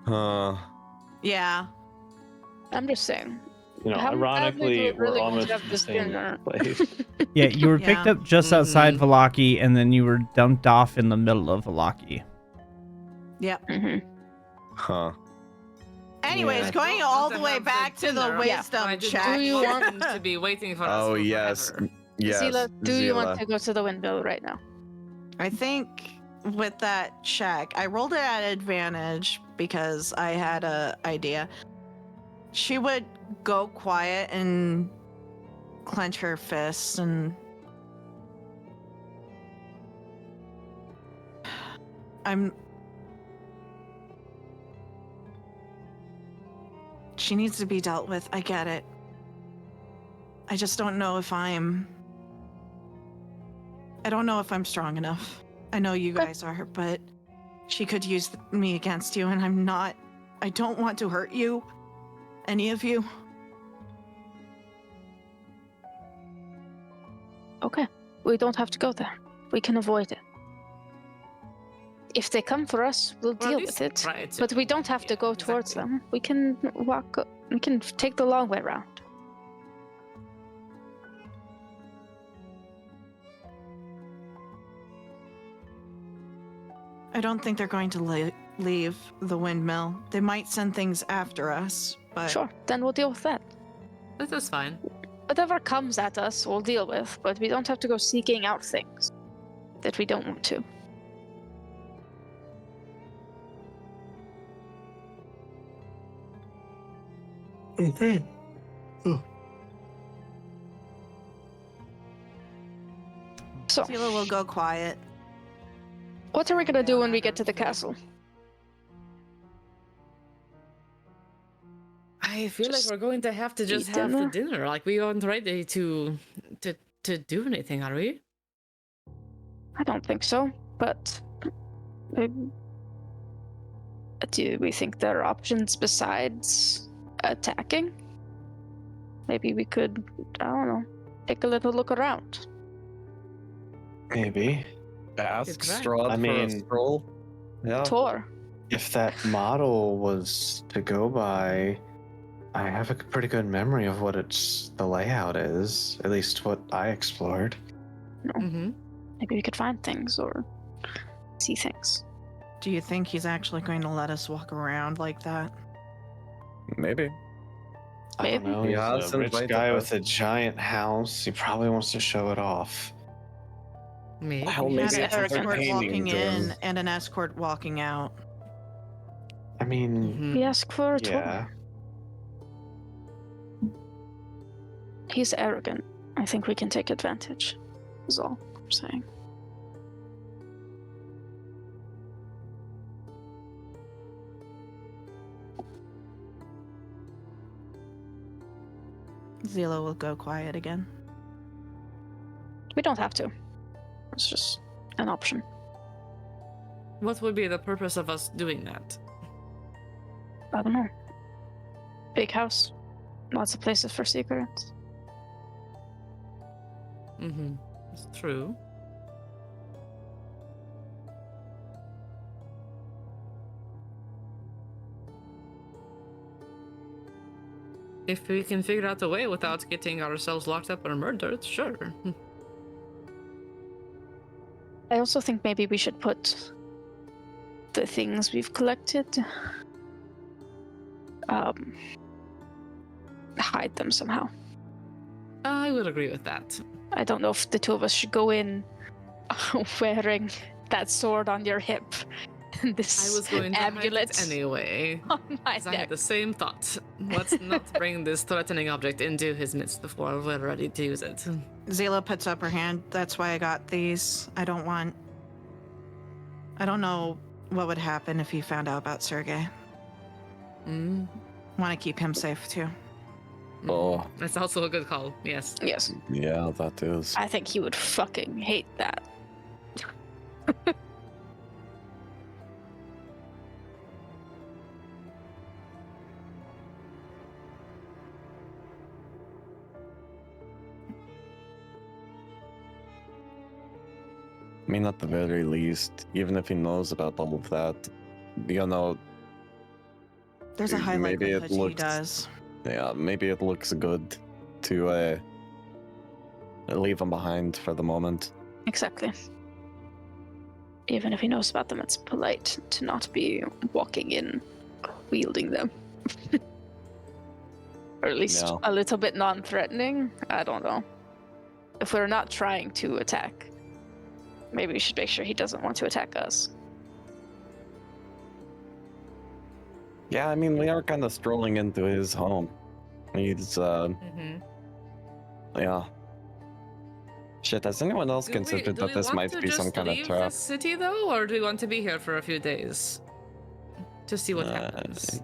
[SPEAKER 5] Huh.
[SPEAKER 4] Yeah.
[SPEAKER 3] I'm just saying.
[SPEAKER 2] You know,
[SPEAKER 3] How badly do
[SPEAKER 2] ironically,
[SPEAKER 3] we
[SPEAKER 2] we're
[SPEAKER 3] really want
[SPEAKER 2] almost
[SPEAKER 3] to have
[SPEAKER 2] in the
[SPEAKER 3] this
[SPEAKER 2] same
[SPEAKER 3] dinner?
[SPEAKER 2] place.
[SPEAKER 6] Yeah, you were picked
[SPEAKER 4] Yeah.
[SPEAKER 6] up just outside
[SPEAKER 1] Mhm.
[SPEAKER 6] Valaki, and then you were dumped off in the middle of Valaki.
[SPEAKER 3] Mhm.
[SPEAKER 5] Huh.
[SPEAKER 4] Anyways,
[SPEAKER 2] Yeah.
[SPEAKER 4] going
[SPEAKER 1] Don't
[SPEAKER 4] all
[SPEAKER 1] want
[SPEAKER 4] the
[SPEAKER 1] to
[SPEAKER 4] way
[SPEAKER 1] have
[SPEAKER 4] back to the
[SPEAKER 1] dinner, but
[SPEAKER 4] wisdom
[SPEAKER 1] I didn't
[SPEAKER 4] check.
[SPEAKER 3] Do you
[SPEAKER 1] want
[SPEAKER 3] want-
[SPEAKER 1] to be waiting for us
[SPEAKER 5] Oh
[SPEAKER 1] for
[SPEAKER 5] yes.
[SPEAKER 1] forever.
[SPEAKER 5] Yes.
[SPEAKER 3] Zila, do you want
[SPEAKER 5] Zila.
[SPEAKER 3] to go to the windmill right now?
[SPEAKER 4] I think with that check, I rolled it at advantage because I had a idea. She would go quiet and clench her fists and she needs to be dealt with. I get it. I just don't know if I don't know if I'm strong enough. I know you guys are, but she could use me against you, and I'm not. I don't want to hurt you. Any of you.
[SPEAKER 3] Okay, we don't have to go there. We can avoid it. If they come for us, we'll
[SPEAKER 1] Well, at
[SPEAKER 3] deal
[SPEAKER 1] least
[SPEAKER 3] with it.
[SPEAKER 1] try to.
[SPEAKER 3] But we don't have to
[SPEAKER 1] Yeah,
[SPEAKER 3] go towards
[SPEAKER 1] exactly.
[SPEAKER 3] them. We can walk. We can take the long way around.
[SPEAKER 4] I don't think they're going to leave the windmill. They might send things after us, but
[SPEAKER 3] Sure, then we'll deal with that.
[SPEAKER 1] That's fine.
[SPEAKER 3] Whatever comes at us, we'll deal with. But we don't have to go seeking out things that we don't want to.
[SPEAKER 2] Okay.
[SPEAKER 3] So,
[SPEAKER 4] Sila will go quiet.
[SPEAKER 3] what are we gonna do when we get to the castle?
[SPEAKER 1] I feel like
[SPEAKER 3] Just
[SPEAKER 1] we're going to have to just
[SPEAKER 3] eat
[SPEAKER 1] have the
[SPEAKER 3] dinner?
[SPEAKER 1] dinner. Like we aren't ready to do anything, are we?
[SPEAKER 3] I don't think so, but do we think there are options besides attacking? Maybe we could, I don't know, take a little look around.
[SPEAKER 2] Maybe.
[SPEAKER 5] Ask
[SPEAKER 1] Good try.
[SPEAKER 5] Strahd
[SPEAKER 2] I
[SPEAKER 5] for a
[SPEAKER 2] mean-
[SPEAKER 5] stroll. Yeah.
[SPEAKER 3] Tour.
[SPEAKER 2] If that model was to go by, I have a pretty good memory of what the layout is. At least what I explored.
[SPEAKER 1] Mm-hmm.
[SPEAKER 3] Maybe we could find things or see things.
[SPEAKER 4] Do you think he's actually going to let us walk around like that?
[SPEAKER 5] Maybe.
[SPEAKER 2] I don't
[SPEAKER 3] Maybe.
[SPEAKER 2] know.
[SPEAKER 5] He
[SPEAKER 2] He's
[SPEAKER 5] has
[SPEAKER 2] a rich
[SPEAKER 5] invited
[SPEAKER 2] guy
[SPEAKER 5] us.
[SPEAKER 2] with a giant house. He probably wants to show it off.
[SPEAKER 1] Maybe.
[SPEAKER 5] Hell,
[SPEAKER 4] We had
[SPEAKER 5] maybe
[SPEAKER 4] an
[SPEAKER 5] it's
[SPEAKER 3] arrogant.
[SPEAKER 4] escort
[SPEAKER 5] entertaining
[SPEAKER 4] walking
[SPEAKER 5] to him.
[SPEAKER 4] in and an escort walking out.
[SPEAKER 2] I mean,
[SPEAKER 1] Mhm.
[SPEAKER 3] We ask for a
[SPEAKER 2] yeah.
[SPEAKER 3] tour. He's arrogant. I think we can take advantage. Is all I'm saying.
[SPEAKER 4] Zila will go quiet again.
[SPEAKER 3] We don't have to. It's just an option.
[SPEAKER 1] What would be the purpose of us doing that?
[SPEAKER 3] I don't know. Big house. Lots of places for secrets.
[SPEAKER 1] Mm-hmm. It's true. If we can figure out a way without getting ourselves locked up or murdered, sure.
[SPEAKER 3] I also think maybe we should put the things we've collected, hide them somehow.
[SPEAKER 1] I would agree with that.
[SPEAKER 3] I don't know if the two of us should go in wearing that sword on your hip and this
[SPEAKER 1] I was going to
[SPEAKER 3] amulet
[SPEAKER 1] hide it anyway.
[SPEAKER 3] on my
[SPEAKER 1] 'Cause I had
[SPEAKER 3] neck.
[SPEAKER 1] the same thought. Let's not bring this threatening object into his midst before we're ready to use it.
[SPEAKER 4] Zila puts up her hand. That's why I got these. I don't know what would happen if he found out about Sergei.
[SPEAKER 1] Mm.
[SPEAKER 4] Want to keep him safe too.
[SPEAKER 5] Oh.
[SPEAKER 1] That's also a good call, yes.
[SPEAKER 3] Yes,
[SPEAKER 5] Yeah, that is.
[SPEAKER 3] I think he would fucking hate that.
[SPEAKER 5] I mean, at the very least, even if he knows about all of that, you know,
[SPEAKER 4] There's a high
[SPEAKER 5] Maybe it
[SPEAKER 4] likelihood he
[SPEAKER 5] looks-
[SPEAKER 4] does.
[SPEAKER 5] yeah, maybe it looks good to leave him behind for the moment.
[SPEAKER 3] Exactly. Even if he knows about them, it's polite to not be walking in wielding them. Or at least
[SPEAKER 5] Yeah.
[SPEAKER 3] a little bit non-threatening. I don't know. If we're not trying to attack, maybe we should make sure he doesn't want to attack us.
[SPEAKER 5] Yeah, I mean, we are kind of strolling into his home. He's
[SPEAKER 1] Mm-hmm.
[SPEAKER 5] Yeah. Shit, has anyone else considered
[SPEAKER 1] do
[SPEAKER 5] that
[SPEAKER 1] we
[SPEAKER 5] this
[SPEAKER 1] want
[SPEAKER 5] might
[SPEAKER 1] to
[SPEAKER 5] be some
[SPEAKER 1] just
[SPEAKER 5] kind of
[SPEAKER 1] leave
[SPEAKER 5] trap?
[SPEAKER 1] this city though, or do we want to be here for a few days to see what
[SPEAKER 5] Uh,
[SPEAKER 1] happens?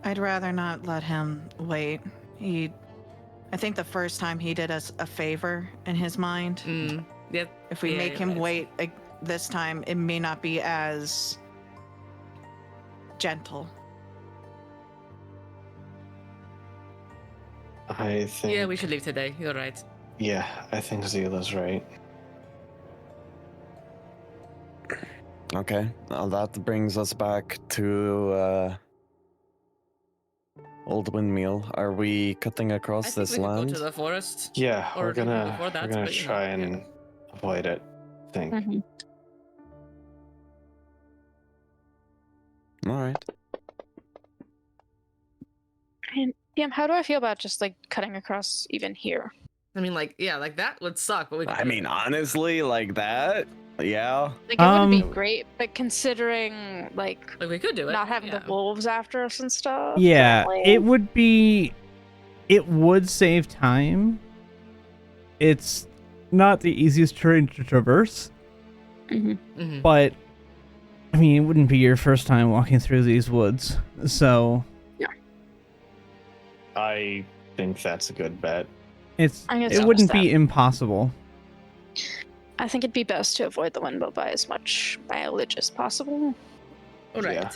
[SPEAKER 4] I'd rather not let him wait. I think the first time he did us a favor in his mind.
[SPEAKER 1] Yep.
[SPEAKER 4] If we
[SPEAKER 1] Yeah,
[SPEAKER 4] make
[SPEAKER 1] you're
[SPEAKER 4] him
[SPEAKER 1] right.
[SPEAKER 4] wait this time, it may not be as gentle.
[SPEAKER 2] I think.
[SPEAKER 1] Yeah, we should leave today. You're right.
[SPEAKER 2] Yeah, I think Zila's right.
[SPEAKER 5] Okay, well, that brings us back to Old Windmill. Are we cutting
[SPEAKER 1] I
[SPEAKER 5] across
[SPEAKER 1] think
[SPEAKER 5] this
[SPEAKER 1] we could go
[SPEAKER 5] land?
[SPEAKER 1] to the forest.
[SPEAKER 2] Yeah,
[SPEAKER 1] Or
[SPEAKER 2] we're gonna
[SPEAKER 1] before that,
[SPEAKER 2] we're gonna
[SPEAKER 1] but, you know,
[SPEAKER 2] try
[SPEAKER 1] yeah.
[SPEAKER 2] and avoid it. I think.
[SPEAKER 3] Mm-hmm.
[SPEAKER 5] All right.
[SPEAKER 3] And DM, how do I feel about just like cutting across even here?
[SPEAKER 1] I mean, like, yeah, like that would suck, but we could
[SPEAKER 5] I
[SPEAKER 1] do
[SPEAKER 5] mean,
[SPEAKER 1] it.
[SPEAKER 5] honestly, like that, yeah.
[SPEAKER 3] Like it wouldn't be
[SPEAKER 6] Um,
[SPEAKER 3] great, but considering like
[SPEAKER 1] Like, we could do it.
[SPEAKER 3] not having
[SPEAKER 1] yeah.
[SPEAKER 3] the wolves after us and stuff.
[SPEAKER 6] Yeah,
[SPEAKER 3] currently.
[SPEAKER 6] it would save time. It's not the easiest terrain to traverse,
[SPEAKER 3] Mhm.
[SPEAKER 1] Mhm.
[SPEAKER 6] but I mean, it wouldn't be your first time walking through these woods, so
[SPEAKER 2] I think that's a good bet.
[SPEAKER 3] I'm gonna
[SPEAKER 6] it
[SPEAKER 3] suggest
[SPEAKER 6] wouldn't
[SPEAKER 3] that.
[SPEAKER 6] be impossible.
[SPEAKER 3] I think it'd be best to avoid the windmill by as much mileage as possible.
[SPEAKER 1] All right.
[SPEAKER 2] Yeah.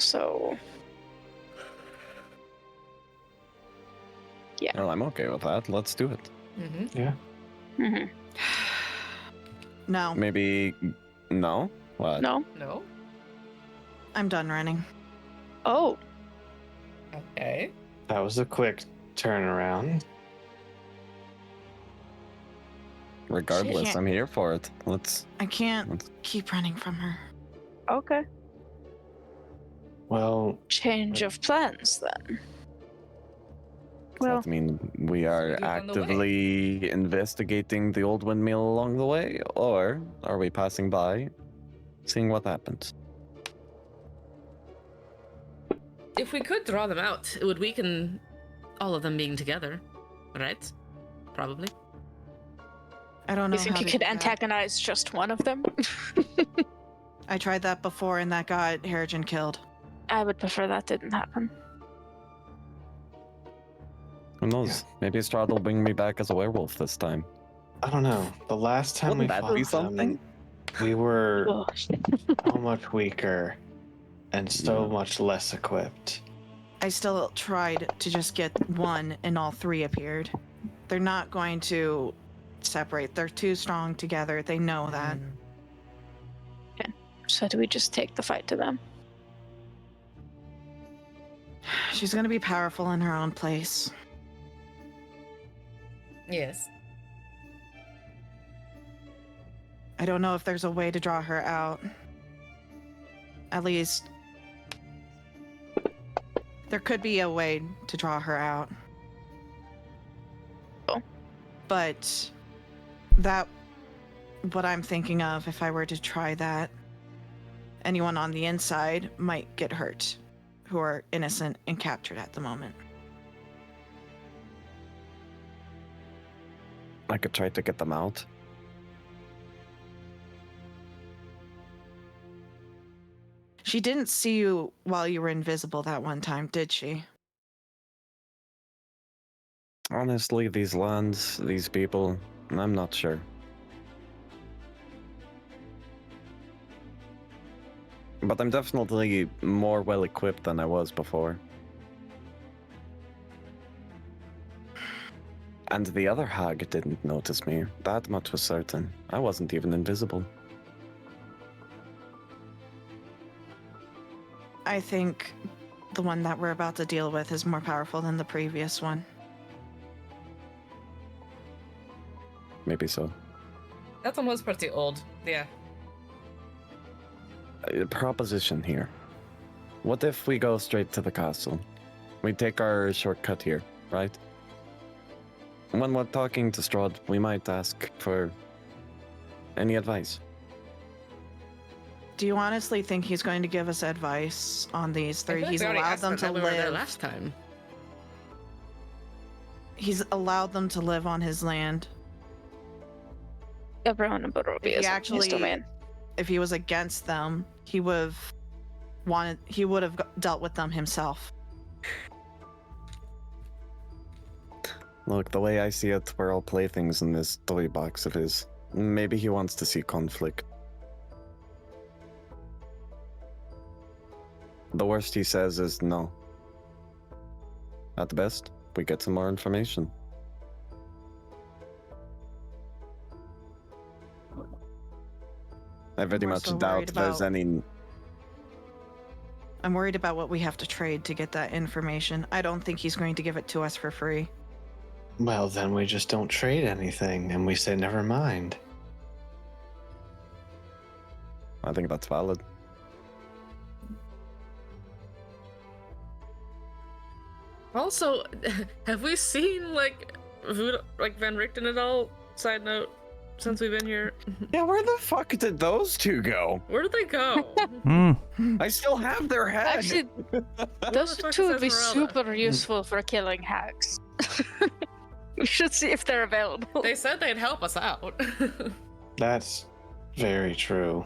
[SPEAKER 3] So
[SPEAKER 5] Well, I'm okay with that. Let's do it.
[SPEAKER 1] Mm-hmm.
[SPEAKER 3] mhm.
[SPEAKER 4] No,
[SPEAKER 5] Maybe, no? What?
[SPEAKER 3] No.
[SPEAKER 1] No?
[SPEAKER 4] I'm done running.
[SPEAKER 3] Oh,
[SPEAKER 1] Okay.
[SPEAKER 2] That was a quick turnaround.
[SPEAKER 5] Regardless,
[SPEAKER 4] Shit.
[SPEAKER 5] I'm here for it. Let's.
[SPEAKER 4] I can't keep running from her.
[SPEAKER 3] okay.
[SPEAKER 2] Well,
[SPEAKER 3] Change of plans then.
[SPEAKER 5] Does
[SPEAKER 3] Well,
[SPEAKER 5] that mean we are
[SPEAKER 1] Maybe on the way.
[SPEAKER 5] actively investigating the old windmill along the way, or are we passing by, seeing what happens?
[SPEAKER 1] If we could draw them out, it would weaken all of them being together, right? Probably.
[SPEAKER 4] I don't know.
[SPEAKER 3] you think
[SPEAKER 4] how
[SPEAKER 3] you
[SPEAKER 4] to
[SPEAKER 3] could
[SPEAKER 4] do that.
[SPEAKER 3] antagonize just one of them?
[SPEAKER 4] I tried that before, and that got Harrigan killed.
[SPEAKER 3] I would prefer that didn't happen.
[SPEAKER 5] Who knows? Maybe Strahd will bring me back as a werewolf this time.
[SPEAKER 2] I don't know. The last time
[SPEAKER 5] Wouldn't
[SPEAKER 2] we
[SPEAKER 5] that
[SPEAKER 2] fought
[SPEAKER 5] be
[SPEAKER 2] them,
[SPEAKER 5] something?
[SPEAKER 2] we were
[SPEAKER 3] Ugh.
[SPEAKER 2] so much weaker and so
[SPEAKER 5] Yeah.
[SPEAKER 2] much less equipped.
[SPEAKER 4] I still tried to just get one, and all three appeared. They're not going to separate. They're too strong together. They know that.
[SPEAKER 3] So do we just take the fight to them?
[SPEAKER 4] She's going to be powerful in her own place.
[SPEAKER 1] Yes.
[SPEAKER 4] I don't know if there's a way to draw her out. At least, there could be a way to draw her out.
[SPEAKER 3] Oh.
[SPEAKER 4] But what I'm thinking of, if I were to try that, anyone on the inside might get hurt who are innocent and captured at the moment.
[SPEAKER 5] I could try to get them out.
[SPEAKER 4] She didn't see you while you were invisible that one time, did she?
[SPEAKER 5] Honestly, these lands, these people, I'm not sure. But I'm definitely more well equipped than I was before. And the other hag didn't notice me. That much was certain. I wasn't even invisible.
[SPEAKER 4] I think the one that we're about to deal with is more powerful than the previous one.
[SPEAKER 5] Maybe so.
[SPEAKER 1] That one was pretty old. Yeah.
[SPEAKER 5] A proposition here. What if we go straight to the castle? We take our shortcut here, right? When we're talking to Strahd, we might ask for any advice.
[SPEAKER 4] Do you honestly think he's going to give us advice on these
[SPEAKER 1] I
[SPEAKER 4] three?
[SPEAKER 1] feel like
[SPEAKER 4] He's
[SPEAKER 1] we already
[SPEAKER 4] allowed
[SPEAKER 1] asked
[SPEAKER 4] them
[SPEAKER 1] that
[SPEAKER 4] to
[SPEAKER 1] we were there
[SPEAKER 4] live.
[SPEAKER 1] last time.
[SPEAKER 4] he's allowed them to live on his land.
[SPEAKER 3] Everyone in Barovia
[SPEAKER 4] He
[SPEAKER 3] is in his
[SPEAKER 4] actually,
[SPEAKER 3] domain.
[SPEAKER 4] if he was against them, he would have dealt with them himself.
[SPEAKER 5] Look, the way I see it, we're all playthings in this toy box of his. Maybe he wants to see conflict. The worst he says is no. At the best, we get some more information. I very
[SPEAKER 4] more
[SPEAKER 5] much
[SPEAKER 4] so
[SPEAKER 5] doubt
[SPEAKER 4] worried
[SPEAKER 5] there's
[SPEAKER 4] about-
[SPEAKER 5] any.
[SPEAKER 4] I'm worried about what we have to trade to get that information. I don't think he's going to give it to us for free.
[SPEAKER 2] Well, then we just don't trade anything and we say never mind.
[SPEAKER 5] I think that's valid.
[SPEAKER 1] Also, have we seen like Van Richten at all? Side note, since we've been here,
[SPEAKER 5] Yeah, where the fuck did those two go?
[SPEAKER 1] where did they go?
[SPEAKER 6] Hmm.
[SPEAKER 5] I still have their head.
[SPEAKER 3] Actually, those
[SPEAKER 1] the fuck
[SPEAKER 3] two
[SPEAKER 1] is
[SPEAKER 3] would be
[SPEAKER 1] Esmeralda?
[SPEAKER 3] super useful for killing hags. We should see if they're available.
[SPEAKER 1] They said they'd help us out.
[SPEAKER 2] That's very true.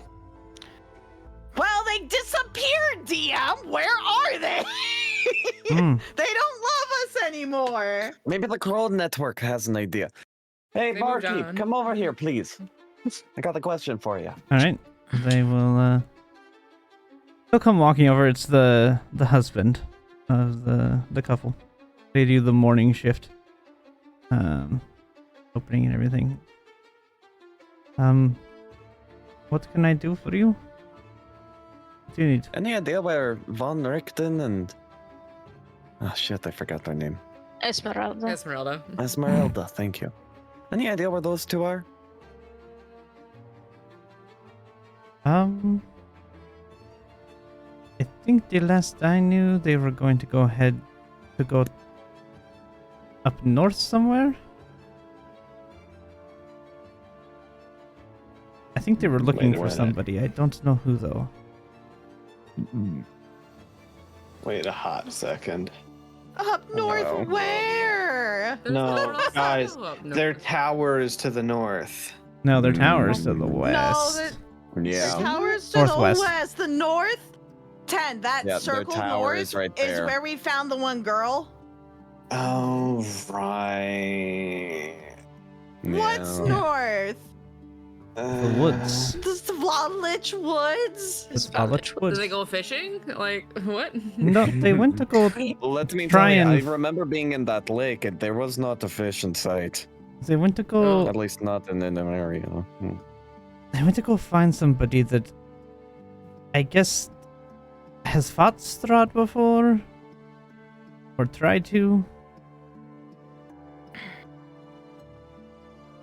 [SPEAKER 4] Well, they disappeared, DM. Where are they?
[SPEAKER 6] Hmm.
[SPEAKER 4] They don't love us anymore.
[SPEAKER 5] Maybe the Crow Network has an idea. Hey,
[SPEAKER 1] They moved
[SPEAKER 5] barkeep,
[SPEAKER 1] on.
[SPEAKER 5] come over here, please. I got a question for you.
[SPEAKER 6] All right. They will. They'll come walking over. It's the husband of the couple. They do the morning shift. Opening and everything. What can I do for you? What do you need?
[SPEAKER 5] Any idea where Von Richten and... Oh shit, I forgot their name.
[SPEAKER 3] Esmeralda.
[SPEAKER 1] Esmeralda.
[SPEAKER 5] Esmeralda, thank you. Any idea where those two are?
[SPEAKER 6] I think the last I knew, they were going to go up north somewhere. I think they were looking
[SPEAKER 2] Wait a
[SPEAKER 6] for
[SPEAKER 2] minute.
[SPEAKER 6] somebody. I don't know who though.
[SPEAKER 2] Wait a hot second.
[SPEAKER 4] Up north,
[SPEAKER 5] No.
[SPEAKER 4] where?
[SPEAKER 1] There's
[SPEAKER 2] No,
[SPEAKER 1] nowhere else to
[SPEAKER 2] guys,
[SPEAKER 1] go up north.
[SPEAKER 2] Their tower is to the north.
[SPEAKER 6] No, their tower's to the west.
[SPEAKER 4] the
[SPEAKER 5] Yeah.
[SPEAKER 4] towers to
[SPEAKER 6] Northwest.
[SPEAKER 4] the west. The north? 10. That
[SPEAKER 5] Yeah, their
[SPEAKER 4] circle
[SPEAKER 5] tower
[SPEAKER 4] north
[SPEAKER 5] is right there.
[SPEAKER 4] where we found the one girl.
[SPEAKER 2] Oh, right.
[SPEAKER 4] What's
[SPEAKER 5] Yeah.
[SPEAKER 4] north?
[SPEAKER 6] The woods.
[SPEAKER 4] The Svladlich Woods?
[SPEAKER 6] The Svalach
[SPEAKER 1] Did
[SPEAKER 6] Woods.
[SPEAKER 1] they go fishing? Like, what?
[SPEAKER 6] No, they went to go.
[SPEAKER 5] Let me
[SPEAKER 6] Try
[SPEAKER 5] tell you,
[SPEAKER 6] and-
[SPEAKER 5] I remember being in that lake and there was not a fish in sight.
[SPEAKER 6] They went to go.
[SPEAKER 5] At least not in an area.
[SPEAKER 6] They went to go find somebody that I guess has fought Strahd before or tried to.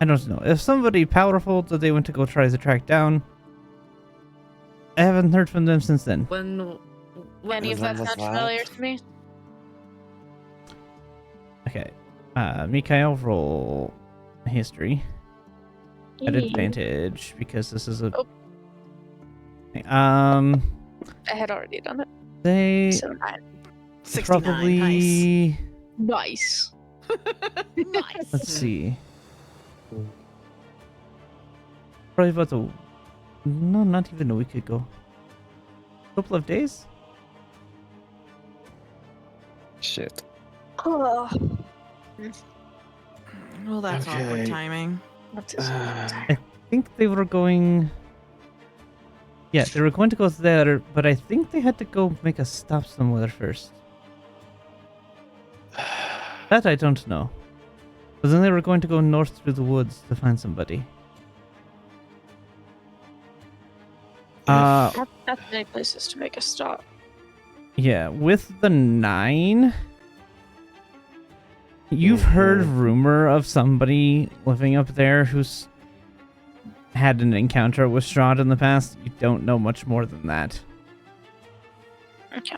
[SPEAKER 6] I don't know. If somebody powerful that they went to go try to track down. I haven't heard from them since then.
[SPEAKER 1] When
[SPEAKER 3] Any of
[SPEAKER 2] When
[SPEAKER 3] that
[SPEAKER 2] was
[SPEAKER 3] sound
[SPEAKER 2] that?
[SPEAKER 3] familiar to me?
[SPEAKER 6] Okay. Mikhail, roll history at advantage because this is a.
[SPEAKER 3] Oh.
[SPEAKER 6] Um,
[SPEAKER 3] I had already done it.
[SPEAKER 6] they
[SPEAKER 3] So 9.
[SPEAKER 4] 69.
[SPEAKER 6] probably.
[SPEAKER 3] Nice.
[SPEAKER 4] Nice.
[SPEAKER 6] Let's see. Probably about no, not even a week ago. Couple of days.
[SPEAKER 5] Shit.
[SPEAKER 3] Oh,
[SPEAKER 4] Well, that's awkward
[SPEAKER 2] Okay.
[SPEAKER 4] timing.
[SPEAKER 3] that is
[SPEAKER 6] I think they were going. Yeah, they were going to go there, but I think they had to go make a stop somewhere first. That I don't know. But then they were going to go north through the woods to find somebody.
[SPEAKER 3] not many places to make a stop.
[SPEAKER 6] Yeah, with the 9, you've heard rumor of somebody living up there who's had an encounter with Strahd in the past. You don't know much more than that.
[SPEAKER 3] Okay.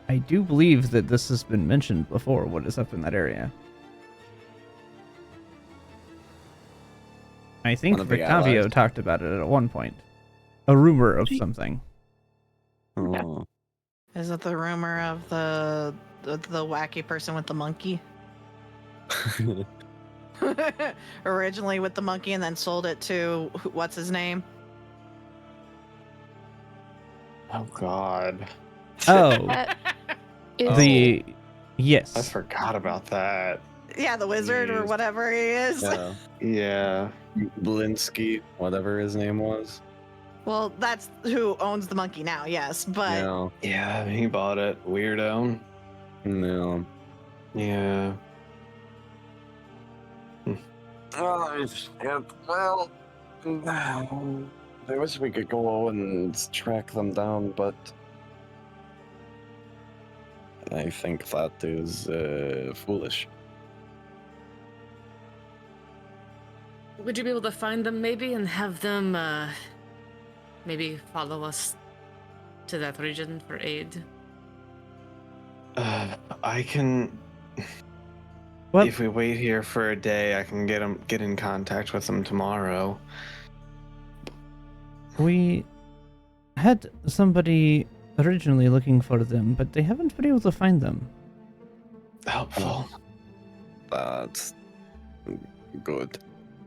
[SPEAKER 6] I do believe that this has been mentioned before, what is up in that area. I think
[SPEAKER 5] One of the
[SPEAKER 6] Victavio
[SPEAKER 5] allies.
[SPEAKER 6] talked about it at one point. A rumor of something.
[SPEAKER 5] Oh.
[SPEAKER 4] Is it the rumor of the wacky person with the monkey? Originally with the monkey and then sold it to what's his name?
[SPEAKER 2] Oh God.
[SPEAKER 6] Oh,
[SPEAKER 3] That is
[SPEAKER 6] the
[SPEAKER 2] I
[SPEAKER 6] yes.
[SPEAKER 2] forgot about that.
[SPEAKER 4] Yeah, the wizard or
[SPEAKER 2] Jeez.
[SPEAKER 4] whatever he is.
[SPEAKER 5] Yeah.
[SPEAKER 2] Yeah.
[SPEAKER 5] Blinsky, whatever his name was.
[SPEAKER 4] Well, that's who owns the monkey now, yes. But
[SPEAKER 5] No.
[SPEAKER 2] Yeah, he bought it. Weirdo.
[SPEAKER 5] No.
[SPEAKER 2] Yeah.
[SPEAKER 5] Oh, yeah, well, I wish we could go and track them down, but I think that is foolish.
[SPEAKER 1] Would you be able to find them maybe and have them maybe follow us to that region for aid?
[SPEAKER 2] I can.
[SPEAKER 6] Well,
[SPEAKER 2] If we wait here for a day, I can get in contact with them tomorrow.
[SPEAKER 6] we had somebody originally looking for them, but they haven't been able to find them.
[SPEAKER 2] Helpful.
[SPEAKER 5] That's good.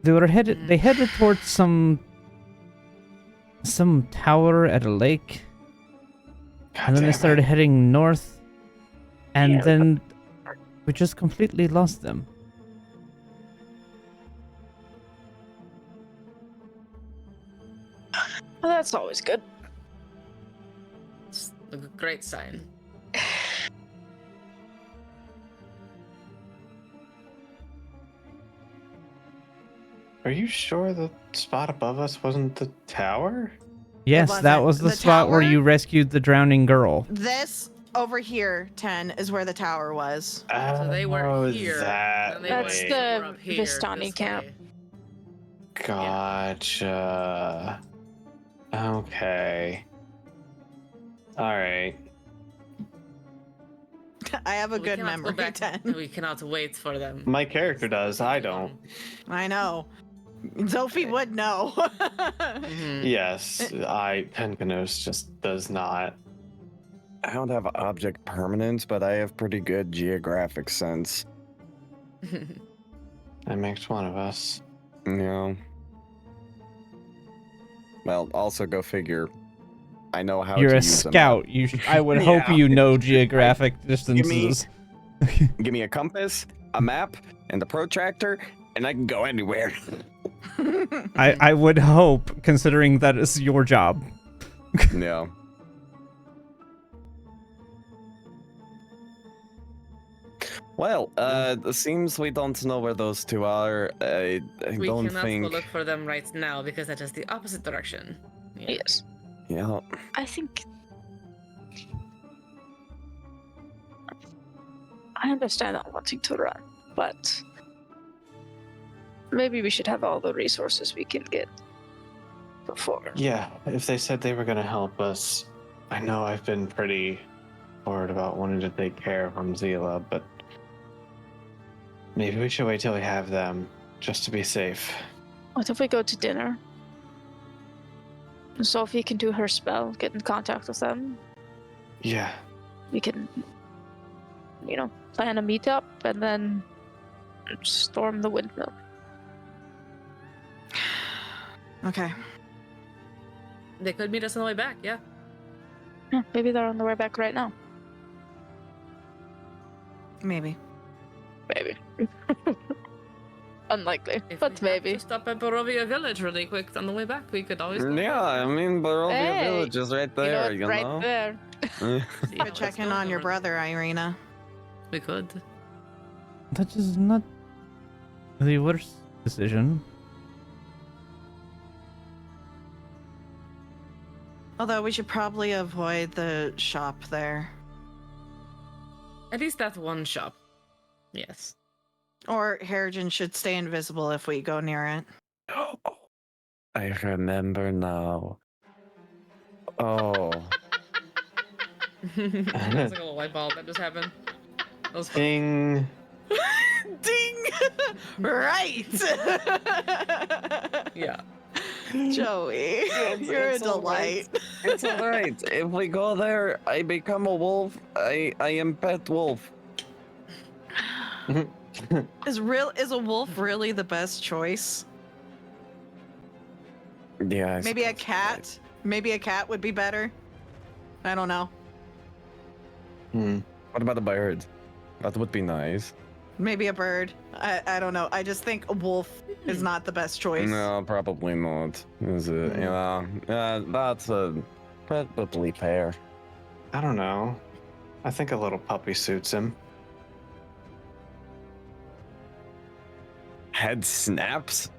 [SPEAKER 6] They headed towards some tower at a lake,
[SPEAKER 2] God
[SPEAKER 6] and then they
[SPEAKER 2] damn
[SPEAKER 6] started
[SPEAKER 2] it.
[SPEAKER 6] heading north, and
[SPEAKER 3] Yeah.
[SPEAKER 6] then we just completely lost them.
[SPEAKER 3] Well, that's always good.
[SPEAKER 1] It's a great sign.
[SPEAKER 2] Are you sure the spot above us wasn't the tower?
[SPEAKER 6] Yes, that
[SPEAKER 4] wasn't.
[SPEAKER 6] was the
[SPEAKER 4] The
[SPEAKER 6] spot where
[SPEAKER 4] tower?
[SPEAKER 6] you rescued the drowning girl.
[SPEAKER 4] this over here, 10, is where the tower was.
[SPEAKER 1] So they were
[SPEAKER 2] Oh,
[SPEAKER 1] here.
[SPEAKER 2] that
[SPEAKER 1] and they
[SPEAKER 3] That's
[SPEAKER 1] went
[SPEAKER 2] way.
[SPEAKER 3] the
[SPEAKER 1] somewhere up here,
[SPEAKER 3] Vistani
[SPEAKER 1] this
[SPEAKER 3] camp.
[SPEAKER 1] way.
[SPEAKER 2] Gotcha. Okay. All right.
[SPEAKER 4] I have a
[SPEAKER 1] We
[SPEAKER 4] good
[SPEAKER 1] cannot go
[SPEAKER 4] memory,
[SPEAKER 1] back,
[SPEAKER 4] 10.
[SPEAKER 1] and we cannot wait for them.
[SPEAKER 2] My character
[SPEAKER 1] because
[SPEAKER 2] does.
[SPEAKER 1] that would
[SPEAKER 2] I
[SPEAKER 1] be
[SPEAKER 2] don't.
[SPEAKER 1] long.
[SPEAKER 4] I know. Sophie would know.
[SPEAKER 1] Mhm.
[SPEAKER 2] Yes, Pencanos just does not.
[SPEAKER 5] I don't have object permanence, but I have pretty good geographic sense.
[SPEAKER 2] That makes one of us.
[SPEAKER 5] Yeah. Well, also go figure. I know how
[SPEAKER 6] You're
[SPEAKER 5] to
[SPEAKER 6] a
[SPEAKER 5] use
[SPEAKER 6] scout. I would hope
[SPEAKER 5] Yeah.
[SPEAKER 6] you know geographic distances.
[SPEAKER 5] Give me a compass, a map, and a protractor, and I can go anywhere.
[SPEAKER 6] I would hope, considering that is your job.
[SPEAKER 5] Yeah. Well, it seems we don't know where those two are. I
[SPEAKER 1] We
[SPEAKER 5] don't
[SPEAKER 1] cannot
[SPEAKER 5] think.
[SPEAKER 1] go look for them right now because that is the opposite direction. Yeah.
[SPEAKER 3] Yes.
[SPEAKER 5] Yeah.
[SPEAKER 3] I think. I understand not wanting to run, but maybe we should have all the resources we can get before.
[SPEAKER 2] Yeah, if they said they were going to help us, I know I've been pretty forward about wanting to take care of Zila, but maybe we should wait till we have them, just to be safe.
[SPEAKER 3] What if we go to dinner? Sophie can do her spell, get in contact with them.
[SPEAKER 2] Yeah,
[SPEAKER 3] We can, plan a meetup and then storm the windmill.
[SPEAKER 4] Okay.
[SPEAKER 1] They could meet us on the way back, yeah.
[SPEAKER 3] Yeah, maybe they're on the way back right now.
[SPEAKER 4] Maybe.
[SPEAKER 3] Maybe. Unlikely,
[SPEAKER 1] If
[SPEAKER 3] but
[SPEAKER 1] we have
[SPEAKER 3] maybe.
[SPEAKER 1] to stop at Barovia Village really quick on the way back, we could always.
[SPEAKER 5] Yeah, I mean, Barovia
[SPEAKER 3] Hey,
[SPEAKER 5] Village is right there, you
[SPEAKER 3] right
[SPEAKER 5] know?
[SPEAKER 3] there.
[SPEAKER 1] See how
[SPEAKER 4] Could
[SPEAKER 1] it's
[SPEAKER 4] check in
[SPEAKER 1] going
[SPEAKER 4] on your
[SPEAKER 1] over
[SPEAKER 4] brother, Irina.
[SPEAKER 1] there. We could.
[SPEAKER 6] That is not the worst decision.
[SPEAKER 4] Although we should probably avoid the shop there.
[SPEAKER 1] At least that one shop. Yes.
[SPEAKER 4] Or Harrigan should stay invisible if we go near it.
[SPEAKER 5] I remember now. Oh.
[SPEAKER 1] That's like a little light bulb that just happened. That was fun.
[SPEAKER 2] ding.
[SPEAKER 4] Ding! Right!
[SPEAKER 1] Yeah.
[SPEAKER 4] Joey, you're a
[SPEAKER 5] it's all right.
[SPEAKER 4] delight.
[SPEAKER 5] It's alright. If we go there, I become a wolf. I am pet wolf.
[SPEAKER 4] Is a wolf really the best choice?
[SPEAKER 5] Yeah.
[SPEAKER 4] Maybe a cat? Maybe a cat would be better. I don't know.
[SPEAKER 5] What about a bird? That would be nice.
[SPEAKER 4] Maybe a bird. I don't know. I just think a wolf is not the best choice.
[SPEAKER 5] No, probably not. Is it? Yeah. That's perfectly fair.
[SPEAKER 2] I don't know. I think a little puppy suits him.
[SPEAKER 5] Head snaps.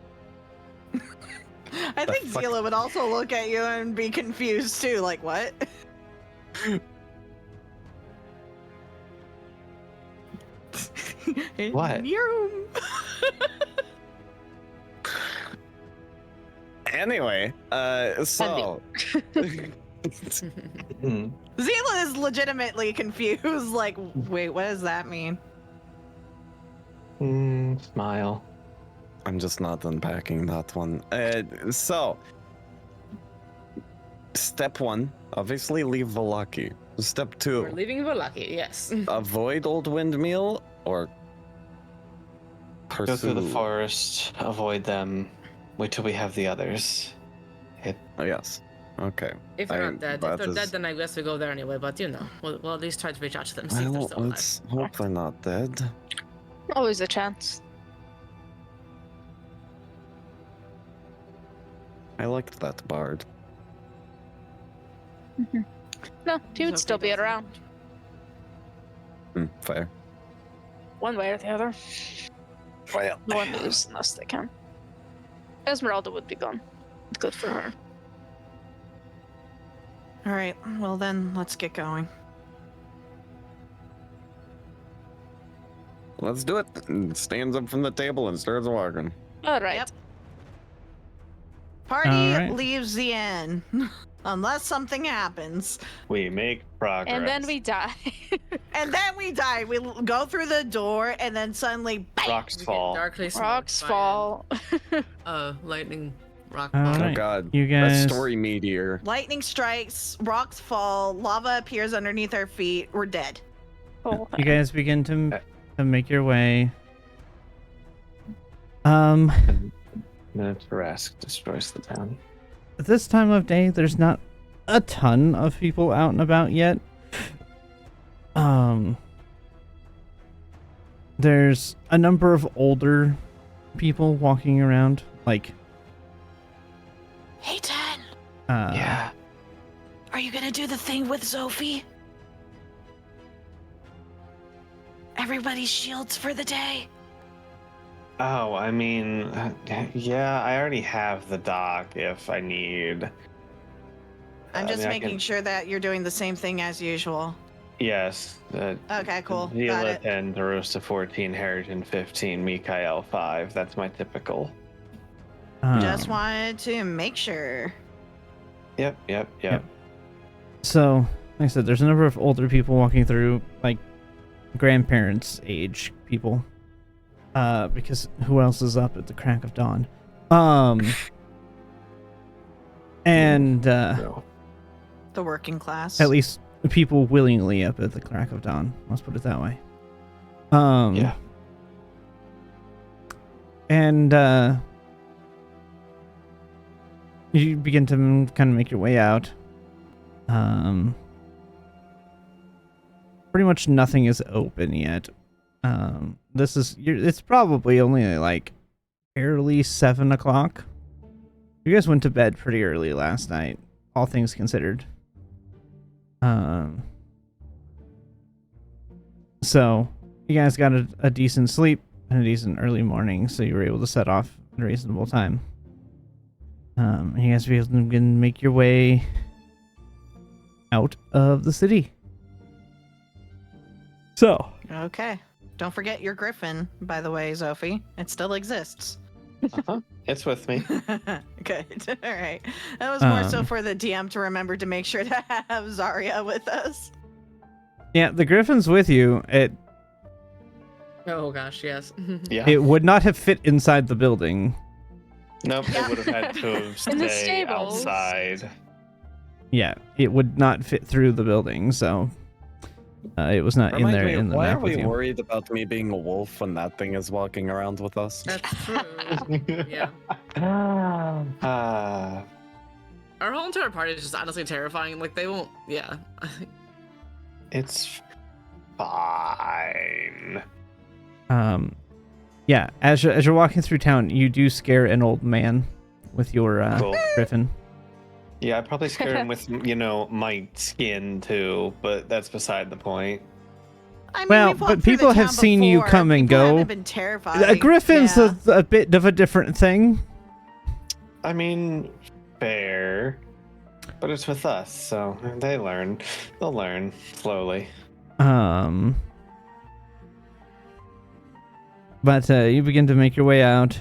[SPEAKER 4] I
[SPEAKER 5] The
[SPEAKER 4] think
[SPEAKER 5] fuck?
[SPEAKER 4] Zila would also look at you and be confused too. Like, what?
[SPEAKER 2] What?
[SPEAKER 4] Vroom.
[SPEAKER 5] Anyway, so
[SPEAKER 2] Hmm.
[SPEAKER 4] Zila is legitimately confused. Like, wait, what does that mean?
[SPEAKER 2] Smile.
[SPEAKER 5] I'm just not unpacking that one. So, step one, obviously leave Valaki. Step
[SPEAKER 1] We're
[SPEAKER 5] two,
[SPEAKER 1] leaving Valaki, yes.
[SPEAKER 5] avoid Old Windmill or pursue.
[SPEAKER 2] Go through the forest. Avoid them. Wait till we have the others.
[SPEAKER 5] Oh, yes. Okay.
[SPEAKER 1] If they're
[SPEAKER 5] I-
[SPEAKER 1] not dead. If
[SPEAKER 5] that
[SPEAKER 1] they're
[SPEAKER 5] is-
[SPEAKER 1] dead, then I guess we go there anyway, but you know, we'll at least try to reach out to them, see if they're
[SPEAKER 5] Well,
[SPEAKER 1] still alive.
[SPEAKER 5] let's hope they're not dead.
[SPEAKER 3] Always a chance.
[SPEAKER 5] I liked that bard.
[SPEAKER 3] No, he would
[SPEAKER 4] Sophie
[SPEAKER 3] still be
[SPEAKER 4] doesn't.
[SPEAKER 3] around.
[SPEAKER 5] Fair.
[SPEAKER 3] One way or the other.
[SPEAKER 5] Well,
[SPEAKER 3] No one moves unless they can. Esmeralda would be gone. Good for her.
[SPEAKER 4] All right, well then, let's get going.
[SPEAKER 5] let's do it. And stands up from the table and starts walking.
[SPEAKER 3] All right.
[SPEAKER 4] Yep. Party
[SPEAKER 6] All right.
[SPEAKER 4] leaves the inn, unless something happens.
[SPEAKER 2] We make progress.
[SPEAKER 3] And then we die.
[SPEAKER 4] And then we die. We go through the door, and then suddenly, bang!
[SPEAKER 2] Rocks
[SPEAKER 1] We get
[SPEAKER 2] fall.
[SPEAKER 1] darkly smoked
[SPEAKER 3] Rocks
[SPEAKER 1] by
[SPEAKER 3] fall.
[SPEAKER 1] lightning rock
[SPEAKER 6] All
[SPEAKER 1] fall.
[SPEAKER 6] right.
[SPEAKER 5] Oh god.
[SPEAKER 6] You
[SPEAKER 5] That
[SPEAKER 6] guys,
[SPEAKER 5] story meteor.
[SPEAKER 4] Lightning strikes, rocks fall, lava appears underneath our feet. We're dead.
[SPEAKER 3] Oh,
[SPEAKER 6] you guys begin to
[SPEAKER 2] Okay.
[SPEAKER 6] make your way.
[SPEAKER 2] Minutes rest destroys the town.
[SPEAKER 6] At this time of day, there's not a ton of people out and about yet. There's a number of older people walking around, like,
[SPEAKER 4] Hey, Ten,
[SPEAKER 2] Yeah.
[SPEAKER 4] are you gonna do the thing with Sophie? Everybody's shields for the day.
[SPEAKER 2] Oh, I mean, yeah, I already have the dock if I need.
[SPEAKER 4] I'm
[SPEAKER 2] I
[SPEAKER 4] just
[SPEAKER 2] mean, I
[SPEAKER 4] making
[SPEAKER 2] can-
[SPEAKER 4] sure that you're doing the same thing as usual.
[SPEAKER 2] Yes.
[SPEAKER 4] Okay, cool. Got
[SPEAKER 2] Vila
[SPEAKER 4] it.
[SPEAKER 2] 10, Darosa 14, Harrigan 15, Mikael 5. That's my typical.
[SPEAKER 4] Just wanted to make sure.
[SPEAKER 2] Yep.
[SPEAKER 6] Yep. So, like I said, there's a number of older people walking through, like grandparents' age people. Because who else is up at the crack of dawn? And
[SPEAKER 2] No.
[SPEAKER 4] The working class.
[SPEAKER 6] at least people willingly up at the crack of dawn. Let's put it that way. Yeah. And you begin to kind of make your way out. Pretty much nothing is open yet. It's probably only like barely 7 o'clock. You guys went to bed pretty early last night, all things considered. So you guys got a decent sleep and a decent early morning, so you were able to set off at a reasonable time. You guys can make your way out of the city. So,
[SPEAKER 4] Okay. Don't forget your griffin, by the way, Sophie. It still exists.
[SPEAKER 2] Uh-huh. It's with me.
[SPEAKER 4] Good. All right. That was more so
[SPEAKER 6] Um,
[SPEAKER 4] for the DM to remember to make sure to have Zarya with us.
[SPEAKER 6] yeah, the griffin's with you.
[SPEAKER 1] Oh gosh, yes.
[SPEAKER 2] Yeah.
[SPEAKER 6] It would not have fit inside the building.
[SPEAKER 2] Nope, it would have had to
[SPEAKER 3] In the
[SPEAKER 2] stay
[SPEAKER 3] stables.
[SPEAKER 2] outside.
[SPEAKER 6] Yeah, it would not fit through the building, so it was not in
[SPEAKER 5] Remind
[SPEAKER 6] there
[SPEAKER 5] me,
[SPEAKER 6] in the
[SPEAKER 5] why
[SPEAKER 6] map
[SPEAKER 5] are
[SPEAKER 6] with
[SPEAKER 5] we
[SPEAKER 6] you.
[SPEAKER 5] worried about me being a wolf when that thing is walking around with us?
[SPEAKER 1] That's true. Yeah.
[SPEAKER 2] Ah.
[SPEAKER 1] Our whole entire party is just honestly terrifying. Like they won't. Yeah.
[SPEAKER 2] It's fine.
[SPEAKER 6] Yeah, as you're walking through town, you do scare an old man with your
[SPEAKER 2] Cool.
[SPEAKER 6] griffin.
[SPEAKER 2] Yeah, I'd probably scare him with, my skin too, but that's beside the point.
[SPEAKER 4] I mean,
[SPEAKER 6] Well,
[SPEAKER 4] we've walked
[SPEAKER 6] but
[SPEAKER 4] through the
[SPEAKER 6] people have
[SPEAKER 4] town
[SPEAKER 6] seen you
[SPEAKER 4] before.
[SPEAKER 6] come and
[SPEAKER 4] People
[SPEAKER 6] go.
[SPEAKER 4] haven't been terrified.
[SPEAKER 6] A griffin's
[SPEAKER 4] Yeah.
[SPEAKER 6] a bit of a different thing.
[SPEAKER 2] I mean, fair. But it's with us, so they learn. They'll learn slowly.
[SPEAKER 6] But you begin to make your way out.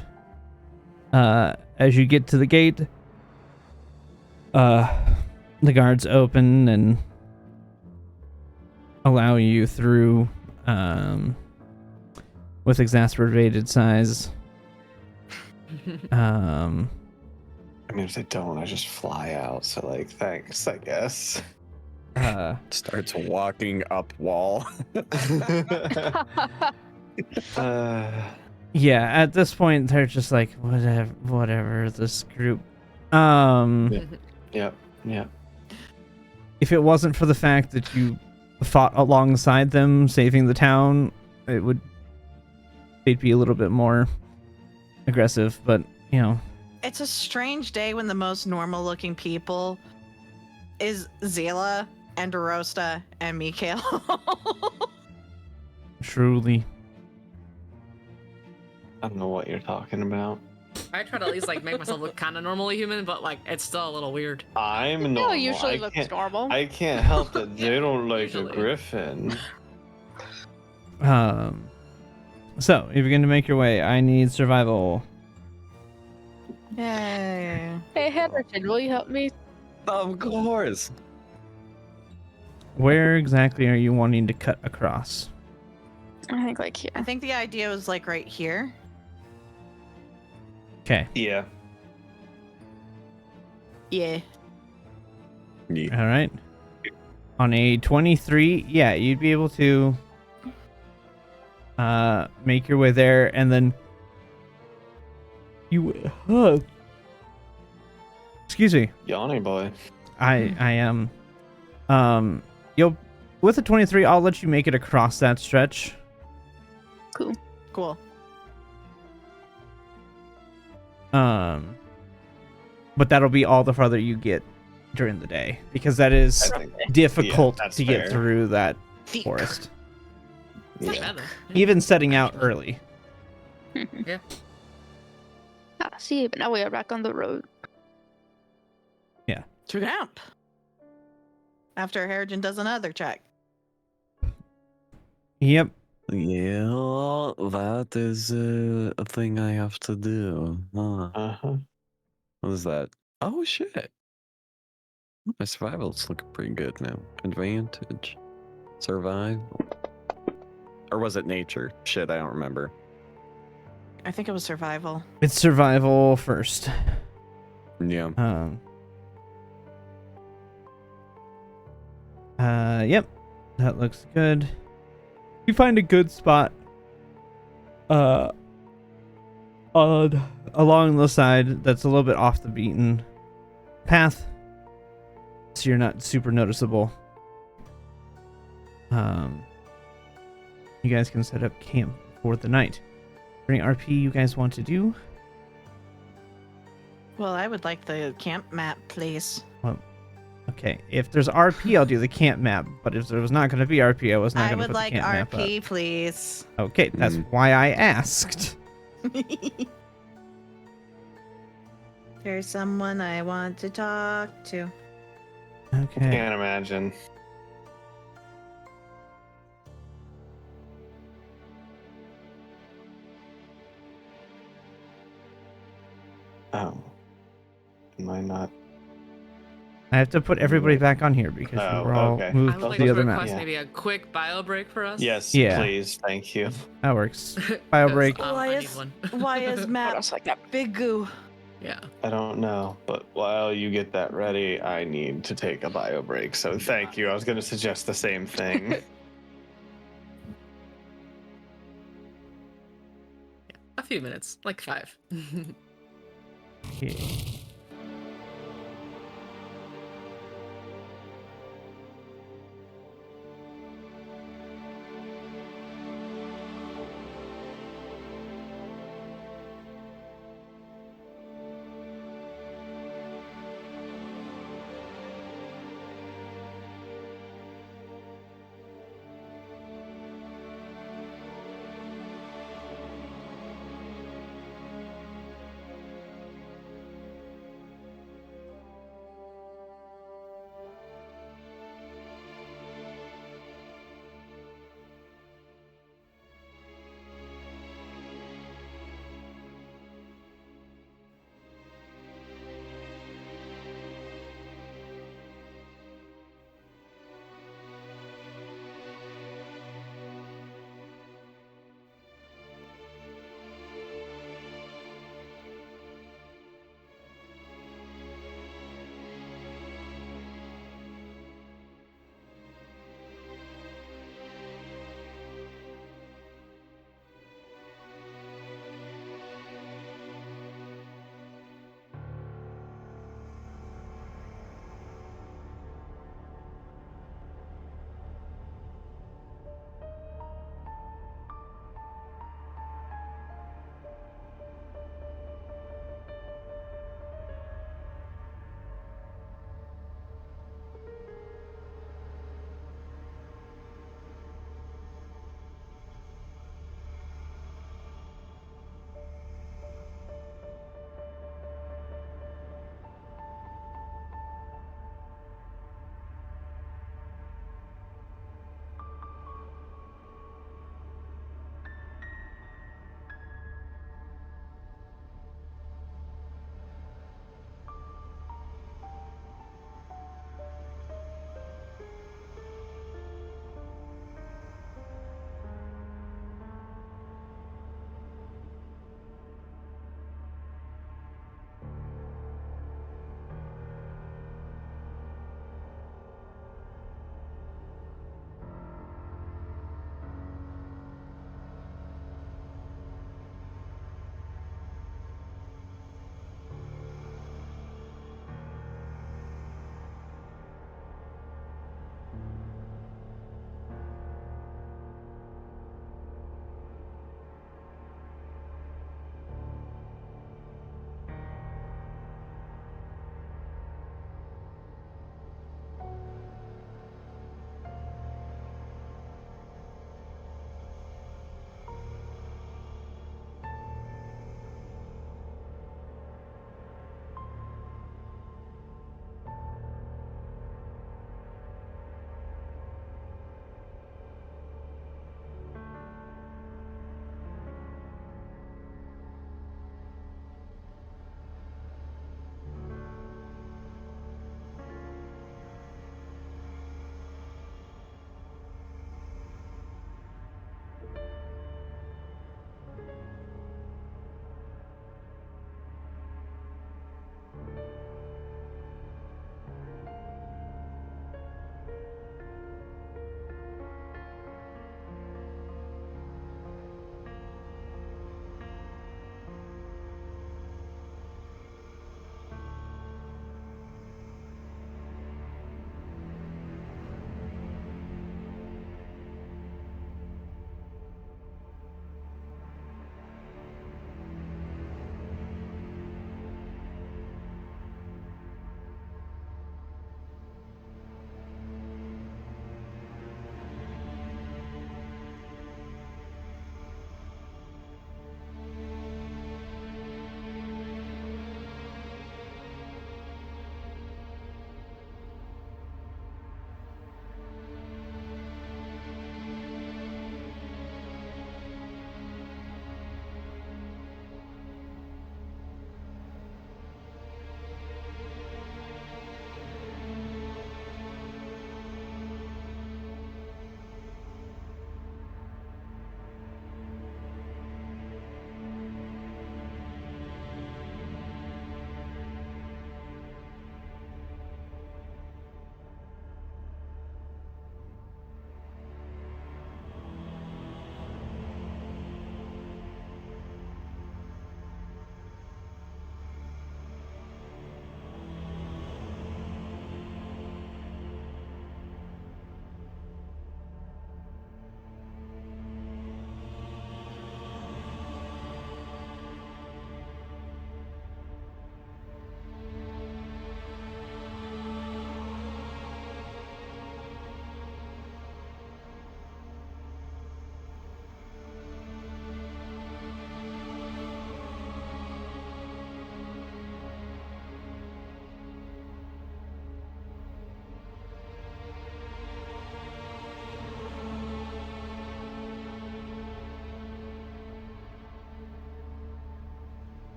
[SPEAKER 6] As you get to the gate, the guards open and allow you through with exasperated sighs.
[SPEAKER 2] I mean, if they don't, I just fly out. So, thanks, I guess.
[SPEAKER 5] Starts walking up wall.
[SPEAKER 6] Yeah, at this point they're just like whatever this group.
[SPEAKER 2] Yep.
[SPEAKER 6] If it wasn't for the fact that you fought alongside them saving the town, they'd be a little bit more aggressive, but
[SPEAKER 4] It's a strange day when the most normal looking people is Zela and Rosta and Mikhail.
[SPEAKER 6] truly.
[SPEAKER 2] I don't know what you're talking about.
[SPEAKER 1] I try to at least make myself look kind of normally human, but it's still a little weird.
[SPEAKER 2] I'm
[SPEAKER 3] No,
[SPEAKER 2] normal.
[SPEAKER 3] usually
[SPEAKER 2] I
[SPEAKER 3] looks
[SPEAKER 2] can't,
[SPEAKER 3] normal.
[SPEAKER 2] I can't help it. They don't like
[SPEAKER 1] Usually.
[SPEAKER 2] a griffin.
[SPEAKER 6] So you begin to make your way. I need survival.
[SPEAKER 4] Yay.
[SPEAKER 3] Hey, Henderson, will you help me?
[SPEAKER 5] Of course.
[SPEAKER 6] Where exactly are you wanting to cut across?
[SPEAKER 3] I think here.
[SPEAKER 4] I think the idea was right here.
[SPEAKER 6] Okay.
[SPEAKER 2] Yeah.
[SPEAKER 4] Yeah.
[SPEAKER 5] Yeah.
[SPEAKER 6] All right. On a 23, yeah, you'd be able to make your way there, and then you. Excuse me.
[SPEAKER 2] Yawny boy.
[SPEAKER 6] I am. You'll with a 23. I'll let you make it across that stretch.
[SPEAKER 4] Cool.
[SPEAKER 6] But that'll be all the farther you get during the day, because that is
[SPEAKER 2] I think.
[SPEAKER 6] difficult
[SPEAKER 2] that's
[SPEAKER 6] to
[SPEAKER 2] fair.
[SPEAKER 6] get through that
[SPEAKER 4] Thick.
[SPEAKER 6] forest.
[SPEAKER 1] Not
[SPEAKER 2] Yeah.
[SPEAKER 1] bad, though.
[SPEAKER 6] Even setting out early.
[SPEAKER 3] See, but now we are back on the road.
[SPEAKER 4] To camp. After Harrigan does another check.
[SPEAKER 6] Yep.
[SPEAKER 5] Yeah, that is a thing I have to do. Huh.
[SPEAKER 2] Uh-huh.
[SPEAKER 5] What is that? Oh, shit. My survival's looking pretty good now. Advantage. Survival. Or was it nature? Shit, I don't remember.
[SPEAKER 4] I think it was survival.
[SPEAKER 6] It's survival first.
[SPEAKER 5] Yeah.
[SPEAKER 6] Yep. That looks good. You find a good spot along the side that's a little bit off the beaten path, so you're not super noticeable. You guys can set up camp for the night. Any RP you guys want to do?
[SPEAKER 4] Well, I would like the camp map, please.
[SPEAKER 6] Okay, if there's RP, I'll do the camp map. But if there was not going to be RP, I was not
[SPEAKER 4] I
[SPEAKER 6] going to
[SPEAKER 4] would
[SPEAKER 6] put
[SPEAKER 4] like
[SPEAKER 6] the camp map up.
[SPEAKER 4] RP, please.
[SPEAKER 6] Okay, that's why I asked.
[SPEAKER 4] There's someone I want to talk to.
[SPEAKER 6] Okay.
[SPEAKER 2] Can't imagine. Oh. Am I not?
[SPEAKER 6] I have to put everybody back on here because we
[SPEAKER 2] Oh,
[SPEAKER 6] were all
[SPEAKER 2] okay.
[SPEAKER 1] I
[SPEAKER 6] moved
[SPEAKER 1] would
[SPEAKER 6] to
[SPEAKER 1] like
[SPEAKER 6] the
[SPEAKER 1] to
[SPEAKER 6] other map.
[SPEAKER 1] request
[SPEAKER 2] Yeah.
[SPEAKER 1] maybe a quick bio break for us.
[SPEAKER 2] Yes,
[SPEAKER 6] Yeah.
[SPEAKER 2] please. Thank you.
[SPEAKER 6] That works. Bio
[SPEAKER 1] 'Cause,
[SPEAKER 6] break.
[SPEAKER 1] I
[SPEAKER 4] Why
[SPEAKER 1] need
[SPEAKER 4] is
[SPEAKER 1] one.
[SPEAKER 4] why is
[SPEAKER 3] What
[SPEAKER 4] Matt
[SPEAKER 3] else like that?
[SPEAKER 4] big goo?
[SPEAKER 1] Yeah.
[SPEAKER 2] I don't know, but while you get that ready, I need to take a bio break. So thank you. I was going to suggest the same thing.
[SPEAKER 1] A few minutes, like 5.
[SPEAKER 6] Okay.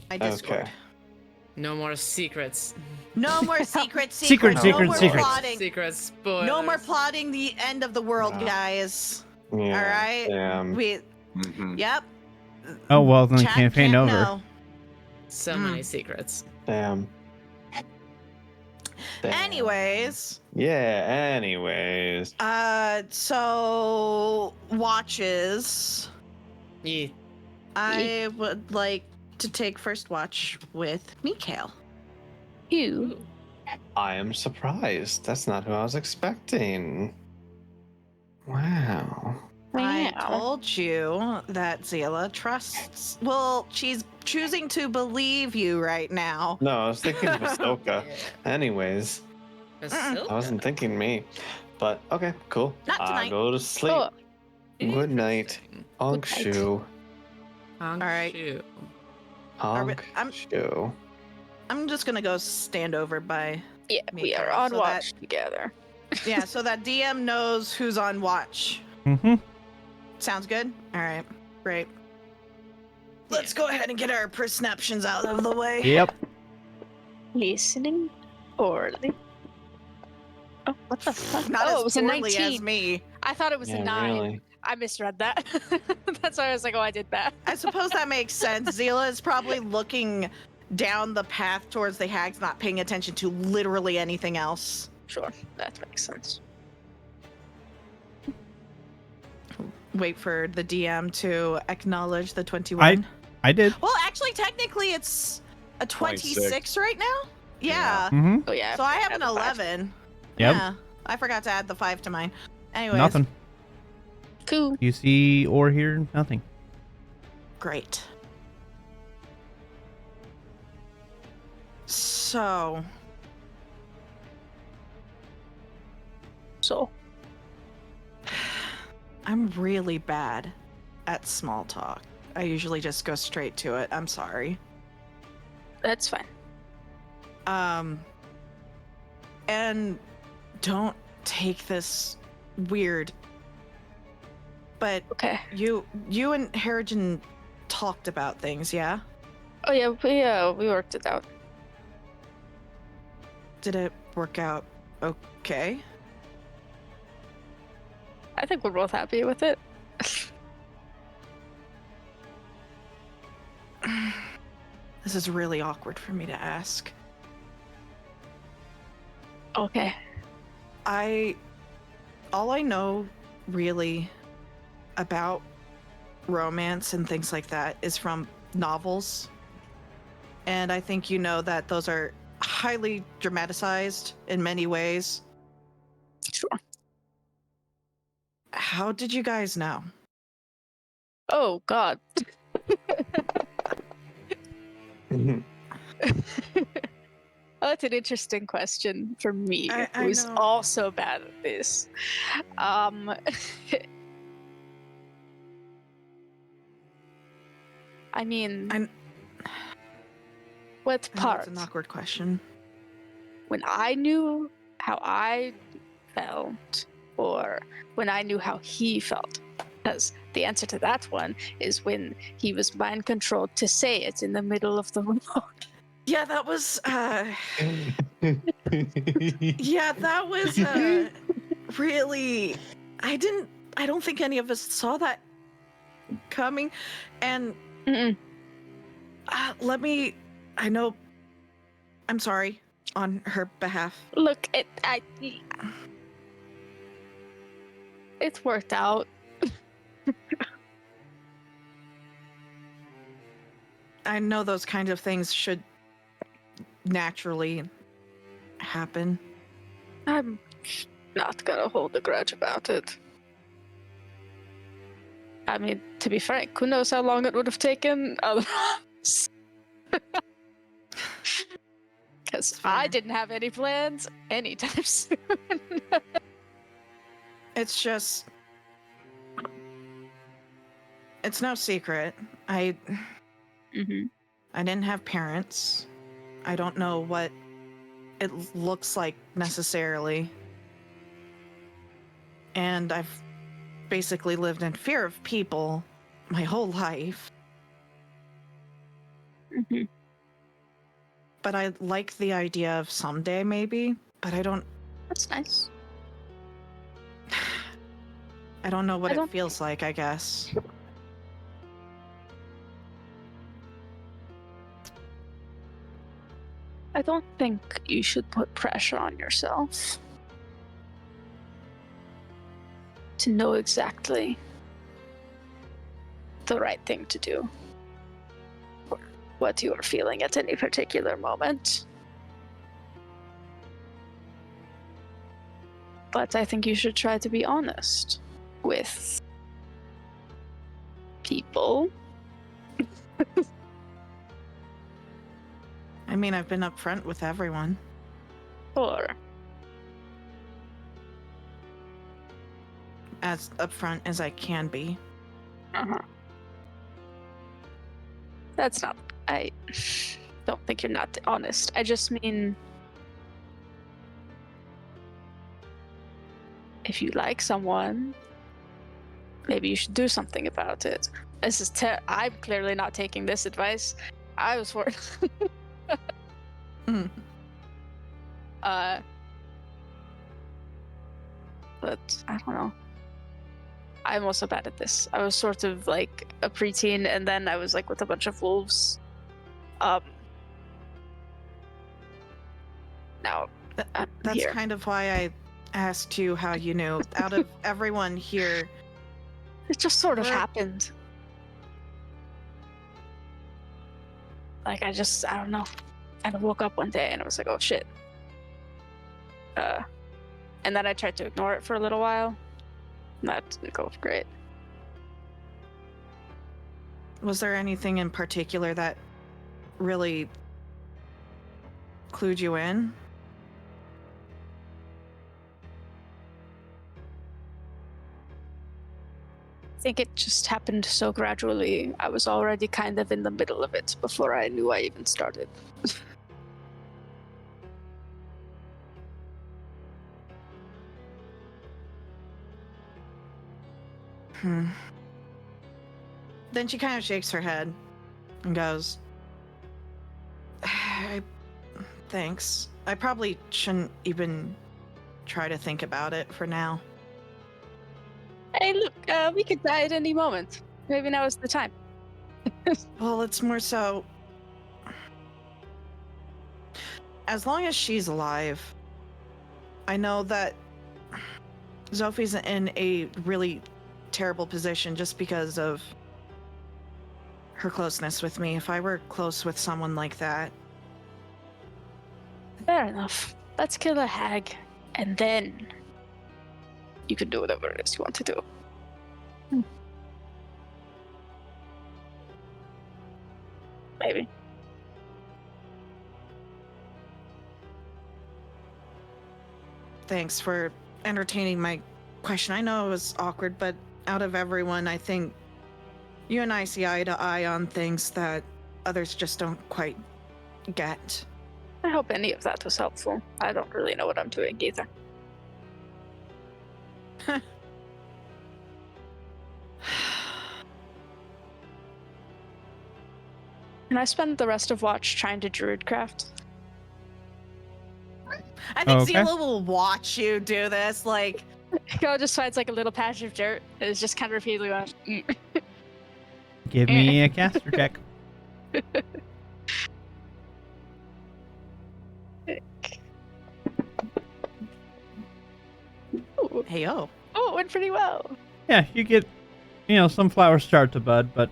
[SPEAKER 4] My Discord.
[SPEAKER 2] Okay.
[SPEAKER 1] No more secrets.
[SPEAKER 4] No more secrets.
[SPEAKER 6] Secret,
[SPEAKER 4] no
[SPEAKER 6] secret,
[SPEAKER 4] more
[SPEAKER 6] secret.
[SPEAKER 4] plotting.
[SPEAKER 1] Secret spoilers.
[SPEAKER 4] No more plotting the end of the world,
[SPEAKER 2] Wow.
[SPEAKER 4] guys.
[SPEAKER 2] Yeah.
[SPEAKER 4] All right.
[SPEAKER 2] Damn.
[SPEAKER 4] We.
[SPEAKER 5] Mhm.
[SPEAKER 4] Yep.
[SPEAKER 6] Oh, well, then
[SPEAKER 4] Chat
[SPEAKER 6] campaign
[SPEAKER 4] can't
[SPEAKER 6] over.
[SPEAKER 4] know.
[SPEAKER 1] So
[SPEAKER 4] Mm.
[SPEAKER 1] many secrets.
[SPEAKER 2] Damn. Damn.
[SPEAKER 4] Anyways,
[SPEAKER 2] Yeah. Anyways.
[SPEAKER 4] so watches.
[SPEAKER 1] Yeah.
[SPEAKER 4] I would like to take first watch with Mikhail.
[SPEAKER 3] You.
[SPEAKER 2] I am surprised. That's not who I was expecting. Wow.
[SPEAKER 4] I
[SPEAKER 3] Wow.
[SPEAKER 4] told you that Zila trusts. Well, she's choosing to believe you right now.
[SPEAKER 2] No, I was thinking Ahsoka.
[SPEAKER 1] Yeah.
[SPEAKER 2] Anyways,
[SPEAKER 1] Basilka.
[SPEAKER 2] I wasn't thinking me. But okay, cool.
[SPEAKER 4] Not tonight.
[SPEAKER 2] I go to sleep.
[SPEAKER 3] Oh,
[SPEAKER 2] Good night. Honk
[SPEAKER 3] Good night.
[SPEAKER 2] shoe.
[SPEAKER 1] Honk
[SPEAKER 4] All right.
[SPEAKER 1] shoe.
[SPEAKER 2] Honk
[SPEAKER 4] I'm-
[SPEAKER 2] shoe.
[SPEAKER 4] I'm just gonna go stand over by.
[SPEAKER 3] yeah, we are
[SPEAKER 4] Miko,
[SPEAKER 3] on
[SPEAKER 4] so that-
[SPEAKER 3] watch together.
[SPEAKER 4] Yeah, so that DM knows who's on watch.
[SPEAKER 6] Mm-hmm.
[SPEAKER 4] Sounds good? Alright, great. Let's go ahead and get our perceptions out of the way.
[SPEAKER 6] Yep.
[SPEAKER 3] Listening poorly. Oh, what the fuck?
[SPEAKER 4] Not
[SPEAKER 3] oh,
[SPEAKER 4] as
[SPEAKER 3] it was a
[SPEAKER 4] poorly
[SPEAKER 3] 19.
[SPEAKER 4] as me.
[SPEAKER 3] I thought it was a
[SPEAKER 2] Yeah,
[SPEAKER 3] 9.
[SPEAKER 2] really.
[SPEAKER 3] I misread that. That's why I was like, oh, I did that.
[SPEAKER 4] I suppose that makes sense. Zila is probably looking down the path towards the hags, not paying attention to literally anything else.
[SPEAKER 3] Sure, that makes sense.
[SPEAKER 4] Wait for the DM to acknowledge the 21.
[SPEAKER 6] I did.
[SPEAKER 4] Well, actually, technically, it's a 26 right now. Yeah.
[SPEAKER 6] Mm-hmm.
[SPEAKER 3] Oh yeah.
[SPEAKER 4] So I have an
[SPEAKER 3] add the 5.
[SPEAKER 4] 11.
[SPEAKER 6] Yep.
[SPEAKER 4] Yeah. I forgot to add the 5 to mine. Anyways.
[SPEAKER 6] Nothing.
[SPEAKER 3] Cool.
[SPEAKER 6] You see or hear nothing.
[SPEAKER 4] Great. So,
[SPEAKER 3] So
[SPEAKER 4] I'm really bad at small talk. I usually just go straight to it. I'm sorry.
[SPEAKER 3] that's fine.
[SPEAKER 4] And don't take this weird. But
[SPEAKER 3] Okay.
[SPEAKER 4] you and Harrigan talked about things, yeah?
[SPEAKER 3] Oh yeah, we worked it out.
[SPEAKER 4] Did it work out okay?
[SPEAKER 3] I think we're both happy with it.
[SPEAKER 4] This is really awkward for me to ask.
[SPEAKER 3] Okay.
[SPEAKER 4] All I know really about romance and things like that is from novels. And I think you know that those are highly dramatized in many ways.
[SPEAKER 3] Sure.
[SPEAKER 4] How did you guys know?
[SPEAKER 3] Oh God. Oh, that's an interesting question for me,
[SPEAKER 4] I
[SPEAKER 3] who's
[SPEAKER 4] know.
[SPEAKER 3] also bad at this. I mean, what
[SPEAKER 4] I know
[SPEAKER 3] part?
[SPEAKER 4] it's an awkward question.
[SPEAKER 3] When I knew how I felt, or when I knew how he felt? Because the answer to that one is when he was mind controlled to say it in the middle of the road.
[SPEAKER 4] Yeah, that was really I don't think any of us saw that coming. And
[SPEAKER 3] Mm-mm.
[SPEAKER 4] I'm sorry on her behalf.
[SPEAKER 3] Look, it's worked out.
[SPEAKER 4] I know those kinds of things should naturally happen.
[SPEAKER 3] I'm not gonna hold a grudge about it. I mean, to be frank, who knows how long it would have taken otherwise? Because I didn't have any plans anytime soon.
[SPEAKER 4] It's just it's no secret.
[SPEAKER 3] Mm-hmm.
[SPEAKER 4] I didn't have parents. I don't know what it looks like necessarily. And I've basically lived in fear of people my whole life.
[SPEAKER 3] Mm-hmm.
[SPEAKER 4] but I like the idea of someday maybe, but I don't
[SPEAKER 3] That's nice.
[SPEAKER 4] know what
[SPEAKER 3] I
[SPEAKER 4] it
[SPEAKER 3] don't
[SPEAKER 4] feels like, I guess.
[SPEAKER 3] I don't think you should put pressure on yourself to know exactly the right thing to do, or what you are feeling at any particular moment. But I think you should try to be honest with people.
[SPEAKER 4] I mean, I've been upfront with everyone.
[SPEAKER 3] Or
[SPEAKER 4] As upfront as I can be.
[SPEAKER 3] That's not. I don't think you're not honest. I just mean, if you like someone, maybe you should do something about it. This is I'm clearly not taking this advice. I was for
[SPEAKER 4] Mm.
[SPEAKER 3] But I don't know. I'm also bad at this. I was sort of like a preteen, and then I was like with a bunch of wolves. Now I'm
[SPEAKER 4] That's
[SPEAKER 3] here.
[SPEAKER 4] kind of why I asked you how you knew. Out of everyone here,
[SPEAKER 3] It just sort of
[SPEAKER 4] We're-
[SPEAKER 3] happened. Like I don't know. I woke up one day and I was like, oh shit. And then I tried to ignore it for a little while. That didn't go great.
[SPEAKER 4] was there anything in particular that really clued you in?
[SPEAKER 3] I think it just happened so gradually. I was already kind of in the middle of it before I knew I even started.
[SPEAKER 4] Then she kind of shakes her head and goes, thanks. I probably shouldn't even try to think about it for now.
[SPEAKER 3] Hey, look, we could die at any moment. Maybe now is the time.
[SPEAKER 4] Well, it's more so. As long as she's alive, I know that Zophie's in a really terrible position just because of her closeness with me. If I were close with someone like that,
[SPEAKER 3] Fair enough. Let's kill a hag, and then you can do whatever it is you want to do. Maybe.
[SPEAKER 4] thanks for entertaining my question. I know it was awkward, but out of everyone, I think you and I see eye to eye on things that others just don't quite get.
[SPEAKER 3] I hope any of that was helpful. I don't really know what I'm doing either. Can I spend the rest of watch trying to druidcraft?
[SPEAKER 4] I think
[SPEAKER 6] Okay.
[SPEAKER 4] Zila will watch you do this. Like,
[SPEAKER 3] Go just finds like a little patch of dirt and is just kind of repeatedly going,
[SPEAKER 6] Give me a caster check.
[SPEAKER 3] Ooh,
[SPEAKER 4] hey, oh.
[SPEAKER 3] oh, it went pretty well.
[SPEAKER 6] Yeah, you get, some flowers start to bud, but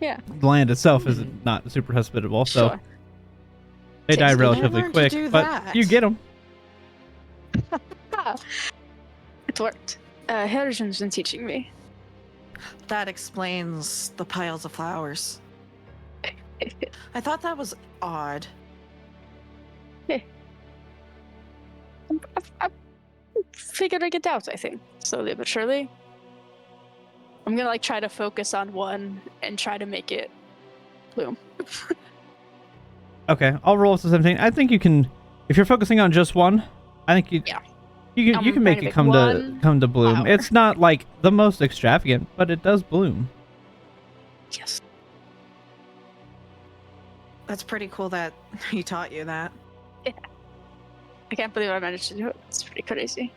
[SPEAKER 3] Yeah.
[SPEAKER 6] the land itself is not super hospitable, so
[SPEAKER 3] Sure.
[SPEAKER 6] they die
[SPEAKER 3] Takes me-
[SPEAKER 6] relatively
[SPEAKER 4] learn to
[SPEAKER 6] quick.
[SPEAKER 4] do
[SPEAKER 6] But
[SPEAKER 4] that.
[SPEAKER 6] you get them.
[SPEAKER 3] Ah, it worked. Herigen's been teaching me.
[SPEAKER 4] That explains the piles of flowers. I thought that was odd.
[SPEAKER 3] I'm figuring it out, I think. Slowly but surely. I'm gonna try to focus on one and try to make it bloom.
[SPEAKER 6] Okay, I'll roll to 17. I think you can, if you're focusing on just one, I think you
[SPEAKER 3] Yeah.
[SPEAKER 6] you
[SPEAKER 3] I'm
[SPEAKER 6] can make
[SPEAKER 3] trying to
[SPEAKER 6] it
[SPEAKER 3] make
[SPEAKER 6] come to bloom.
[SPEAKER 3] flower.
[SPEAKER 6] It's not like the most extravagant, but it does bloom.
[SPEAKER 3] Yes.
[SPEAKER 4] That's pretty cool that he taught you that.
[SPEAKER 3] I can't believe I managed to do it. It's pretty crazy.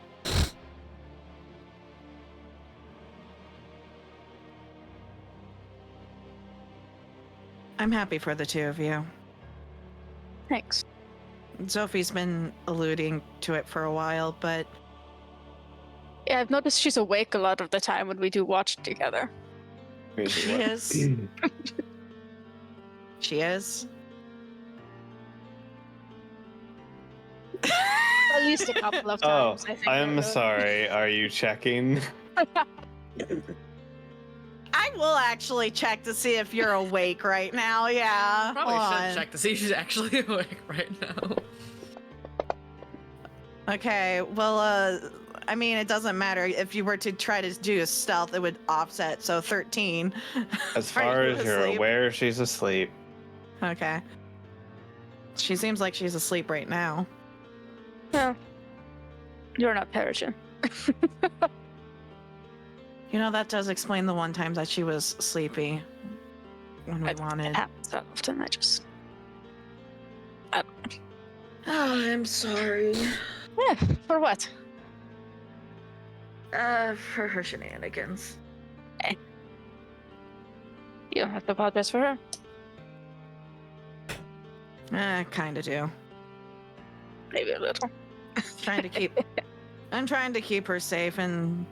[SPEAKER 4] I'm happy for the two of you.
[SPEAKER 3] Thanks.
[SPEAKER 4] Sophie's been alluding to it for a while, but
[SPEAKER 3] Yeah, I've noticed she's awake a lot of the time when we do watch together.
[SPEAKER 4] she is. She is.
[SPEAKER 3] At least a couple of
[SPEAKER 2] Oh,
[SPEAKER 3] times. I think
[SPEAKER 2] I'm sorry. Are you checking?
[SPEAKER 4] I will actually check to see if you're awake right now. Yeah.
[SPEAKER 1] Probably
[SPEAKER 4] hold
[SPEAKER 1] should
[SPEAKER 4] on.
[SPEAKER 1] check to see if she's actually awake right now.
[SPEAKER 4] Okay, well, I mean, it doesn't matter. If you were to try to do a stealth, it would offset, so 13.
[SPEAKER 2] As
[SPEAKER 4] Are
[SPEAKER 2] far
[SPEAKER 4] you
[SPEAKER 2] as you're
[SPEAKER 4] asleep?
[SPEAKER 2] aware, she's asleep.
[SPEAKER 4] Okay. She seems like she's asleep right now.
[SPEAKER 3] Well, you're not Perogen.
[SPEAKER 4] You know, that does explain the one time that she was sleepy when we
[SPEAKER 3] It
[SPEAKER 4] wanted.
[SPEAKER 3] happens that often. I just.
[SPEAKER 4] Oh, I'm sorry.
[SPEAKER 3] Yeah, for what?
[SPEAKER 4] For her shenanigans.
[SPEAKER 3] You don't have to apologize for her.
[SPEAKER 4] Kinda do.
[SPEAKER 3] Maybe a little.
[SPEAKER 4] Trying to keep. I'm trying to keep her safe, and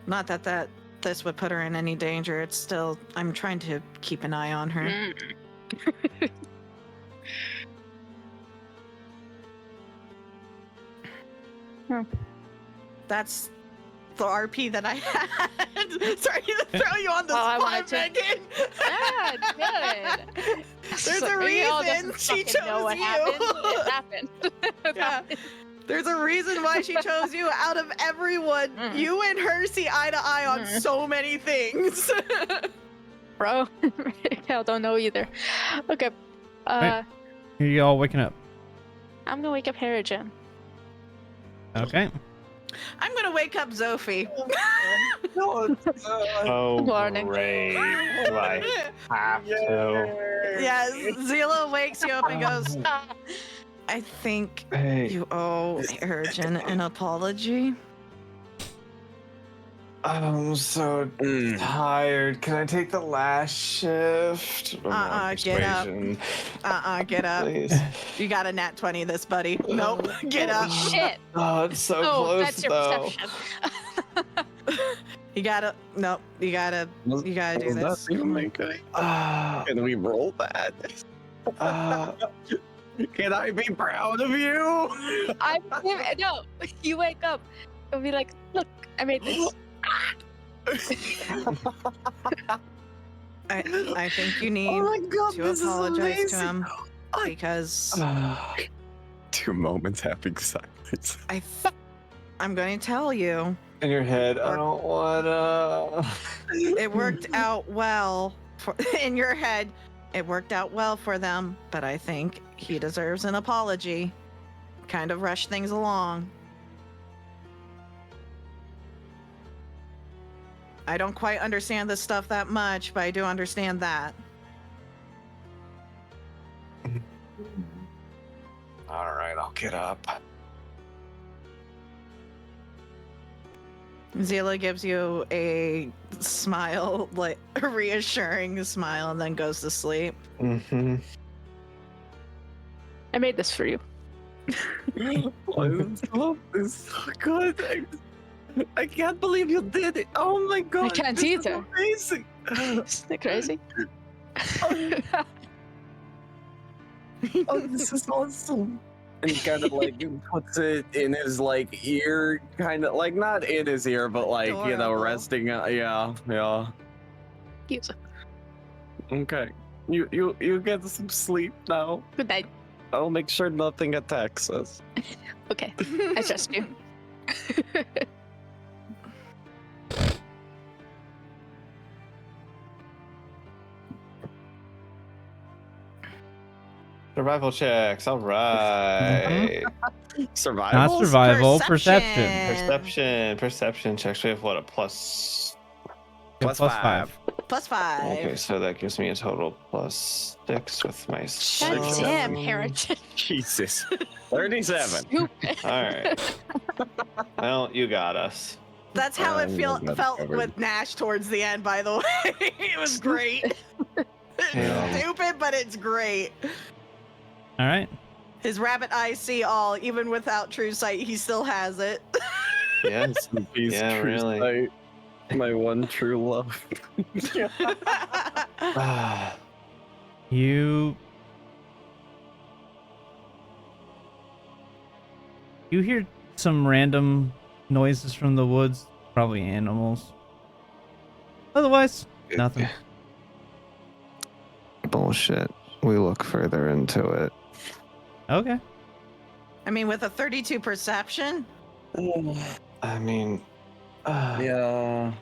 [SPEAKER 4] not that this would put her in any danger. It's still. I'm trying to keep an eye on her.
[SPEAKER 3] Mm.
[SPEAKER 4] That's the RP that I had. Sorry to throw you on the
[SPEAKER 3] Oh, I
[SPEAKER 4] spot,
[SPEAKER 3] wanted to-
[SPEAKER 4] Megan.
[SPEAKER 3] Ah, good.
[SPEAKER 4] There's a
[SPEAKER 3] Maybe all
[SPEAKER 4] reason
[SPEAKER 3] doesn't
[SPEAKER 4] she
[SPEAKER 3] fucking know
[SPEAKER 4] chose
[SPEAKER 3] what
[SPEAKER 4] you.
[SPEAKER 3] happened. It happened. It
[SPEAKER 4] Yeah.
[SPEAKER 3] happened.
[SPEAKER 4] There's a reason why she chose you out of everyone.
[SPEAKER 3] Mm.
[SPEAKER 4] You and her see eye to eye on
[SPEAKER 3] Mm.
[SPEAKER 4] so many things.
[SPEAKER 3] Bro, I don't know either. Okay.
[SPEAKER 6] Here you all waking up.
[SPEAKER 3] I'm gonna wake up Harrigan.
[SPEAKER 6] Okay.
[SPEAKER 4] I'm gonna wake up Sophie.
[SPEAKER 2] Oh,
[SPEAKER 3] Good morning.
[SPEAKER 2] great. Do I have to?
[SPEAKER 4] Yeah, Zila wakes you up and goes, I think
[SPEAKER 2] Hey,
[SPEAKER 4] you owe Urgent an apology.
[SPEAKER 2] I'm so tired. Can I take the last shift?
[SPEAKER 4] Get up.
[SPEAKER 2] Persuasion,
[SPEAKER 4] Get up.
[SPEAKER 2] Please.
[SPEAKER 4] You got a nat 20 this, buddy. Nope. Get up.
[SPEAKER 3] Shit.
[SPEAKER 2] Oh, it's so
[SPEAKER 3] Oh,
[SPEAKER 2] close
[SPEAKER 3] that's your
[SPEAKER 2] though.
[SPEAKER 3] perception.
[SPEAKER 4] You gotta, nope. You gotta do this.
[SPEAKER 5] Can we roll that? Can I be proud of you?
[SPEAKER 3] No, you wake up and be like, look, I made this.
[SPEAKER 4] I think you need
[SPEAKER 5] Oh my god,
[SPEAKER 4] to
[SPEAKER 5] this is
[SPEAKER 4] apologize to
[SPEAKER 5] amazing.
[SPEAKER 4] him because
[SPEAKER 5] 2 moments having silence.
[SPEAKER 4] I'm going to tell you
[SPEAKER 2] In your head, I don't wanna.
[SPEAKER 4] it worked out well in your head. It worked out well for them, but I think he deserves an apology. Kind of rush things along. I don't quite understand this stuff that much, but I do understand that.
[SPEAKER 2] All right, I'll get up.
[SPEAKER 4] Zila gives you a smile, like a reassuring smile, and then goes to sleep.
[SPEAKER 2] Mm-hmm.
[SPEAKER 3] I made this for you.
[SPEAKER 5] I love this so good. I can't believe you did it. Oh my god.
[SPEAKER 3] I can't
[SPEAKER 5] this is
[SPEAKER 3] either.
[SPEAKER 5] Amazing.
[SPEAKER 3] Isn't it crazy?
[SPEAKER 5] Oh, this is awesome. And he kind of like puts it in his like ear, kind of like not in his ear, but like you know,
[SPEAKER 4] Adorable.
[SPEAKER 5] resting. Yeah.
[SPEAKER 3] Cute.
[SPEAKER 5] Okay. You get some sleep now.
[SPEAKER 3] Good night.
[SPEAKER 5] I'll make sure nothing attacks us.
[SPEAKER 3] Okay, I trust you.
[SPEAKER 2] Survival checks. All right.
[SPEAKER 5] Survival.
[SPEAKER 6] Not survival, perception.
[SPEAKER 2] Perception checks. We have what, a plus?
[SPEAKER 5] Plus
[SPEAKER 6] Plus
[SPEAKER 5] five.
[SPEAKER 4] +5.
[SPEAKER 2] Okay, so that gives me a total +6 with my
[SPEAKER 3] God damn,
[SPEAKER 2] song.
[SPEAKER 3] Heritage.
[SPEAKER 5] Jesus. 37.
[SPEAKER 3] Stupid.
[SPEAKER 2] All right. Well, you got us.
[SPEAKER 4] That's how it
[SPEAKER 5] I got
[SPEAKER 4] felt
[SPEAKER 5] covered.
[SPEAKER 4] with Nash towards the end, by the way. It was great.
[SPEAKER 2] Yeah.
[SPEAKER 4] It's stupid, but it's great.
[SPEAKER 6] All right.
[SPEAKER 4] His rabbit eyes see all, even without true sight, he still has it.
[SPEAKER 2] Yes. Yeah, really.
[SPEAKER 5] My one true love.
[SPEAKER 2] Ah,
[SPEAKER 6] You hear some random noises from the woods, probably animals. Otherwise, nothing.
[SPEAKER 2] bullshit. We look further into it.
[SPEAKER 6] Okay.
[SPEAKER 4] I mean, with a 32 perception,
[SPEAKER 2] I mean,
[SPEAKER 5] Yeah.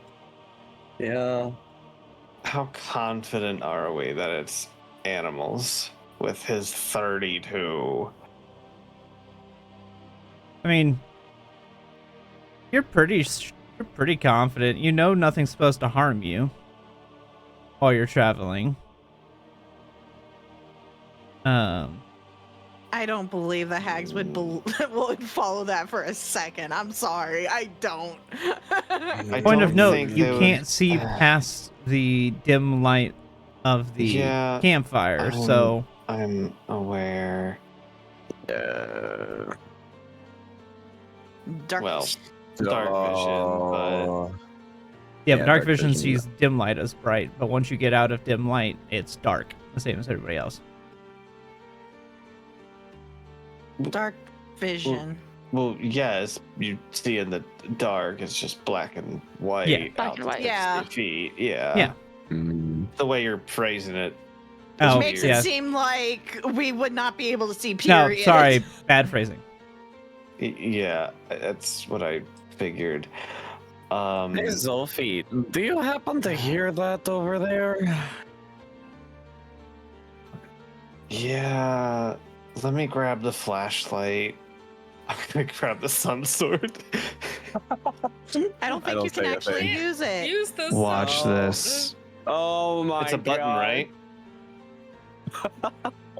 [SPEAKER 2] how confident are we that it's animals with his 32?
[SPEAKER 6] I mean, you're pretty confident. You know nothing's supposed to harm you while you're traveling.
[SPEAKER 4] I don't believe the hags would would follow that for a second. I'm sorry, I don't.
[SPEAKER 2] I
[SPEAKER 6] Point of
[SPEAKER 2] don't
[SPEAKER 6] note,
[SPEAKER 2] think
[SPEAKER 6] you
[SPEAKER 2] they would-
[SPEAKER 6] can't see past the dim light of the
[SPEAKER 2] Yeah,
[SPEAKER 6] campfire, so
[SPEAKER 2] I'm aware.
[SPEAKER 4] Dark.
[SPEAKER 2] Well, dark vision,
[SPEAKER 6] yeah,
[SPEAKER 5] Yeah,
[SPEAKER 6] but dark
[SPEAKER 5] dark
[SPEAKER 6] vision
[SPEAKER 5] vision,
[SPEAKER 6] sees dim light as bright, but once you get out of dim light, it's dark, the same as everybody else.
[SPEAKER 4] Dark vision.
[SPEAKER 2] well, yes, you see in the dark, it's just black and white.
[SPEAKER 6] Yeah.
[SPEAKER 3] Black
[SPEAKER 2] out
[SPEAKER 3] and
[SPEAKER 2] to
[SPEAKER 3] white.
[SPEAKER 2] 60
[SPEAKER 4] Yeah.
[SPEAKER 2] feet. Yeah.
[SPEAKER 6] Yeah.
[SPEAKER 2] The way you're phrasing it.
[SPEAKER 6] Oh,
[SPEAKER 2] is
[SPEAKER 4] Makes
[SPEAKER 2] weird.
[SPEAKER 6] yeah.
[SPEAKER 4] it seem like we would not be able to see.
[SPEAKER 6] No,
[SPEAKER 4] Period.
[SPEAKER 6] sorry, bad phrasing.
[SPEAKER 2] Yeah, that's what I figured.
[SPEAKER 5] Hey, Zolfi, do you happen to hear that over there?
[SPEAKER 2] Yeah, let me grab the flashlight. I'm gonna grab the sun sword.
[SPEAKER 4] I don't think
[SPEAKER 5] don't
[SPEAKER 4] you can
[SPEAKER 5] say a
[SPEAKER 4] actually
[SPEAKER 5] thing.
[SPEAKER 4] use it.
[SPEAKER 1] Use this.
[SPEAKER 2] Watch this.
[SPEAKER 5] Oh my god.
[SPEAKER 2] It's a button, right?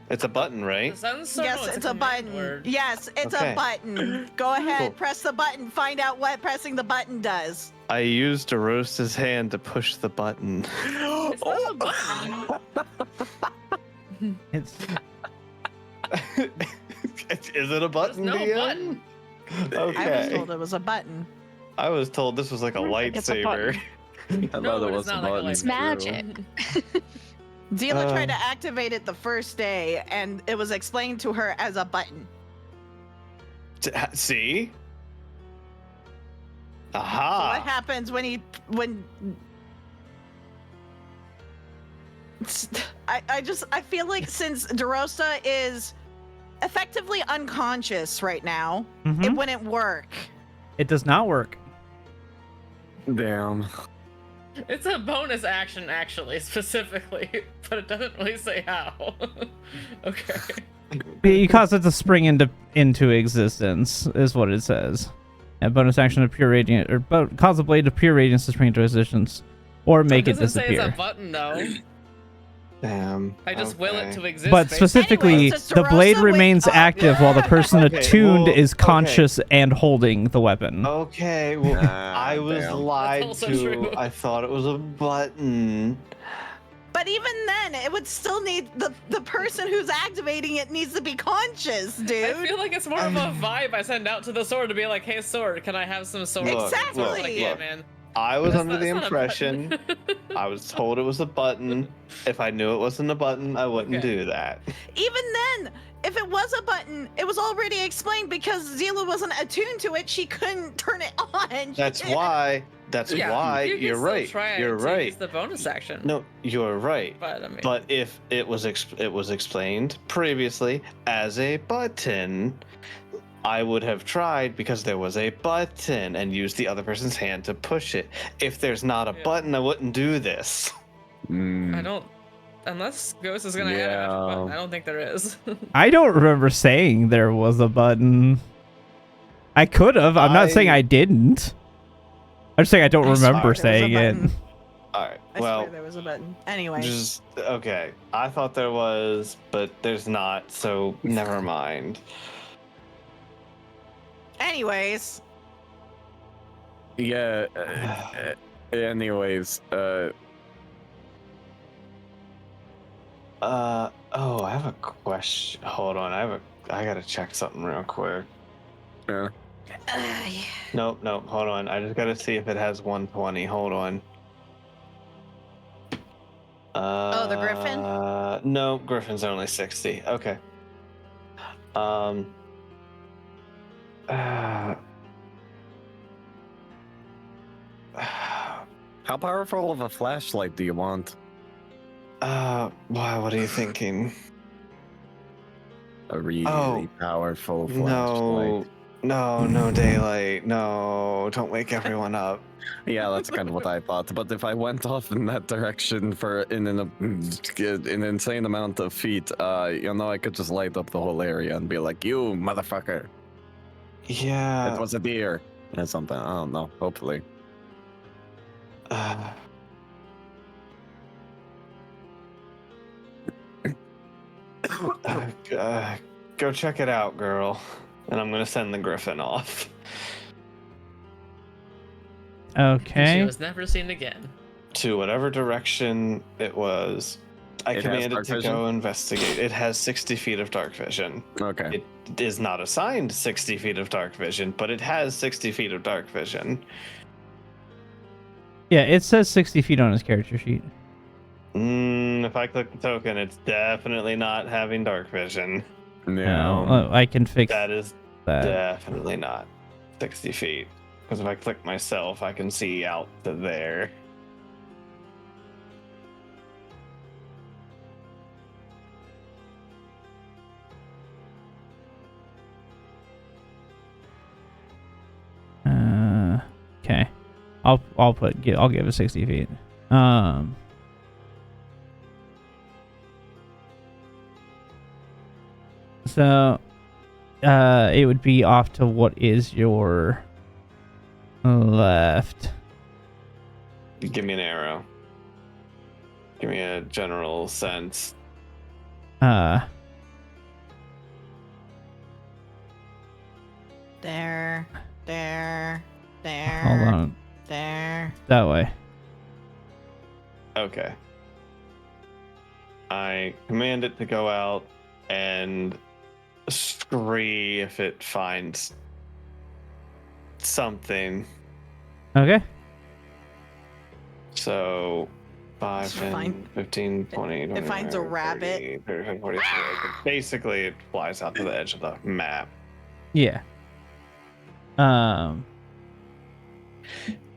[SPEAKER 2] It's a button,
[SPEAKER 1] The
[SPEAKER 2] right?
[SPEAKER 1] sun's so
[SPEAKER 4] Yes, it's a
[SPEAKER 1] command
[SPEAKER 4] button.
[SPEAKER 1] word.
[SPEAKER 4] Yes, it's
[SPEAKER 2] Okay.
[SPEAKER 4] a button. Go ahead,
[SPEAKER 2] Cool.
[SPEAKER 4] press the button. Find out what pressing the button does.
[SPEAKER 2] I used Roast's hand to push the button.
[SPEAKER 1] It's not a button.
[SPEAKER 6] It's
[SPEAKER 2] Is it a button?
[SPEAKER 1] no
[SPEAKER 2] DM?
[SPEAKER 1] button.
[SPEAKER 4] I was
[SPEAKER 2] Okay.
[SPEAKER 4] told it was a button.
[SPEAKER 2] I was told this was like a
[SPEAKER 3] It's a
[SPEAKER 2] lightsaber.
[SPEAKER 3] button.
[SPEAKER 5] I
[SPEAKER 1] No,
[SPEAKER 5] thought
[SPEAKER 1] it
[SPEAKER 5] it
[SPEAKER 1] is
[SPEAKER 5] was a
[SPEAKER 1] not like a
[SPEAKER 5] button.
[SPEAKER 3] It's
[SPEAKER 1] lightsaber.
[SPEAKER 3] magic.
[SPEAKER 4] Zila tried
[SPEAKER 2] Uh.
[SPEAKER 4] to activate it the first day, and it was explained to her as a button.
[SPEAKER 2] See?
[SPEAKER 4] So what
[SPEAKER 2] Aha!
[SPEAKER 4] happens when I feel like since DeRosa is effectively unconscious right now,
[SPEAKER 6] Mhm.
[SPEAKER 4] it wouldn't work.
[SPEAKER 6] It does not work.
[SPEAKER 5] Damn.
[SPEAKER 1] It's a bonus action, actually, specifically, but it doesn't really say how. Okay.
[SPEAKER 6] You cause it to spring into existence, is what it says. A bonus action of pure radiant, or cause a blade of pure radiance to spring into existence, or make it
[SPEAKER 1] doesn't say it's
[SPEAKER 6] disappear.
[SPEAKER 1] a button, though.
[SPEAKER 2] Damn.
[SPEAKER 1] I just will it to
[SPEAKER 2] okay.
[SPEAKER 1] exist.
[SPEAKER 6] But
[SPEAKER 1] based-
[SPEAKER 6] specifically,
[SPEAKER 4] Anyways, does
[SPEAKER 6] the blade
[SPEAKER 4] Derosa wake
[SPEAKER 6] remains
[SPEAKER 4] up?
[SPEAKER 6] active while the person
[SPEAKER 2] Okay,
[SPEAKER 6] attuned
[SPEAKER 2] well,
[SPEAKER 6] is
[SPEAKER 2] okay.
[SPEAKER 6] conscious and holding the weapon.
[SPEAKER 2] Okay, well,
[SPEAKER 5] Ah,
[SPEAKER 2] I was
[SPEAKER 5] damn.
[SPEAKER 2] lied
[SPEAKER 1] That's also
[SPEAKER 2] to.
[SPEAKER 1] true.
[SPEAKER 2] I thought it was a button.
[SPEAKER 4] But even then, it would still need the person who's activating it needs to be conscious,
[SPEAKER 1] I
[SPEAKER 4] dude.
[SPEAKER 1] feel like it's more of a vibe I send out to the sword to be like, "Hey, sword, can I have some sword?"
[SPEAKER 2] Look,
[SPEAKER 4] Exactly.
[SPEAKER 1] It's like, yeah,
[SPEAKER 2] look.
[SPEAKER 1] man.
[SPEAKER 2] I was
[SPEAKER 1] That's
[SPEAKER 2] under
[SPEAKER 1] not-
[SPEAKER 2] the
[SPEAKER 1] it's not a
[SPEAKER 2] impression
[SPEAKER 1] button.
[SPEAKER 2] I was told it was a button. If I knew it wasn't a button, I wouldn't
[SPEAKER 1] Okay.
[SPEAKER 2] do that.
[SPEAKER 4] Even then, if it was a button, it was already explained because Zila wasn't attuned to it. She couldn't turn it on.
[SPEAKER 2] That's why. That's
[SPEAKER 1] Yeah,
[SPEAKER 2] why.
[SPEAKER 1] you can
[SPEAKER 2] You're
[SPEAKER 1] still
[SPEAKER 2] right.
[SPEAKER 1] try
[SPEAKER 2] You're
[SPEAKER 1] to
[SPEAKER 2] right.
[SPEAKER 1] Use the bonus action.
[SPEAKER 2] No, you're right.
[SPEAKER 1] But I mean,
[SPEAKER 2] But if it was it was explained previously as a button, I would have tried because there was a button and used the other person's hand to push it. If there's not a
[SPEAKER 1] Yeah.
[SPEAKER 2] button, I wouldn't do this.
[SPEAKER 1] I don't. Unless Ghost is gonna add a magic
[SPEAKER 5] Yeah.
[SPEAKER 1] button, I don't think there is.
[SPEAKER 6] I don't remember saying there was a button. I could have. I'm not saying I didn't. I'm just saying I don't
[SPEAKER 2] I
[SPEAKER 6] remember
[SPEAKER 2] swear
[SPEAKER 4] there was a
[SPEAKER 6] saying it.
[SPEAKER 4] button.
[SPEAKER 2] All right.
[SPEAKER 4] I
[SPEAKER 2] Well,
[SPEAKER 4] swear there was a button. Anyways.
[SPEAKER 2] just okay. I thought there was, but there's not. So never mind.
[SPEAKER 4] Anyways.
[SPEAKER 5] Yeah. Anyways,
[SPEAKER 2] Oh, I have a question. Hold on. I gotta check something real quick.
[SPEAKER 5] yeah.
[SPEAKER 4] Yeah.
[SPEAKER 2] Nope. Hold on. I just gotta see if it has 120. Hold on.
[SPEAKER 4] The Griffin?
[SPEAKER 2] No, Griffin's only 60. Okay. Um. Uh,
[SPEAKER 5] How powerful of a flashlight do you want?
[SPEAKER 2] why? What are you thinking?
[SPEAKER 5] A really
[SPEAKER 2] Oh,
[SPEAKER 5] powerful flashlight.
[SPEAKER 2] No daylight. No, don't wake everyone up.
[SPEAKER 5] Yeah, that's kind of what I thought. But if I went off in that direction for an insane amount of feet, I could just light up the whole area and be like, "You motherfucker!
[SPEAKER 2] Yeah.
[SPEAKER 5] It was a deer or something." I don't know. Hopefully.
[SPEAKER 2] Uh, go check it out, girl. And I'm gonna send the Griffin off
[SPEAKER 1] She
[SPEAKER 6] Okay.
[SPEAKER 1] was never seen again.
[SPEAKER 2] to whatever direction it was. I
[SPEAKER 5] It has
[SPEAKER 2] command it
[SPEAKER 5] dark
[SPEAKER 2] to
[SPEAKER 5] vision?
[SPEAKER 2] go investigate. It has 60 feet of dark vision.
[SPEAKER 5] Okay.
[SPEAKER 2] It is not assigned 60 feet of dark vision, but it has 60 feet of dark vision.
[SPEAKER 6] Yeah, it says 60 feet on his character sheet.
[SPEAKER 2] If I click the token, it's definitely not having dark vision.
[SPEAKER 5] No.
[SPEAKER 6] I can fix
[SPEAKER 2] That is
[SPEAKER 6] that.
[SPEAKER 2] definitely not 60 feet. Because if I click myself, I can see out to there.
[SPEAKER 6] Okay. I'll give it 60 feet. So it would be off to what is your left.
[SPEAKER 2] Give me an arrow. Give me a general sense.
[SPEAKER 4] There.
[SPEAKER 6] Hold on.
[SPEAKER 4] There.
[SPEAKER 6] That way.
[SPEAKER 2] Okay. I command it to go out and scree if it finds something.
[SPEAKER 6] Okay.
[SPEAKER 2] So 5, 10,
[SPEAKER 4] Fine.
[SPEAKER 2] 15, 20,
[SPEAKER 4] It finds a
[SPEAKER 2] 25,
[SPEAKER 4] rabbit.
[SPEAKER 2] 30, 35, 43. Basically, it flies out to the edge of the map.
[SPEAKER 6] Yeah.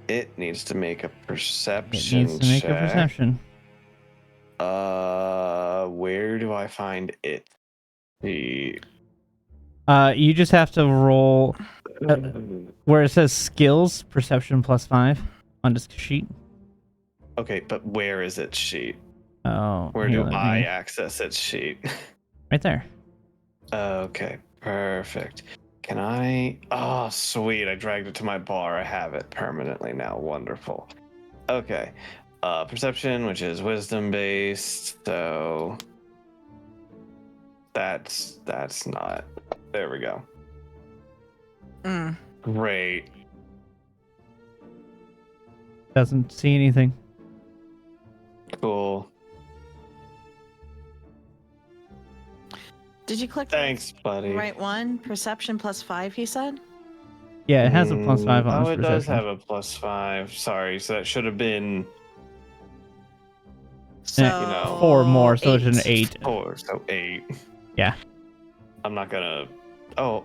[SPEAKER 2] It needs to make a
[SPEAKER 6] It
[SPEAKER 2] perception
[SPEAKER 6] needs to make
[SPEAKER 2] check.
[SPEAKER 6] a perception.
[SPEAKER 2] Where do I find it? The
[SPEAKER 6] You just have to roll where it says skills, perception +5 on this sheet.
[SPEAKER 2] Okay, but where is its sheet?
[SPEAKER 6] Oh,
[SPEAKER 2] Where
[SPEAKER 6] here,
[SPEAKER 2] do
[SPEAKER 6] let
[SPEAKER 2] I
[SPEAKER 6] me-
[SPEAKER 2] access its sheet?
[SPEAKER 6] Right there.
[SPEAKER 2] Okay, perfect. Can I? Oh, sweet. I dragged it to my bar. I have it permanently now. Wonderful. Okay. Perception, which is wisdom based. So that's not. There we go.
[SPEAKER 4] Mm.
[SPEAKER 2] Great.
[SPEAKER 6] Doesn't see anything.
[SPEAKER 2] Cool.
[SPEAKER 4] Did you click
[SPEAKER 2] Thanks, buddy.
[SPEAKER 4] the right one? Perception +5, he said?
[SPEAKER 6] Yeah, it has a +5 on
[SPEAKER 2] Oh,
[SPEAKER 6] its
[SPEAKER 2] it
[SPEAKER 6] perception.
[SPEAKER 2] does have a +5. Sorry, so that should have been
[SPEAKER 4] So,
[SPEAKER 2] know,
[SPEAKER 6] 4 more, so it's an 8.
[SPEAKER 2] 4, so 8.
[SPEAKER 6] Yeah.
[SPEAKER 2] I'm not gonna. Oh,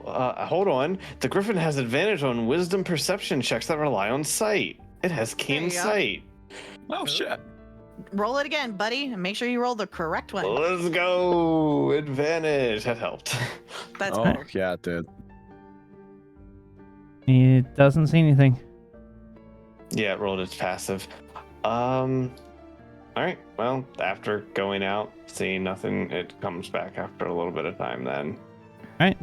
[SPEAKER 2] hold on. The Griffin has advantage on wisdom perception checks that rely on sight. It has
[SPEAKER 4] There
[SPEAKER 2] keen
[SPEAKER 4] you go.
[SPEAKER 2] sight.
[SPEAKER 5] Oh shit.
[SPEAKER 4] Roll it again, buddy, and make sure you roll the correct one.
[SPEAKER 2] Let's go. Advantage. That helped.
[SPEAKER 4] That's
[SPEAKER 5] Oh
[SPEAKER 4] better.
[SPEAKER 5] yeah, dude.
[SPEAKER 6] It doesn't see anything.
[SPEAKER 2] Yeah, it rolled its passive. All right. Well, after going out, seeing nothing, it comes back after a little bit of time then.
[SPEAKER 6] Right.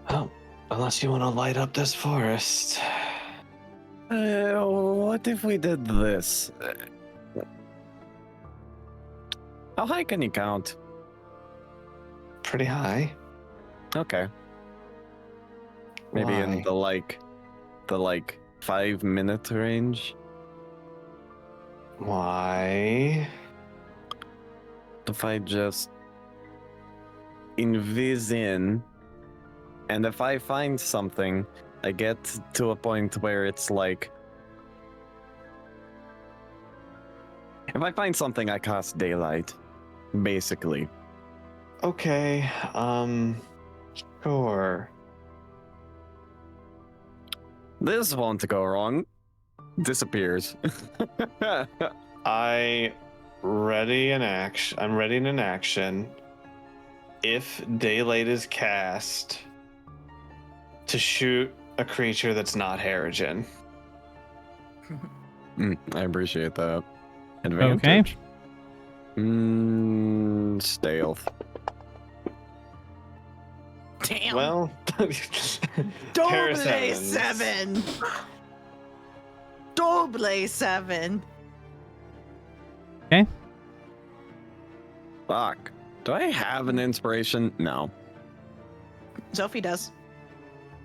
[SPEAKER 2] Oh, unless you want to light up this forest.
[SPEAKER 5] What if we did this? How high can you count?
[SPEAKER 2] Pretty high.
[SPEAKER 5] Okay. Maybe in
[SPEAKER 2] Why?
[SPEAKER 5] the 5-minute range.
[SPEAKER 2] Why?
[SPEAKER 5] If I just envision, and if I find something, I get to a point where it's like, if I find something, I cast daylight, basically.
[SPEAKER 2] Okay. Sure.
[SPEAKER 5] This won't go wrong. Disappears.
[SPEAKER 2] I'm ready in action. If daylight is cast to shoot a creature that's not Harrigan.
[SPEAKER 5] I appreciate that.
[SPEAKER 6] Okay.
[SPEAKER 5] Advantage. Stealth.
[SPEAKER 4] Damn.
[SPEAKER 2] Well,
[SPEAKER 4] Double
[SPEAKER 2] sevens.
[SPEAKER 4] 7. Double 7.
[SPEAKER 5] Fuck. Do I have an inspiration? No.
[SPEAKER 4] Sophie does.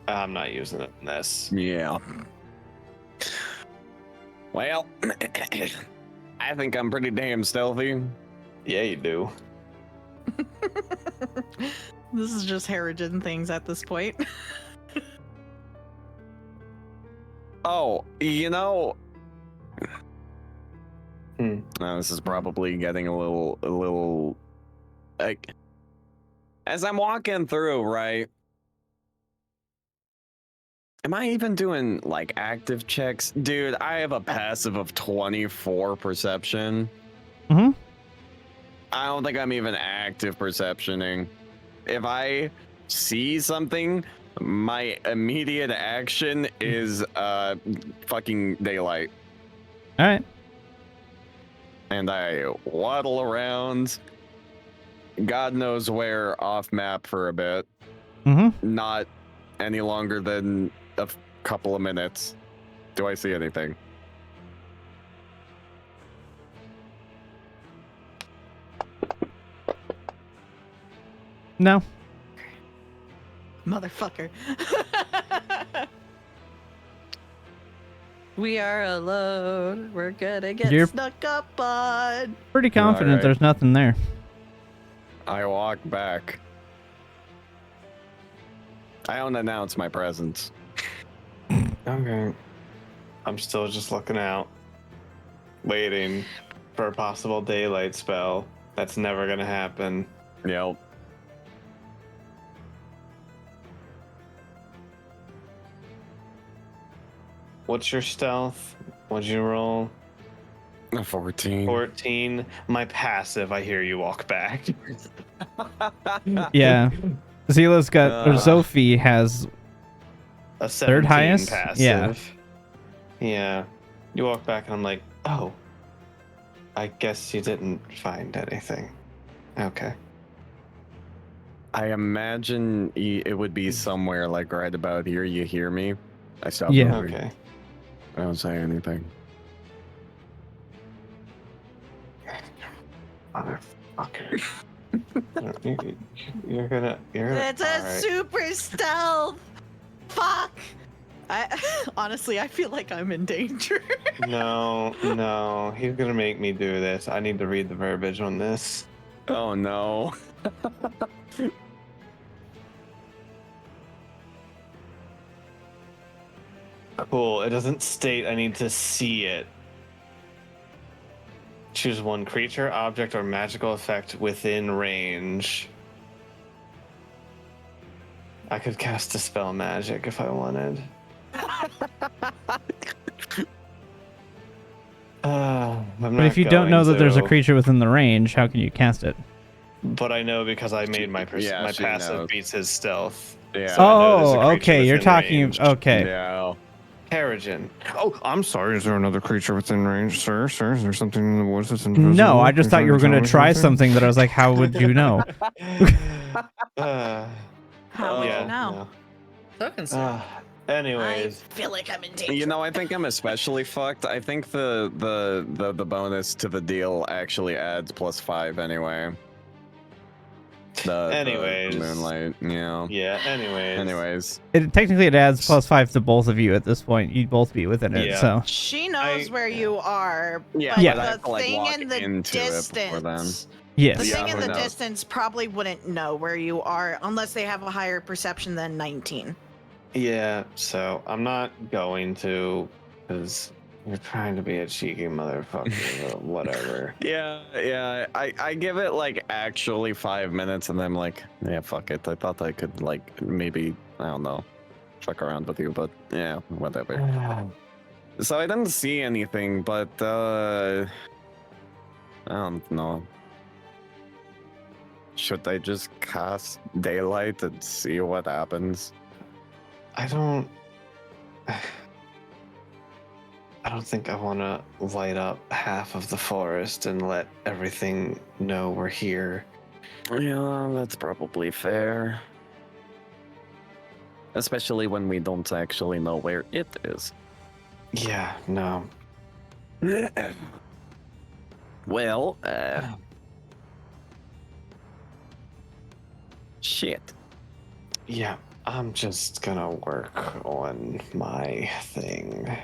[SPEAKER 2] I'm not using it in this.
[SPEAKER 5] Yeah. Well, I think I'm pretty damn stealthy.
[SPEAKER 2] Yeah, you do.
[SPEAKER 4] This is just Harrigan things at this point.
[SPEAKER 5] Oh, you know.
[SPEAKER 2] Hmm.
[SPEAKER 5] This is probably getting a little like, as I'm walking through, right? Am I even doing like active checks? Dude, I have a passive of 24 perception.
[SPEAKER 6] Mm-hmm.
[SPEAKER 5] I don't think I'm even active perceptioning. If I see something, my immediate action is fucking daylight.
[SPEAKER 6] All right.
[SPEAKER 5] And I waddle around, God knows where, off map for a bit.
[SPEAKER 6] Mm-hmm.
[SPEAKER 5] Not any longer than a couple of minutes. Do I see anything?
[SPEAKER 6] No.
[SPEAKER 4] Motherfucker. We are alone. We're gonna get
[SPEAKER 6] You're-
[SPEAKER 4] snuck up on.
[SPEAKER 6] Pretty confident
[SPEAKER 5] Alright.
[SPEAKER 6] there's nothing there.
[SPEAKER 5] I walk back. I don't announce my presence.
[SPEAKER 2] Okay. I'm still just looking out, waiting for a possible daylight spell. That's never gonna happen.
[SPEAKER 5] Yep.
[SPEAKER 2] What's your stealth? What'd you roll?
[SPEAKER 5] 14.
[SPEAKER 2] 14. My passive, I hear you walk back.
[SPEAKER 6] Yeah. Zila's got, or
[SPEAKER 5] Uh.
[SPEAKER 6] Sophie has,
[SPEAKER 2] A 17
[SPEAKER 6] Third highest?
[SPEAKER 2] passive.
[SPEAKER 6] Yeah.
[SPEAKER 2] Yeah. You walk back and I'm like, oh, I guess you didn't find anything. Okay.
[SPEAKER 5] I imagine it would be somewhere like right about here. You hear me? I stop
[SPEAKER 6] Yeah.
[SPEAKER 5] moving.
[SPEAKER 2] Okay.
[SPEAKER 5] I don't say anything.
[SPEAKER 2] Motherfucker. You're gonna.
[SPEAKER 4] It's a
[SPEAKER 2] alright.
[SPEAKER 4] super stealth. Fuck. Honestly, I feel like I'm in danger.
[SPEAKER 2] No, he's gonna make me do this. I need to read the verbiage on this.
[SPEAKER 5] Oh no.
[SPEAKER 2] Cool. It doesn't state I need to see it. Choose one creature, object, or magical effect within range. I could cast Dispel Magic if I wanted.
[SPEAKER 6] but if you don't know that there's a creature within the range, how can you cast it?
[SPEAKER 2] But I know because I made my
[SPEAKER 5] Yeah,
[SPEAKER 2] my
[SPEAKER 5] she
[SPEAKER 2] passive
[SPEAKER 5] knows.
[SPEAKER 2] beats his stealth.
[SPEAKER 5] Yeah.
[SPEAKER 2] So I know there's a
[SPEAKER 6] Oh,
[SPEAKER 2] creature
[SPEAKER 6] okay. You're
[SPEAKER 2] within
[SPEAKER 6] talking.
[SPEAKER 2] range.
[SPEAKER 6] Okay.
[SPEAKER 5] Yeah.
[SPEAKER 2] Harrigan. Oh, I'm sorry. Is there another creature within range, sir? Sir, is there something in the woods that's invisible?
[SPEAKER 6] No, I just thought you were
[SPEAKER 2] Can
[SPEAKER 6] going to try something that I was like, how would you know?
[SPEAKER 2] Uh,
[SPEAKER 4] How would
[SPEAKER 2] yeah,
[SPEAKER 4] you know?
[SPEAKER 1] So concerned.
[SPEAKER 2] Anyways,
[SPEAKER 4] I feel like I'm in danger.
[SPEAKER 5] You know, I think I'm especially fucked. I think the bonus to the deal actually adds +5 anyway. The
[SPEAKER 2] Anyways.
[SPEAKER 5] moonlight, yeah.
[SPEAKER 2] yeah.
[SPEAKER 5] Anyways,
[SPEAKER 6] Technically, it adds +5 to both of you at this point. You'd both be within it,
[SPEAKER 2] Yeah.
[SPEAKER 6] so.
[SPEAKER 4] She knows where
[SPEAKER 2] yeah.
[SPEAKER 4] you are,
[SPEAKER 5] yeah,
[SPEAKER 4] but
[SPEAKER 6] Yeah.
[SPEAKER 5] but I have
[SPEAKER 4] the
[SPEAKER 5] to like
[SPEAKER 4] thing
[SPEAKER 5] walk
[SPEAKER 4] in the
[SPEAKER 5] into it before then.
[SPEAKER 4] distance,
[SPEAKER 6] Yes.
[SPEAKER 4] the
[SPEAKER 5] Yeah,
[SPEAKER 4] thing in
[SPEAKER 5] who
[SPEAKER 4] the
[SPEAKER 5] knows?
[SPEAKER 4] distance probably wouldn't know where you are unless they have a higher perception than 19.
[SPEAKER 2] Yeah, so I'm not going to, because you're trying to be a cheeky motherfucker, but whatever.
[SPEAKER 5] Yeah. I give it like actually 5 minutes, and then I'm like, yeah, fuck it. I thought I could like maybe, I don't know, fuck around with you, but yeah, whatever. So I didn't see anything, but I don't know. Should I just cast daylight and see what happens?
[SPEAKER 2] I don't think I want to light up half of the forest and let everything know we're here.
[SPEAKER 5] Yeah, that's probably fair. Especially when we don't actually know where it is.
[SPEAKER 2] Yeah, no.
[SPEAKER 5] Well, shit.
[SPEAKER 2] Yeah, I'm just gonna work on my thing.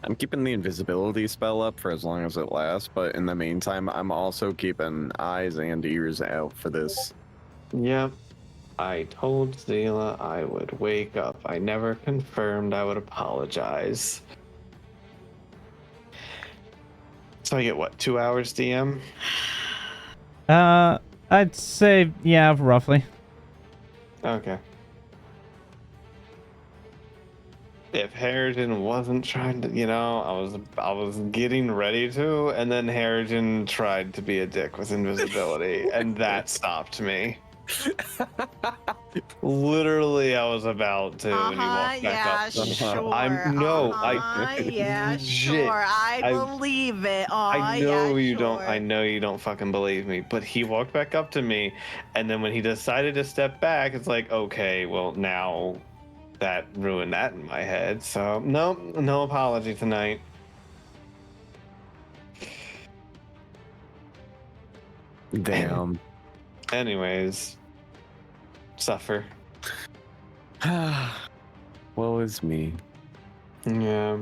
[SPEAKER 5] I'm keeping the invisibility spell up for as long as it lasts, but in the meantime, I'm also keeping eyes and ears out for this.
[SPEAKER 2] Yep. I told Zila I would wake up. I never confirmed I would apologize. So I get what, 2 hours DM?
[SPEAKER 6] I'd say, yeah, roughly.
[SPEAKER 2] Okay. If Harrigan wasn't trying to, I was getting ready to, and then Harrigan tried to be a dick with invisibility, and that stopped me. Literally, I was about to when he walked back
[SPEAKER 4] Yeah,
[SPEAKER 2] up.
[SPEAKER 4] sure. Yeah,
[SPEAKER 2] legit,
[SPEAKER 4] sure. I believe it.
[SPEAKER 2] I know
[SPEAKER 4] yeah,
[SPEAKER 2] you don't. I
[SPEAKER 4] sure.
[SPEAKER 2] know you don't fucking believe me. But he walked back up to me, and then when he decided to step back, it's like, okay, well now that ruined that in my head. So no apology tonight.
[SPEAKER 5] Damn.
[SPEAKER 2] Anyways, suffer.
[SPEAKER 5] Woe is me.
[SPEAKER 2] Yeah.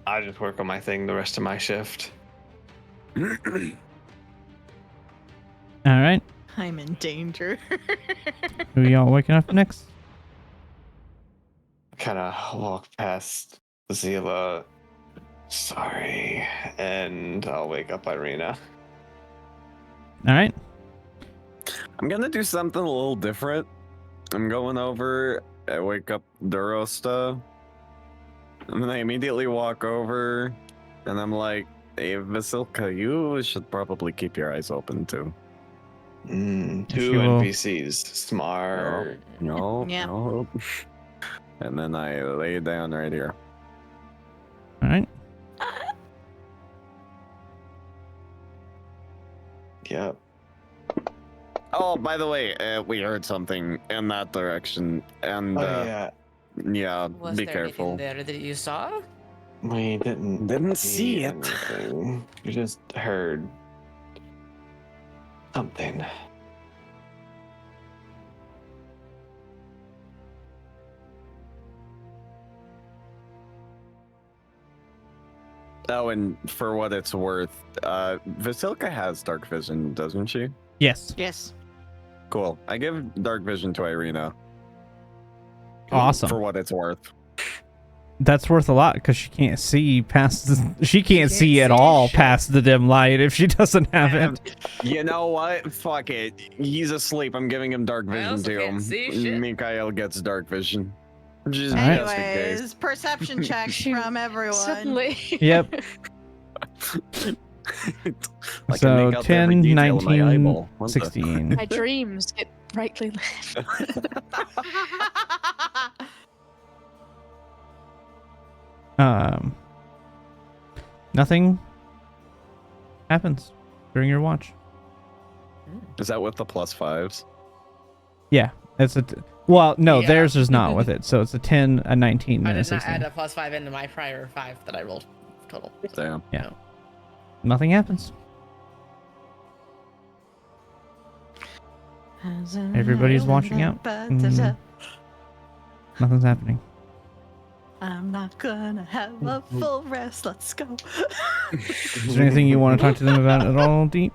[SPEAKER 2] I just work on my thing the rest of my shift.
[SPEAKER 6] All right.
[SPEAKER 4] I'm in danger.
[SPEAKER 6] Who y'all waking up next?
[SPEAKER 2] Kind of walk past Zila. Sorry, and I'll wake up Irina.
[SPEAKER 6] All right.
[SPEAKER 5] I'm gonna do something a little different. I'm going over, I wake up Durosta, and then I immediately walk over, and I'm like, hey, Vasilka, you should probably keep your eyes open too.
[SPEAKER 2] Two
[SPEAKER 6] She will-
[SPEAKER 2] NPCs. Smart.
[SPEAKER 5] No.
[SPEAKER 4] Yeah.
[SPEAKER 5] No. And then I lay down right here.
[SPEAKER 6] All right.
[SPEAKER 2] Yep.
[SPEAKER 5] Oh, by the way, we heard something in that direction, and
[SPEAKER 2] yeah.
[SPEAKER 5] yeah,
[SPEAKER 1] Was
[SPEAKER 5] be
[SPEAKER 1] there
[SPEAKER 5] careful.
[SPEAKER 1] anything there that you saw?
[SPEAKER 2] We
[SPEAKER 5] Didn't see it.
[SPEAKER 2] anything. We just heard something.
[SPEAKER 5] Oh, and for what it's worth, Vasilka has dark vision, doesn't she?
[SPEAKER 6] Yes.
[SPEAKER 4] Yes.
[SPEAKER 5] Cool. I give dark vision to Irina.
[SPEAKER 6] Awesome.
[SPEAKER 5] For what it's worth.
[SPEAKER 6] That's worth a lot because she can't see past the. She can't see
[SPEAKER 1] see
[SPEAKER 6] at all
[SPEAKER 1] shit.
[SPEAKER 6] past the dim light if she doesn't have it.
[SPEAKER 5] You know what? Fuck it. He's asleep. I'm giving him dark
[SPEAKER 1] I
[SPEAKER 5] vision
[SPEAKER 1] also
[SPEAKER 5] too.
[SPEAKER 1] can't see shit.
[SPEAKER 5] Mikhail gets dark vision. Just,
[SPEAKER 6] All right.
[SPEAKER 5] just in case.
[SPEAKER 4] Anyways, perception checks
[SPEAKER 3] Shoot.
[SPEAKER 4] from everyone.
[SPEAKER 3] Suddenly.
[SPEAKER 6] Yep.
[SPEAKER 5] I can
[SPEAKER 6] So
[SPEAKER 5] make out every
[SPEAKER 6] 10,
[SPEAKER 5] detail in my
[SPEAKER 6] 19,
[SPEAKER 5] eyeball. What the-
[SPEAKER 6] 16.
[SPEAKER 3] My dreams get brightly lit.
[SPEAKER 6] Nothing happens during your watch.
[SPEAKER 5] Is that with the +5s?
[SPEAKER 6] Yeah. It's well, no,
[SPEAKER 1] Yeah.
[SPEAKER 6] theirs is not with it. So it's a 10, a 19,
[SPEAKER 1] I
[SPEAKER 6] and a
[SPEAKER 1] did not
[SPEAKER 6] 16.
[SPEAKER 1] add a +5 into my prior 5 that I rolled total. So,
[SPEAKER 5] Damn.
[SPEAKER 6] Yeah.
[SPEAKER 1] no.
[SPEAKER 6] Nothing happens. Everybody's watching out. Nothing's happening.
[SPEAKER 4] I'm not gonna have a full rest. Let's go.
[SPEAKER 6] Is there anything you want to talk to them about at all, Deep?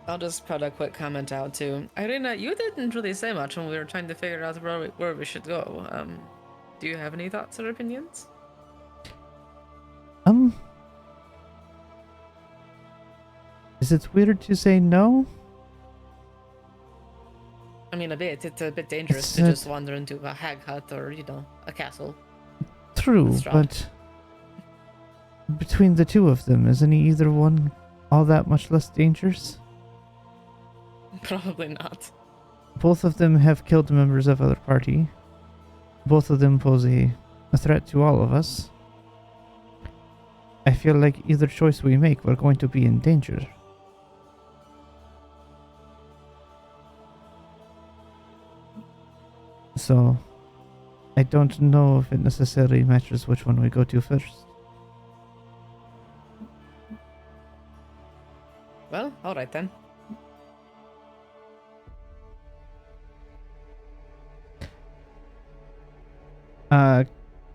[SPEAKER 1] I'll just put a quick comment out too. Irina, you didn't really say much when we were trying to figure out where we should go. Do you have any thoughts or opinions?
[SPEAKER 6] Is it weird to say no?
[SPEAKER 1] I mean, a bit. It's a bit dangerous
[SPEAKER 6] It's
[SPEAKER 1] to
[SPEAKER 6] a-
[SPEAKER 1] just wander into a hag hut or, a castle.
[SPEAKER 6] True,
[SPEAKER 1] Strahd.
[SPEAKER 6] but between the two of them, isn't either one all that much less dangerous?
[SPEAKER 1] Probably not.
[SPEAKER 6] Both of them have killed members of other party. Both of them pose a threat to all of us. I feel like either choice we make, we're going to be in danger. So, I don't know if it necessarily matters which one we go to first.
[SPEAKER 1] Well, alright then.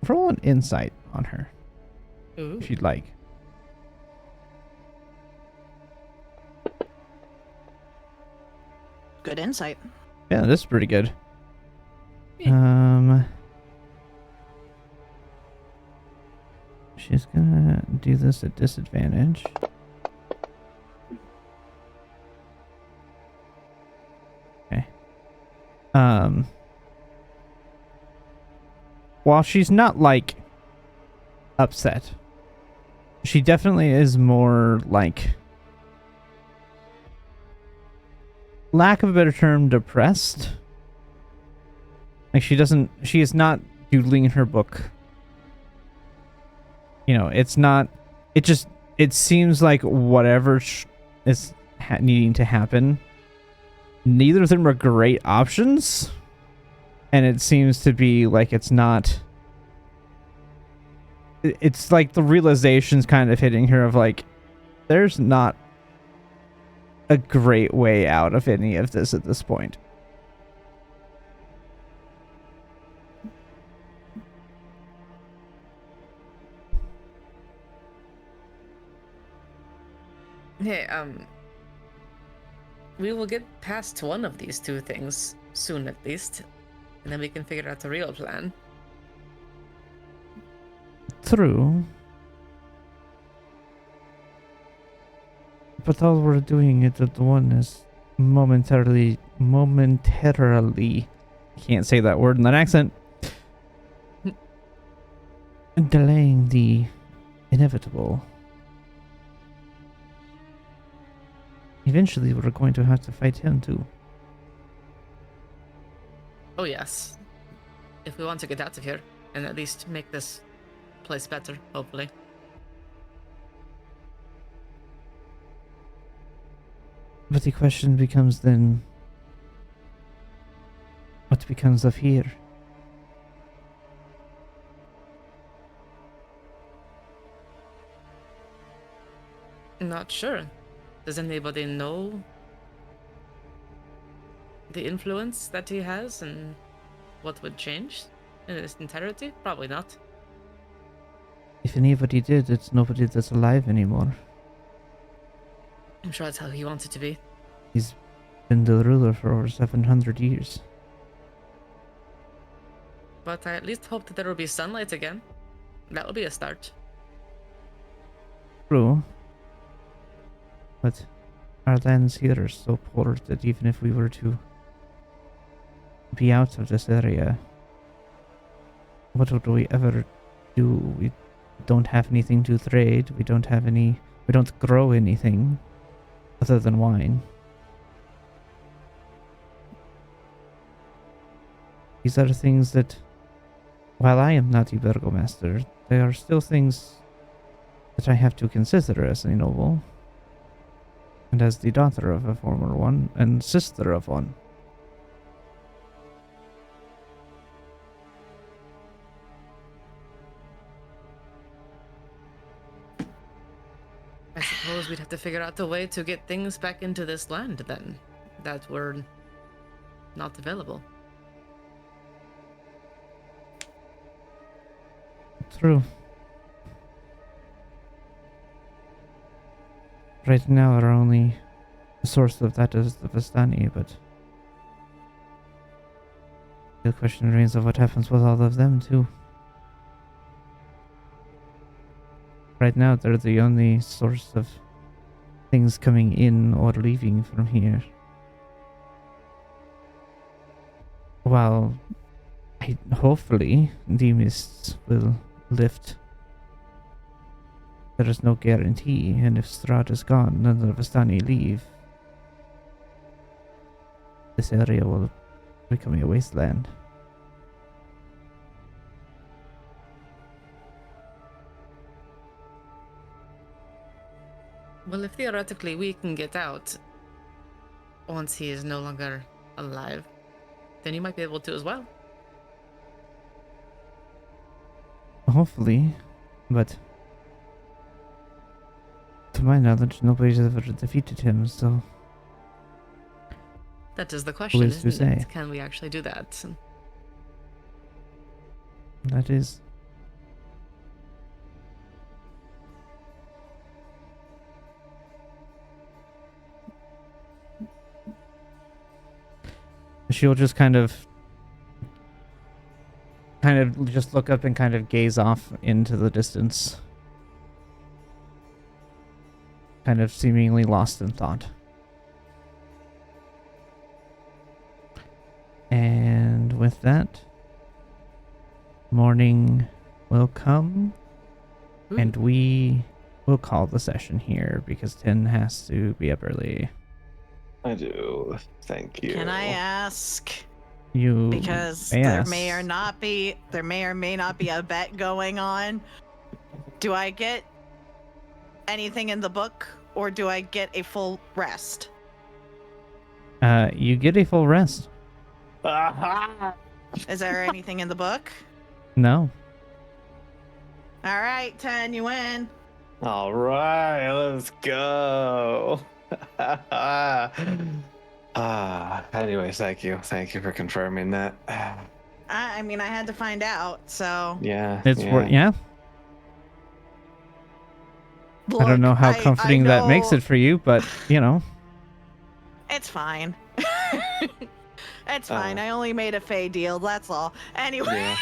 [SPEAKER 6] Roll an insight on her,
[SPEAKER 1] Ooh.
[SPEAKER 6] if you'd like.
[SPEAKER 4] Good insight.
[SPEAKER 6] Yeah, this is pretty good.
[SPEAKER 1] Yeah.
[SPEAKER 6] She's gonna do this at disadvantage. Okay. While she's not like upset, she definitely is more like, lack of a better term, depressed. Like she is not doodling in her book. It's not, it seems like whatever is needing to happen, neither of them are great options. And it seems to be like it's like the realization's kind of hitting her of like, there's not a great way out of any of this at this point.
[SPEAKER 1] Hey, we will get past one of these two things soon at least, and then we can figure out the real plan.
[SPEAKER 6] True. But all we're doing at the one is momentarily, can't say that word in that accent, delaying the inevitable. Eventually, we're going to have to fight him too.
[SPEAKER 1] Oh yes. If we want to get out of here, and at least make this place better, hopefully.
[SPEAKER 6] But the question becomes then, what becomes of here?
[SPEAKER 1] Not sure. Does anybody know the influence that he has and what would change in its entirety? Probably not.
[SPEAKER 6] If anybody did, it's nobody that's alive anymore.
[SPEAKER 1] I'm sure that's how he wants it to be.
[SPEAKER 6] He's been the ruler for over 700 years.
[SPEAKER 1] But I at least hope that there will be sunlight again. That will be a start.
[SPEAKER 6] True. But our lands here are so poor that even if we were to be out of this area, what would we ever do? We don't have anything to trade. We don't grow anything other than wine. These are things that, while I am not a burgomaster, they are still things that I have to consider as a noble. And as the daughter of a former one, and sister of one.
[SPEAKER 1] I suppose we'd have to figure out a way to get things back into this land then, that were not available.
[SPEAKER 6] True. Right now, our only source of that is the Vistani, but the question remains of what happens with all of them, too. Right now, they're the only source of things coming in or leaving from here. While hopefully the mists will lift, there is no guarantee, and if Strahd is gone and the Vistani leave, this area will become a wasteland.
[SPEAKER 1] Well, if theoretically we can get out once he is no longer alive, then you might be able to as well.
[SPEAKER 6] Hopefully, but to my knowledge, nobody's ever defeated him, so
[SPEAKER 1] That is the question,
[SPEAKER 6] is to
[SPEAKER 1] isn't it?
[SPEAKER 6] say?
[SPEAKER 1] Can we actually do that?
[SPEAKER 6] that is. She'll just kind of just look up and kind of gaze off into the distance, kind of seemingly lost in thought. And with that, morning will come, and we will call the session here because Tin has to be up early.
[SPEAKER 2] I do. Thank you.
[SPEAKER 4] Can I ask?
[SPEAKER 6] You
[SPEAKER 4] Because
[SPEAKER 6] may
[SPEAKER 4] there
[SPEAKER 6] ask.
[SPEAKER 4] may or may not be a bet going on. Do I get anything in the book, or do I get a full rest?
[SPEAKER 6] You get a full rest.
[SPEAKER 4] Is there anything in the book?
[SPEAKER 6] No.
[SPEAKER 4] All right, 10, you win.
[SPEAKER 2] All right, let's go. Anyways, thank you. Thank you for confirming that.
[SPEAKER 4] I mean, I had to find out, so.
[SPEAKER 2] Yeah.
[SPEAKER 6] It's
[SPEAKER 2] yeah.
[SPEAKER 6] yeah. I don't know how
[SPEAKER 4] Look,
[SPEAKER 6] comforting that makes
[SPEAKER 4] know-
[SPEAKER 6] it for you, but you know.
[SPEAKER 4] It's fine. It's fine. I only made a Fey deal, that's all. Anyway.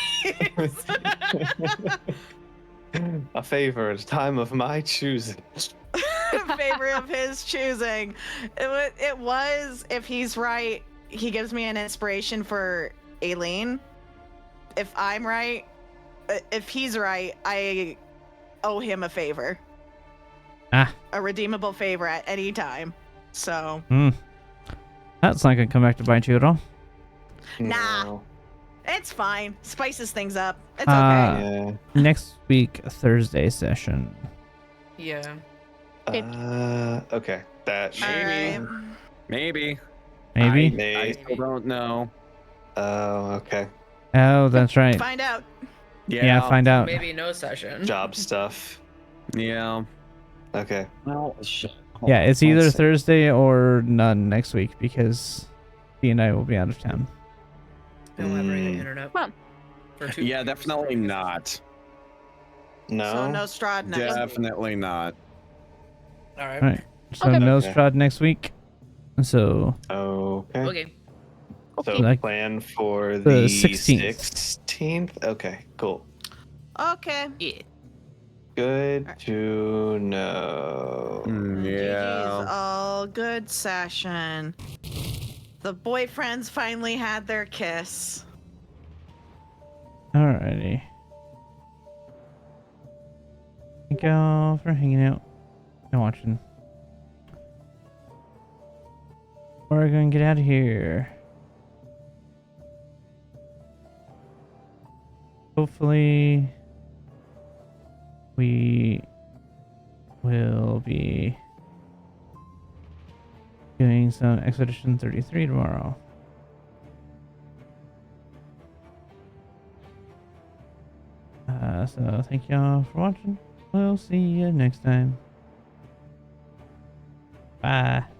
[SPEAKER 2] A favor at a time of my choosing.
[SPEAKER 4] Favor of his choosing. It was, if he's right, he gives me an inspiration for Aileen. If I'm right, if he's right, I owe him a favor.
[SPEAKER 6] Ah.
[SPEAKER 4] A redeemable favor at any time. So.
[SPEAKER 6] That's not gonna come back to bite you at all.
[SPEAKER 4] Nah.
[SPEAKER 2] No.
[SPEAKER 4] It's fine. Spices things up. It's okay.
[SPEAKER 2] Yeah.
[SPEAKER 6] Next week, Thursday session.
[SPEAKER 1] Yeah.
[SPEAKER 2] Okay. That
[SPEAKER 4] All
[SPEAKER 2] maybe.
[SPEAKER 4] right.
[SPEAKER 5] Maybe.
[SPEAKER 6] Maybe.
[SPEAKER 5] I still don't know.
[SPEAKER 2] Oh, okay.
[SPEAKER 6] Oh, that's right.
[SPEAKER 4] Find out.
[SPEAKER 6] Yeah, find out.
[SPEAKER 1] Maybe no session.
[SPEAKER 2] Job stuff.
[SPEAKER 5] Yeah.
[SPEAKER 2] Okay.
[SPEAKER 5] Well,
[SPEAKER 6] Yeah, it's either
[SPEAKER 2] Let's see.
[SPEAKER 6] Thursday or none next week because he and I will be out of town.
[SPEAKER 1] I don't have any internet.
[SPEAKER 3] Well.
[SPEAKER 1] For 2
[SPEAKER 5] Yeah,
[SPEAKER 1] weeks.
[SPEAKER 5] definitely not.
[SPEAKER 2] No.
[SPEAKER 4] So no Strahd next week.
[SPEAKER 5] Definitely not.
[SPEAKER 1] All right.
[SPEAKER 6] All right. So
[SPEAKER 3] Okay.
[SPEAKER 6] no
[SPEAKER 2] Okay.
[SPEAKER 6] Strahd next week. So
[SPEAKER 2] Okay.
[SPEAKER 1] Okay.
[SPEAKER 2] So
[SPEAKER 6] Like
[SPEAKER 2] plan for
[SPEAKER 6] the
[SPEAKER 2] the
[SPEAKER 6] 16th.
[SPEAKER 2] 16th? Okay, cool.
[SPEAKER 4] Okay.
[SPEAKER 1] Yeah.
[SPEAKER 2] Good to know.
[SPEAKER 4] GG's
[SPEAKER 5] Yeah.
[SPEAKER 4] all good session. The boyfriends finally had their kiss.
[SPEAKER 6] alrighty. Thank y'all for hanging out and watching. We're gonna get out of here. Hopefully, we will be doing some Expedition 33 tomorrow. So thank y'all for watching. We'll see you next time. Bye.